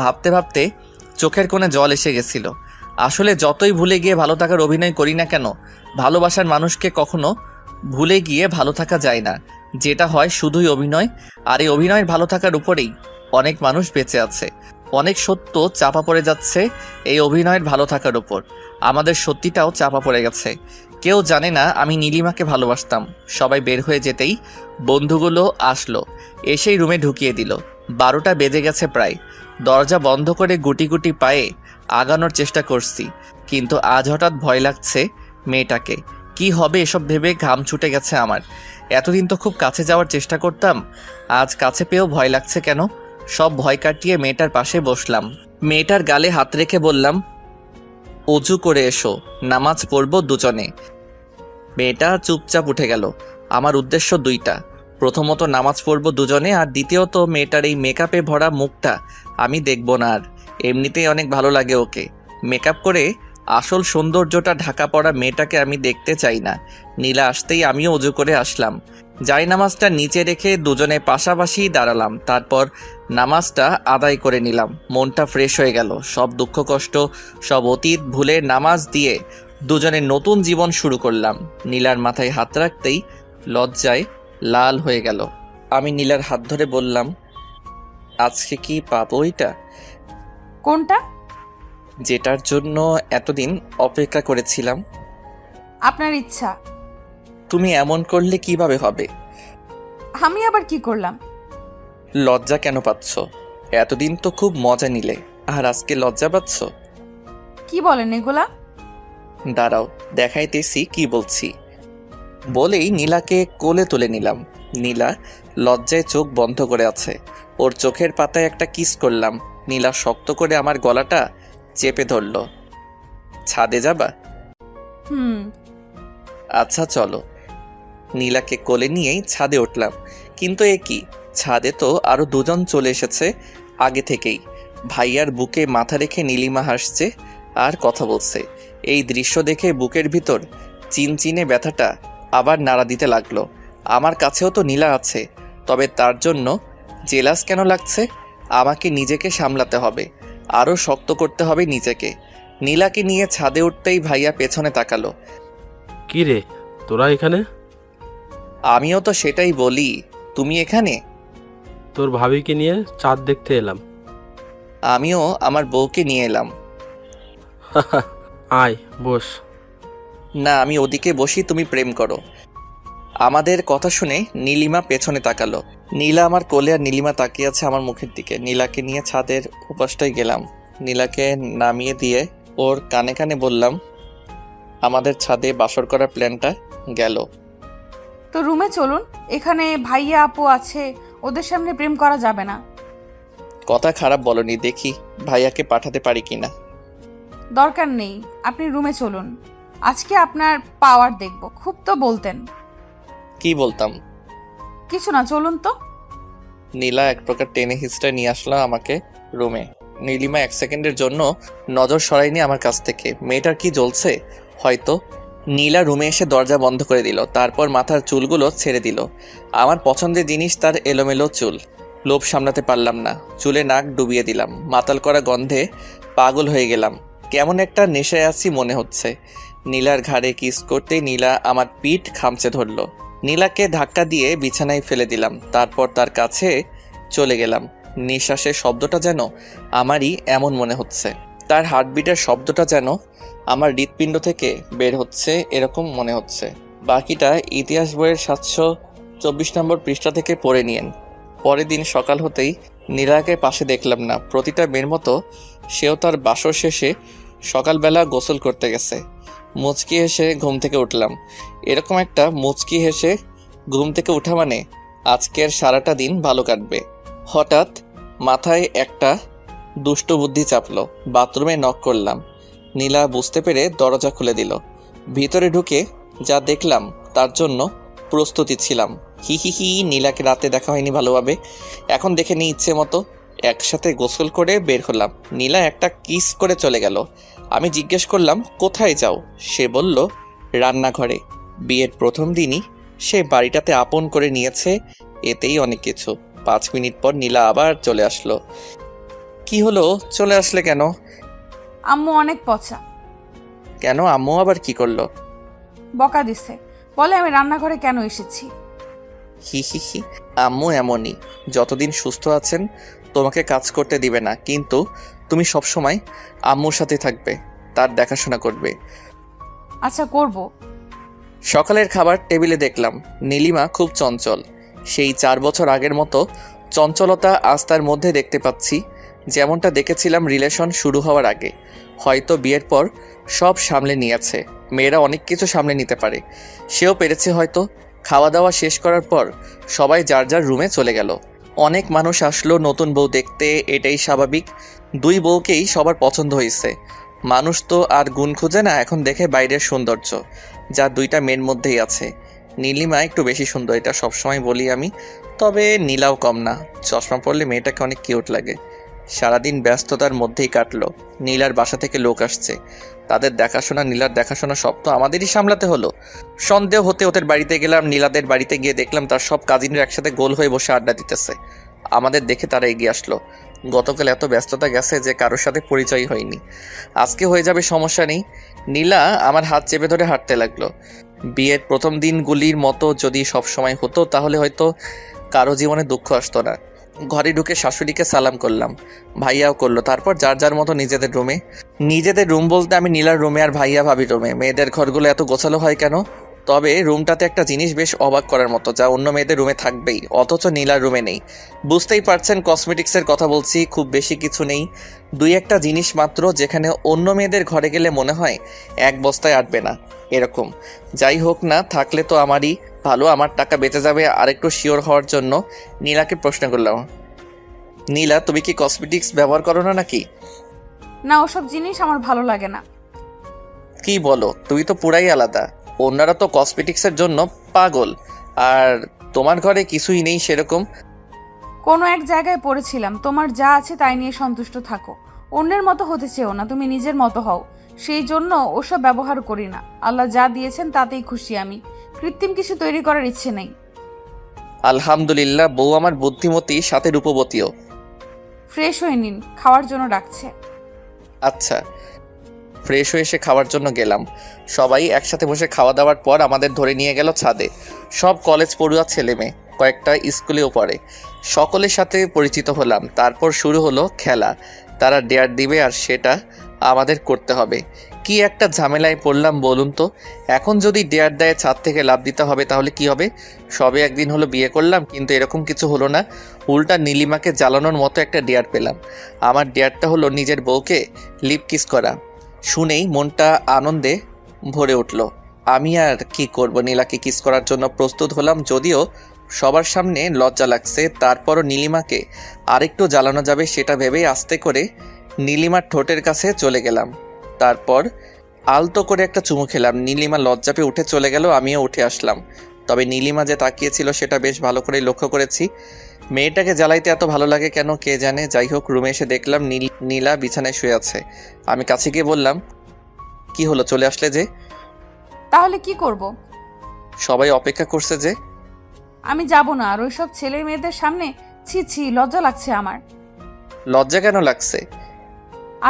ভাবতে ভাবতে চোখের কোণে জল এসে গেছিল। আসলে যতই ভুলে গিয়ে ভালো থাকার অভিনয় করি না কেন, ভালোবাসার মানুষকে কখনো ভুলে গিয়ে ভালো থাকা যায় না। যেটা হয় শুধুই অভিনয়, আর এই অভিনয়ের ভালো থাকার উপরেই অনেক মানুষ বেঁচে আছে। অনেক সত্য চাপা পড়ে যাচ্ছে এই অভিনয়ের ভালো থাকার উপর। আমাদের সত্যিটাও চাপা পড়ে গেছে। কেউ জানে না আমি নীলিমাকে ভালোবাসতাম। সবাই বের হয়ে যেতেই বন্ধুগুলো আসলো, এসেই রুমে ঢুকিয়ে দিল। 12টা বেজে গেছে প্রায়। দরজা বন্ধ করে গুটি গুটি পায়ে আগানোর চেষ্টা করছি, কিন্তু আজ হঠাৎ ভয় লাগছে মেয়েটাকে। কি হবে এসব ভেবে ঘাম ছুটে গেছে আমার। এতদিন তো খুব কাছে যাওয়ার চেষ্টা করতাম, আজ কাছে পেয়েও ভয় লাগছে কেন? সব ভয় কাটিয়ে মেয়েটার পাশে বসলাম। মেয়েটার গালে হাত রেখে বললাম, অজু করে এসো, নামাজ পড়ব দুজনে। মেয়েটা চুপচাপ উঠে গেল। আমার উদ্দেশ্য দুইটা, প্রথমত নামাজ পড়ব দুজনে, আর দ্বিতীয়ত মেয়েটার এই মেকআপে ভরা মুখটা আমি দেখব না আর। এমনিতেই অনেক ভালো লাগে ওকে। মেকআপ করে আসল সৌন্দর্যটা ঢাকা পড়া মেয়েটাকে আমি দেখতে চাই না। নীলা আসতেই আমিও অজু করে আসলাম। যাই নামাজটা নিচে রেখে দুজনে পাশাপাশি দাঁড়ালাম। তারপর নামাজটা আদায় করে নিলাম। মনটা ফ্রেশ হয়ে গেল। সব দুঃখ কষ্ট, সব অতীত ভুলে নামাজ দিয়ে দুজনে নতুন জীবন শুরু করলাম। নীলার মাথায় হাত রাখতেই লজ্জায় লাল হয়ে গেল। আমি নীলার হাত ধরে বললাম, আজকে কি পাবো ওইটা? কোনটা? যেটার জন্য এতদিন অপেক্ষা করেছিলাম। আপনার ইচ্ছা। তুমি এমন করলে কিভাবে হবে? আমি আবার কি করলাম? লজ্জা কেন পাচ্ছ? এতদিন তো খুব মজা নিলে, আর আজকে লজ্জা পাচ্ছ? কি বলেন এগুলা? দাঁড়াও দেখাইতেছি কি বলছি। বলেই নীলাকে কোলে তুলে নিলাম। নীলা লজ্জায় চোখ বন্ধ করে আছে। ওর চোখের পাতায় একটা কিস করলাম। নীলা শক্ত করে আমার গলাটা চেপে ধরল। ছাদে যাবা? হুম। আচ্ছা চলো। নীলাকে কোলে নিয়েই ছাদে উঠলাম, কিন্তু এ কি, ছাদে তো আরো দুজন চলে এসেছে আগে থেকেই। ভাইয়ার বুকে মাথা রেখে নীলিমা হাসছে আর কথা বলছে। এই দৃশ্য দেখে বুকের ভিতর চিনচিনে ব্যথাটা আবার নাড়া দিতে লাগলো। আমার কাছেও তো নীলা আছে, তবে তার জন্য জেলাস কেন লাগছে? আমাকে নিজেকে সামলাতে হবে, আরও শক্ত করতে হবে নিজেকে। নীলাকে নিয়ে ছাদে উঠতেই ভাইয়া পেছনে তাকালো। কি রে, তোরা এখানে? আমিও তো সেটাই বলি, তুমি এখানে? তোর ভাবিকে নিয়ে চাঁদ দেখতে এলাম। আমিও আমার বউকে নিয়ে এলাম। আয় বস। না, আমি ওদিকে বসি, তুমি প্রেম করো। আমাদের কথা শুনে নীলিমা পেছনে তাকালো। নীলা আমার কোলে আর নীলিমা তাকিয়ে আছে আমার মুখের দিকে। নীলাকে নিয়ে ছাদের উপাসটায় গেলাম। নীলাকে নামিয়ে দিয়ে ওর কানে কানে বললাম আমাদের ছাদে বাসর করার প্ল্যানটা গেল। তো রুমে চলুন, এখানে ভাইয়া আপু আছে, ওদের সামনে প্রেম করা যাবে না। কথা খারাপ বলনি, দেখি ভাইয়াকে পাঠাতে পারি কিনা। দরকার নেই, আপনি রুমে চলুন। আজকে আপনার পাওয়ার দেখব। খুব তো বলতেন। কি বলতাম? কিছু না, চলুন তো। নীলা এক প্রকার টেনে হিস্ট্রা নিয়ে আসলো আমাকে রুমে। নীলিমা এক সেকেন্ডের জন্য নজর সরায়নি আমার কাছ থেকে। মেয়েটার কি জ্বলছে হয়তো। নীলা রুমে এসে দরজা বন্ধ করে দিল, তারপর মাথার চুলগুলো ছেড়ে দিল। আমার পছন্দের জিনিস তার এলোমেলো চুল। লোভ সামলাতে পারলাম না, চুলে নাক ডুবিয়ে দিলাম। মাতাল করা গন্ধে পাগল হয়ে গেলাম, কেমন একটা নেশায় আছি মনে হচ্ছে। নীলার ঘাড়ে কিস করতেই নীলা আমার পিঠ খামচে ধরলো। নীলাকে ধাক্কা দিয়ে বিছানায় ফেলে দিলাম, তারপর তার কাছে চলে গেলাম। নিঃশ্বাসের শব্দটা যেন আমারই এমন মনে হচ্ছে, তার হার্টবিটের শব্দটা যেন আমার হৃৎপিণ্ড থেকে বের হচ্ছে এরকম মনে হচ্ছে। বাকিটা ইতিহাস বইয়ের 724 নম্বর পৃষ্ঠা থেকে পড়ে নিয়েন। পরের দিন সকাল হতেই নীলাকে পাশে দেখলাম না। প্রতিটা মেয়ের মতো সেও তার বাসর শেষে সকালবেলা গোসল করতে গেছে। মুচকি হেসে ঘুম থেকে উঠলাম। এরকম একটা মুচকি হেসে ঘুম থেকে ওঠা মানে আজকের সারাটা দিন ভালো কাটবে। হঠাৎ মাথায় একটা দুষ্ট বুদ্ধি চাপলো। বাথরুমে নক করলাম। নীলা বুঝতে পেরে দরজা খুলে দিল। ভিতরে ঢুকে যা দেখলাম তার জন্য প্রস্তুতি ছিলাম। হি হি হি, নীলাকে রাতে দেখা হয়নি ভালোভাবে, এখন দেখে নিই ইচ্ছে মতো। একসাথে গোসল করে বের হলাম। নীলা একটা কিস করে চলে গেল। আমি জিজ্ঞেস করলাম কোথায় যাও? সে বলল রান্নাঘরে। বিয়ের প্রথম দিনই সে বাড়িটাতে আপন করে নিয়েছে, এতেই অনেক কিছু। 5 মিনিট পর নীলা আবার চলে আসলো। কি হলো, চলে আসলে কেন? আম্মু অনেক পচা। কেন, আম্মু আবার কি করলো? বকা দিছে, বলে আমি রান্নাঘরে কেন এসেছি। হি হি হি, আম্মু এমনই, যতদিন সুস্থ আছেন তোমাকে কাজ করতে দিবে না, কিন্তু তুমি সবসময় আম্মুর সাথে থাকবে, তার দেখাশোনা করবে। আচ্ছা করব। সকালের খাবার টেবিলে দেখলাম নীলিমা খুব চঞ্চল। সেই 4 বছর আগের মতো চঞ্চলতা আজ তার মধ্যে দেখতে পাচ্ছি, যেমনটা দেখেছিলাম রিলেশন শুরু হওয়ার আগে। হয়তো বিয়ের পর সব সামলে নিয়েছে। মেয়েরা অনেক কিছু সামলে নিতে পারে, সেও পেরেছে হয়তো। খাওয়া দাওয়া শেষ করার পর সবাই যার যার রুমে চলে গেল। অনেক মানুষ আসলো নতুন বউ দেখতে, এটাই স্বাভাবিক। 2 বউকেই সবার পছন্দ হয়েছে। মানুষ তো আর গুণ খুঁজে না, এখন দেখে বাইরের সৌন্দর্য, যা 2টা মেয়ের মধ্যেই আছে। নীলিমা একটু বেশি সুন্দর, এটা সবসময় বলি আমি, তবে নীলাও কম না। চশমা পরলে মেয়েটাকে অনেক কিউট লাগে। সারাদিন ব্যস্ততার মধ্যেই কাটলো। নীলার বাসা থেকে লোক আসছে, তাদের দেখাশোনা, নীলার দেখাশোনা সব তো আমাদেরই সামলাতে হলো। সন্দেহ হতে ওদের বাড়িতে গেলাম। নীলাদের বাড়িতে গিয়ে দেখলাম তার সব কাজিনরা একসাথে গোল হয়ে বসে আড্ডা দিতেছে। আমাদের দেখে তারা এগিয়ে আসলো। গতকাল এত ব্যস্ততা গেছে যে কারোর সাথে পরিচয় হয়নি, আজকে হয়ে যাবে, সমস্যা নেই। নীলা আমার হাত চেপে ধরে হাঁটতে লাগলো। বিয়ের প্রথম দিনগুলির মতো যদি সব সময় হতো তাহলে হয়তো কারো জীবনে দুঃখ আসতো না। ঘরে ঢুকে শাশুড়িকে সালাম করলাম, ভাইয়াও করলো। তারপর যার যার মতো নিজেদের রুমে। নিজেদের রুম বলতে আমি নীলার রুমে আর ভাইয়া ভাবির রুমে। মেয়েদের ঘরগুলো এত গোছালো হয় কেন? তবে রুমটাতে একটা জিনিস বেশ অবাক করার মতো, যা অন্য মেয়েদের রুমে থাকবেই, অথচ নীলার রুমে নেই। বুঝতেই পারছেন কসমেটিক্সের কথা বলছি। খুব বেশি কিছু নেই, 2-1টা জিনিস মাত্র, যেখানে অন্য মেয়েদের ঘরে গেলে মনে হয় 1 বস্তায় আটবে না এরকম। যাই হোক না, থাকলে তো আমারই ভালো, আমার টাকা বেঁচে যাবে। আরেকটু শিওর হওয়ার জন্য নীলাকে প্রশ্ন করলাম, নীলা তুমি কি কসমেটিক্স ব্যবহার করো না নাকি? না, ওসব জিনিস আমার ভালো লাগে না। কি বলো, তুমি তো পুরাই আলাদা। অন্যরা তো কসমেটিক্সের জন্য পাগল, আর তোমার ঘরে কিছুই নেই সেরকম। কোনো এক জায়গায় পড়েছিলাম, তোমার যা আছে তাই নিয়ে সন্তুষ্ট থাকো, অন্যের মতো হতে চেও না, তুমি নিজের মতো হও। সেই জন্য ওসব ব্যবহার করি না। আল্লাহ যা দিয়েছেন তাতেই খুশি আমি, কৃত্রিম কিছু তৈরি করার ইচ্ছে নেই। আলহামদুলিল্লাহ, বউ আমার বুদ্ধিমতী, সাথে রূপবতীও। ফ্রেশ হয়ে নিন, খাওয়ার জন্য ডাকছে। আচ্ছা। ফ্রেশ হয়ে এসে খাওয়ার জন্য গেলাম। সবাই একসাথে বসে খাওয়া দাওয়ার পর আমাদের ধরে নিয়ে গেল ছাদে। সব কলেজ পড়ুয়া ছেলে মেয়ে, কয়েকটা স্কুলেও পড়ে। সকলের সাথে পরিচিত হলাম। তারপর শুরু হলো খেলা। তারা ডেয়ার দিবে আর সেটা আমাদের করতে হবে। কি একটা ঝামেলায় পড়লাম বলুন তো। এখন যদি ডেয়ার দেয় ছাদ থেকে লাফ দিতে হবে, তাহলে কি হবে? সবে একদিন হলো বিয়ে করলাম, কিন্তু এরকম কিছু হলো না। উল্টা নীলিমাকে জ্বালানোর মতো একটা ডেয়ার পেলাম। আমার ডেয়ারটা হলো নিজের বউকে লিপ কিস করা। শুনেই মনটা আনন্দে ভরে উঠল। আমি আর কি করব, নীলাকে কিস করার জন্য প্রস্তুত হলাম, যদিও সবার সামনে লজ্জা লাগছে। তারপরও নীলিমাকে আরেকটু জ্বালানো যাবে সেটা ভেবেই আস্তে করে নীলিমার ঠোঁটের কাছে চলে গেলাম। তারপর আলতো করে একটা চুমু খেলাম। নীলিমা লজ্জা পেয়ে উঠে চলে গেল, আমিও উঠে আসলাম। তবে নীলিমা যে তাকিয়েছিল সেটা বেশ ভালো করে লক্ষ্য করেছি। মেয়েটাকে জ্বালাইতে এত ভালো লাগে কেন কে জানে। যাই হোক, রুমে এসে দেখলাম নীলা বিছানায় শুয়ে আছে। আমি কাছে গিয়ে বললাম, কি হলো, চলে আসলে যে? তাহলে কি করব? সবাই অপেক্ষা করছে যে। আমি যাব না আর ওইসব ছেলে মেয়েদের সামনে। ছি ছি, লজ্জা লাগছে আমার। লজ্জা কেন লাগছে?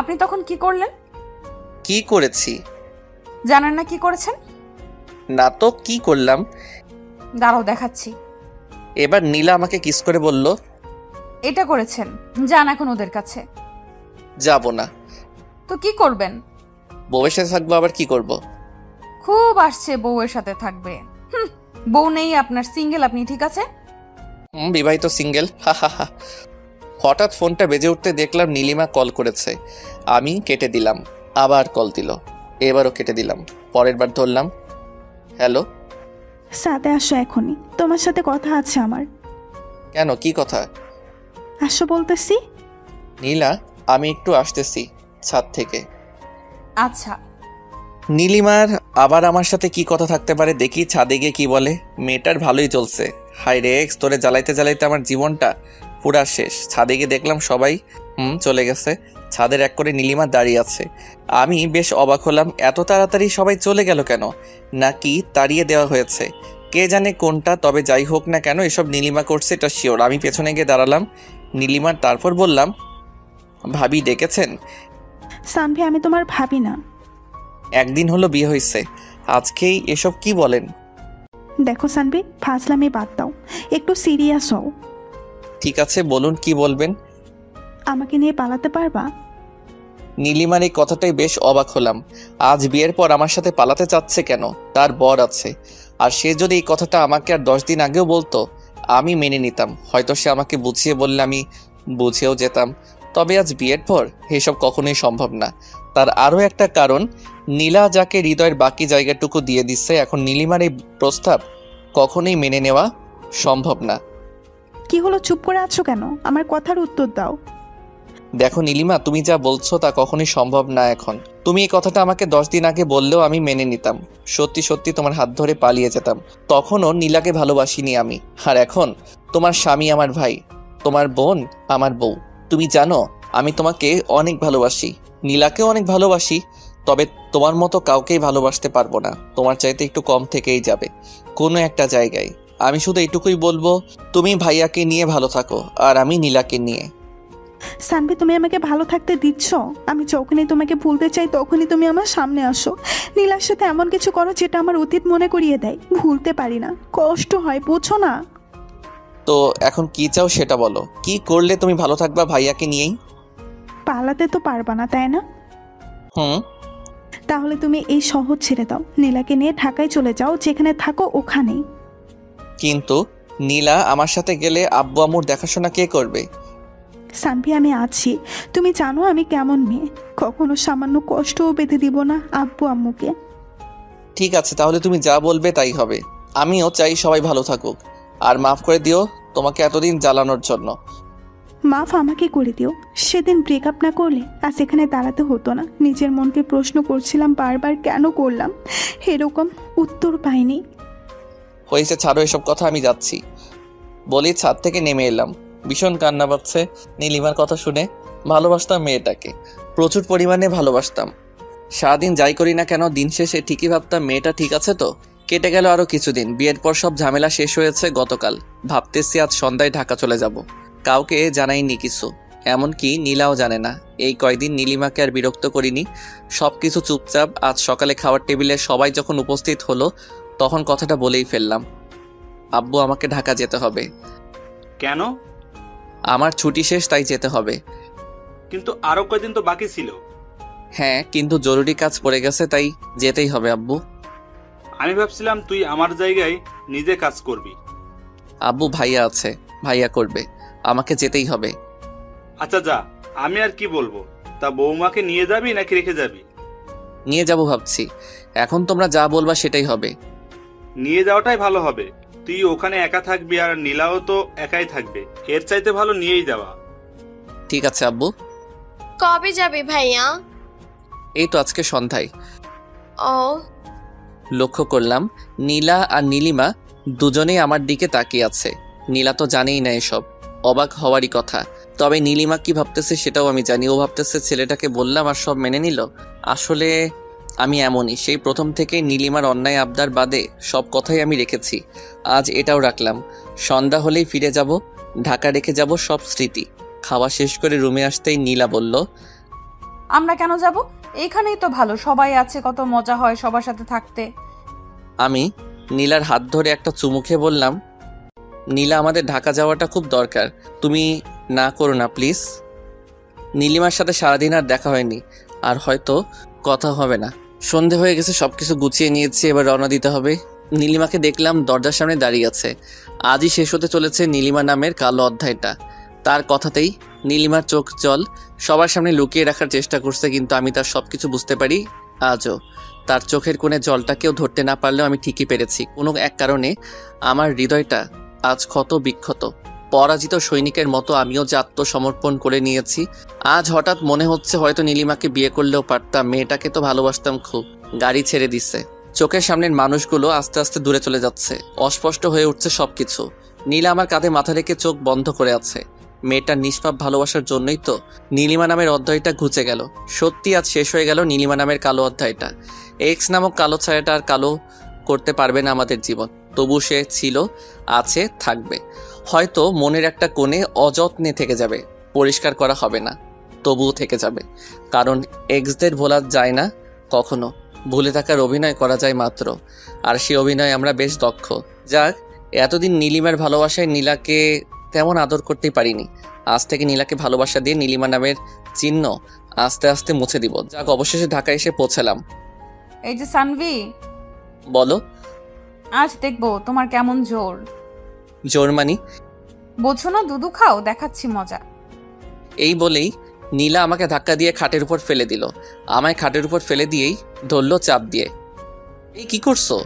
আপনি তখন কি করলেন? কি করেছি? জানেন না কি করেছেন? না তো, কি করলাম? দাঁড়াও দেখাচ্ছি। এবার নীলা আমাকে কিস করে বলল, এটা করেছেন, যান এখন ওদের কাছে। যাব না। তো কি করবেন? বউয়ের সাথে থাকবো, আবার কি করব? খুব আসছে বউয়ের সাথে থাকবে। বউ নেই আপনার, সিঙ্গেল আপনি, ঠিক আছে? বিবাহিত, সিঙ্গেল। হা হা হা। হঠাৎ ফোনটা বেজে উঠতে দেখলাম নীলিমা কল করেছে। আমি কেটে দিলাম, আবার কল দিল, এবারও কেটে দিলাম। পরের বার ধরলাম, হ্যালো। সাথে আসো এখনই, তোমার সাথে কথা আছে আমার। কেন, কি কথা? আসো বলতেছি। নীলা, আমি একটু আসতেছি ছাদ থেকে। আচ্ছা। নীলিমার আবার আমার সাথে কি কথা থাকতে পারে দেখি ছাদে গিয়ে কি বলে। মেয়েটার ভালোই চলছে। হাই রে এক্স, তোরে জ্বালাইতে জ্বালাইতে আমার জীবনটা পুরা শেষ। ছাদে গিয়ে দেখলাম সবাই চলে গেছে। ছাদের এক করে নীলিমা দাঁড়িয়ে আছে। আমি বেশ অবাক হলাম, এত তাড়াতাড়ি সবাই চলে গেল কেন? নাকি তাড়িয়ে দেওয়া হয়েছে, কে জানে কোনটা। তবে যাই হোক না কেন, এসব নীলিমা করছে এটা শিওর। আমি পেছনে গিয়ে দাঁড়ালাম নীলিমার। তারপর বললাম, ভাবি ডেকেছেন? সানভি, আমি তোমার ভাবি না। একদিন হলো বিয়ে হয়েছে, আজকেই এসব কি বলেন? দেখো সানভি, ফাজলামি বাদ দাও, একটু সিরিয়াস হও। ঠিক আছে, বলুন কি বলবেন। আমাকে নিয়ে পালাতে পারবা? নীলিমার এই কথাটাই বেশ অবাক হলাম। আজ বিয়ের পর আমার সাথে পালাতে চাচ্ছে কেন? তার বর আছে, আর সে যদি এই কথাটা আমাকে আর 10 দিন আগেও বলতো আমি মেনে নিতাম। হয়তো সে আমাকে বুঝিয়ে বললে আমি বুঝেও যেতাম। তবে আজ বিয়ের পর এসব কখনোই সম্ভব না। তার আরও একটা কারণ, নীলা যাকে হৃদয়ের বাকি জায়গাটুকু দিয়ে দিচ্ছে, এখন নীলিমার এই প্রস্তাব কখনোই মেনে নেওয়া সম্ভব না। কি হলো, চুপ করে আছো কেন? আমার কথার উত্তর দাও। দেখো নীলিমা, তুমি যা বলছো তা কখনোই সম্ভব না। এখন তুমি এই কথাটা আমাকে 10 দিন আগে বললেও আমি মেনে নিতাম। সত্যি সত্যি তোমার হাত ধরে পালিয়ে যেতাম। তখনও নীলাকে ভালোবাসিনি আমি। আর এখন তোমার স্বামী আমার ভাই, তোমার বোন আমার বউ। তুমি জানো আমি তোমাকে অনেক ভালোবাসি, নীলাকেও অনেক ভালোবাসি। তবে তোমার মতো কাউকেই ভালোবাসতে পারবো না। তোমার চাইতে একটু কম থেকেই যাবে কোনো একটা জায়গায়। আমি শুধু এইটুকুই বলবো, তুমি ভাইয়াকে নিয়ে ভালো থাকো আর আমি নীলাকে নিয়ে। সানভি, তুমি আমাকে ভালো থাকতে দিচ্ছ? আমি যখনই তোমাকে ভুলতে চাই তখনই তুমি আমার সামনে আসো। নীলার সাথে এমন কিছু করো যেটা আমার অতীত মনে করিয়ে দেয়। ভুলতে পারি না, কষ্ট হয়, বোঝো না? তো এখন কি চাও সেটা বলো। কি করলে তুমি ভালো থাকবা ভাইয়াকে নিয়েই? পালাতে তো পারবা না, তাই না? তাহলে তুমি এই শহর ছেড়ে দাও, নীলাকে নিয়ে ঢাকায় চলে যাও, যেখানে থাকো ওখানেই। কিন্তু নীলা আমার সাথে গেলে আব্বু আম্মুর দেখাশোনা কে করবে? সানভি, আমি আছি। তুমি জানো আমি কেমন মেয়ে, কখনো সামান্য কষ্টও পেতে দিব না আব্বু আম্মুকে। ঠিক আছে, তাহলে তুমি যা বলবে তাই হবে। আমিও চাই সবাই ভালো থাকুক। আর মাফ করে দিও তোমাকে এতদিন জ্বালানোর জন্য। মাফ আমাকে করে দিও। সেদিন ব্রেকআপ না করলে আজ এখানে দাঁড়াতে হতো না। নিজের মনকে প্রশ্ন করছিলাম বারবার, কেন করলাম, এরকম উত্তর পাইনি। হয়েছে, ছাড়ো এসব কথা, আমি যাচ্ছি বলি ছাদ থেকে নেমে এলাম। ভীষণ কান্না পাচ্ছে নীলিমার কথা শুনে। ভালোবাসতাম মেয়েটাকে, প্রচুর পরিমাণে ভালোবাসতাম। সারাদিন যাই করি না কেন দিন শেষে ঠিকই ভাবতাম মেয়েটা ঠিক আছে তো। কেটে গেল আরও কিছুদিন। বিয়ের পর সব ঝামেলা শেষ হয়েছে গতকাল। ভাবতেছি আজ সন্ধ্যায় ঢাকা চলে যাব। কাউকে জানাইনি কিছু, এমনকি নীলাও জানে না। এই কয়দিন নীলিমাকে আর বিরক্ত করিনি, সব কিছু চুপচাপ। আজ সকালে খাওয়ার টেবিলে সবাই যখন উপস্থিত হলো তখন কথাটা বলেই ফেললাম, আব্বু আমাকে ঢাকা যেতে হবে। কেন? আমার ছুটি শেষ, তাই যেতে হবে। কিন্তু আরো কয়দিন তো বাকি ছিল। হ্যাঁ, কিন্তু জরুরি কাজ পড়ে গেছে, তাই যেতেই হবে আব্বু। আমি ভাবছিলাম তুই আমার জায়গায় নিজে কাজ করবি। আব্বু ভাইয়া আছে, ভাইয়া করবে, আমাকে যেতেই হবে। আচ্ছা যা, আমি আর কি বলবো। তা বৌমাকে নিয়ে যাবি নাকি রেখে যাবি? নিয়ে যাব ভাবছি। এখন তোমরা যা বলবা সেটাই হবে। নিয়ে যাওয়াটাই ভালো হবে। তুই ওখানে একা থাকবি আর নীলাও তো একাই থাকবে। এর চাইতে ভালো নিয়েই যাওয়া। ঠিক আছে আব্বু। কবে যাবি ভাইয়া? এই তো আজকে সন্ধ্যায়। ও, লক্ষ্য করলাম নীলা আর নীলিমা দুজনেই আমার দিকে তাকিয়ে আছে। নীলা তো জানেই না এসব, অবাক হওয়ারই কথা। তবে নীলিমা কি ভাবতেছে সেটাও আমি জানি। ও ভাবতেছে ছেলেটাকে বললাম আর সব মেনে নিল। আসলে আমি এমনই, সেই প্রথম থেকে নীলিমার অন্যায় আবদার বাদে সব কথাই আমি রেখেছি। আজ এটাও রাখলাম। সন্ধ্যা হলেই ফিরে যাব, ঢাকা রেখে যাব সব স্মৃতি। খাওয়া শেষ করে রুমে আসতেই নীলা বলল, আমরা কেন যাব? এইখানেই তো ভালো, সবাই আছে, কত মজা হয় সবার সাথে থাকতে। আমি নীলার হাত ধরে একটা চুমু খেয়ে বললাম, নীলা আমাদের ঢাকা যাওয়াটা খুব দরকার, তুমি না করো না প্লিজ। নীলিমার সাথে সারাদিন আর দেখা হয়নি, আর হয়তো কথা হবে না। সন্ধে হয়ে গেছে, সবকিছু গুছিয়ে নিয়েছি, এবার রওনা দিতে হবে। নীলিমাকে দেখলাম দরজার সামনে দাঁড়িয়ে আছে। আজই শেষ হতে চলেছে নীলিমা নামের কালো অধ্যায়টা। তার কথাতেই নীলিমার চোখ জল সবার সামনে লুকিয়ে রাখার চেষ্টা করছে, কিন্তু আমি তার সবকিছু বুঝতে পারি আজও। তার চোখের কোণে জলটা কেউ ধরতে না পারলেও আমি ঠিকই পেরেছি। কোনো এক কারণে আমার হৃদয়টা আজ ক্ষত বিক্ষত। পরাজিত সৈনিকের মতো আমিও যে আত্মসমর্পণ করে নিয়েছি। আজ হঠাৎ মনে হচ্ছে হয়তো নীলিমাকে বিয়ে করলেও পারতাম। মেয়েটাকে তো ভালোবাসতাম খুব। গাড়ি ছেড়ে দিচ্ছে, চোখের সামনের মানুষগুলো আস্তে আস্তে দূরে চলে যাচ্ছে। অস্পষ্ট হয়ে উঠছে সবকিছু। নীলা আমার কাঁধে মাথা রেখে চোখ বন্ধ করে আছে। মেয়েটার নিষ্পাপ ভালোবাসার জন্যই তো নীলিমা নামের অধ্যায়টা ঘুচে গেল। সত্যি আজ শেষ হয়ে গেল নীলিমা নামের কালো অধ্যায়টা। এক্স নামক কালো ছায়াটা আর কালো করতে পারবে না আমাদের জীবন। তবু সে ছিল, আছে, থাকবে। হয়তো মনের একটা কোণে অযত্নে থেকে যাবে, পরিষ্কার করা হবে না, তবুও থেকে যাবে। কারণ এক্সদের ভোলা যায় না কখনো, ভুলে থাকার অভিনয় করা যায় মাত্র। আর সেই অভিনয় আমরা বেশ দক্ষ। যাক, এতদিন নীলিমার ভালোবাসায় নীলাকে তেমন আদর করতেই পারিনি। আজ থেকে নীলাকে ভালোবাসা দিয়ে নীলিমা নামের চিহ্ন আস্তে আস্তে মুছে দিব। যাক, অবশেষে ঢাকা এসে পৌঁছালাম। এই যে সানভি, বলো। আজ দেখবো তোমার কেমন জোর। জোরমানি? বোঝো না, দুধু খাও, দেখাচ্ছি মজা। এই বলেই নীলা আমাকে ধাক্কা দিয়ে খাটের উপর ফেলে দিল। আমায় খাটের উপর ফেলে দিয়েই ধরলো চাপ দিয়ে। এই কি করছো?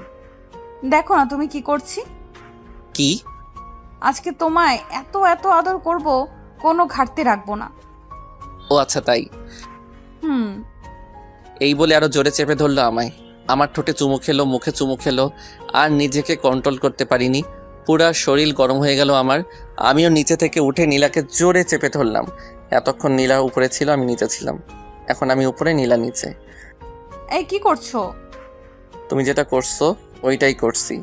দেখো না তুমি কি করছি। কি? আজকে তোমায় এত এত আদর করব, কোনো ঘাটতি রাখবো না। ও আচ্ছা তাই। হুম। এই বলে আরো জোরে চেপে ধরলো আমায়। আমার ঠোঁটে চুমু খেলো, মুখে চুমু খেলো, আর নিজেকে কন্ট্রোল করতে পারিনি। পুরা শরীর গরম হয়ে গেল আমার। আমিও নিচে থেকে উঠে নীলাকে জোরে চেপে ধরলাম। এতক্ষণ নীলা উপরে ছিল, আমি নিচে ছিলাম। এখন আমি উপরে, নীলা নিচে। এই কি করছো? তুমি যেটা করছো ওইটাই করছি।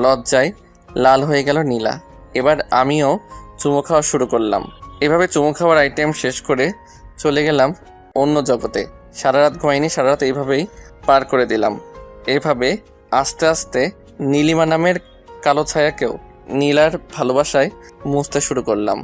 লজ্জায় লাল হয়ে গেল নীলা। এবার আমিও চুমু খাওয়া শুরু করলাম। এভাবে চুমু খাওয়ার আইটেম শেষ করে চলে গেলাম অন্য জগতে। সারা রাত ঘুমাইনি, সারা রাত এইভাবেই পার করে দিলাম। এভাবে আস্তে আস্তে নীলিমা নামের কালো ছায়াকেও নীলার ভালোবাসায় মুছতে শুরু করলাম।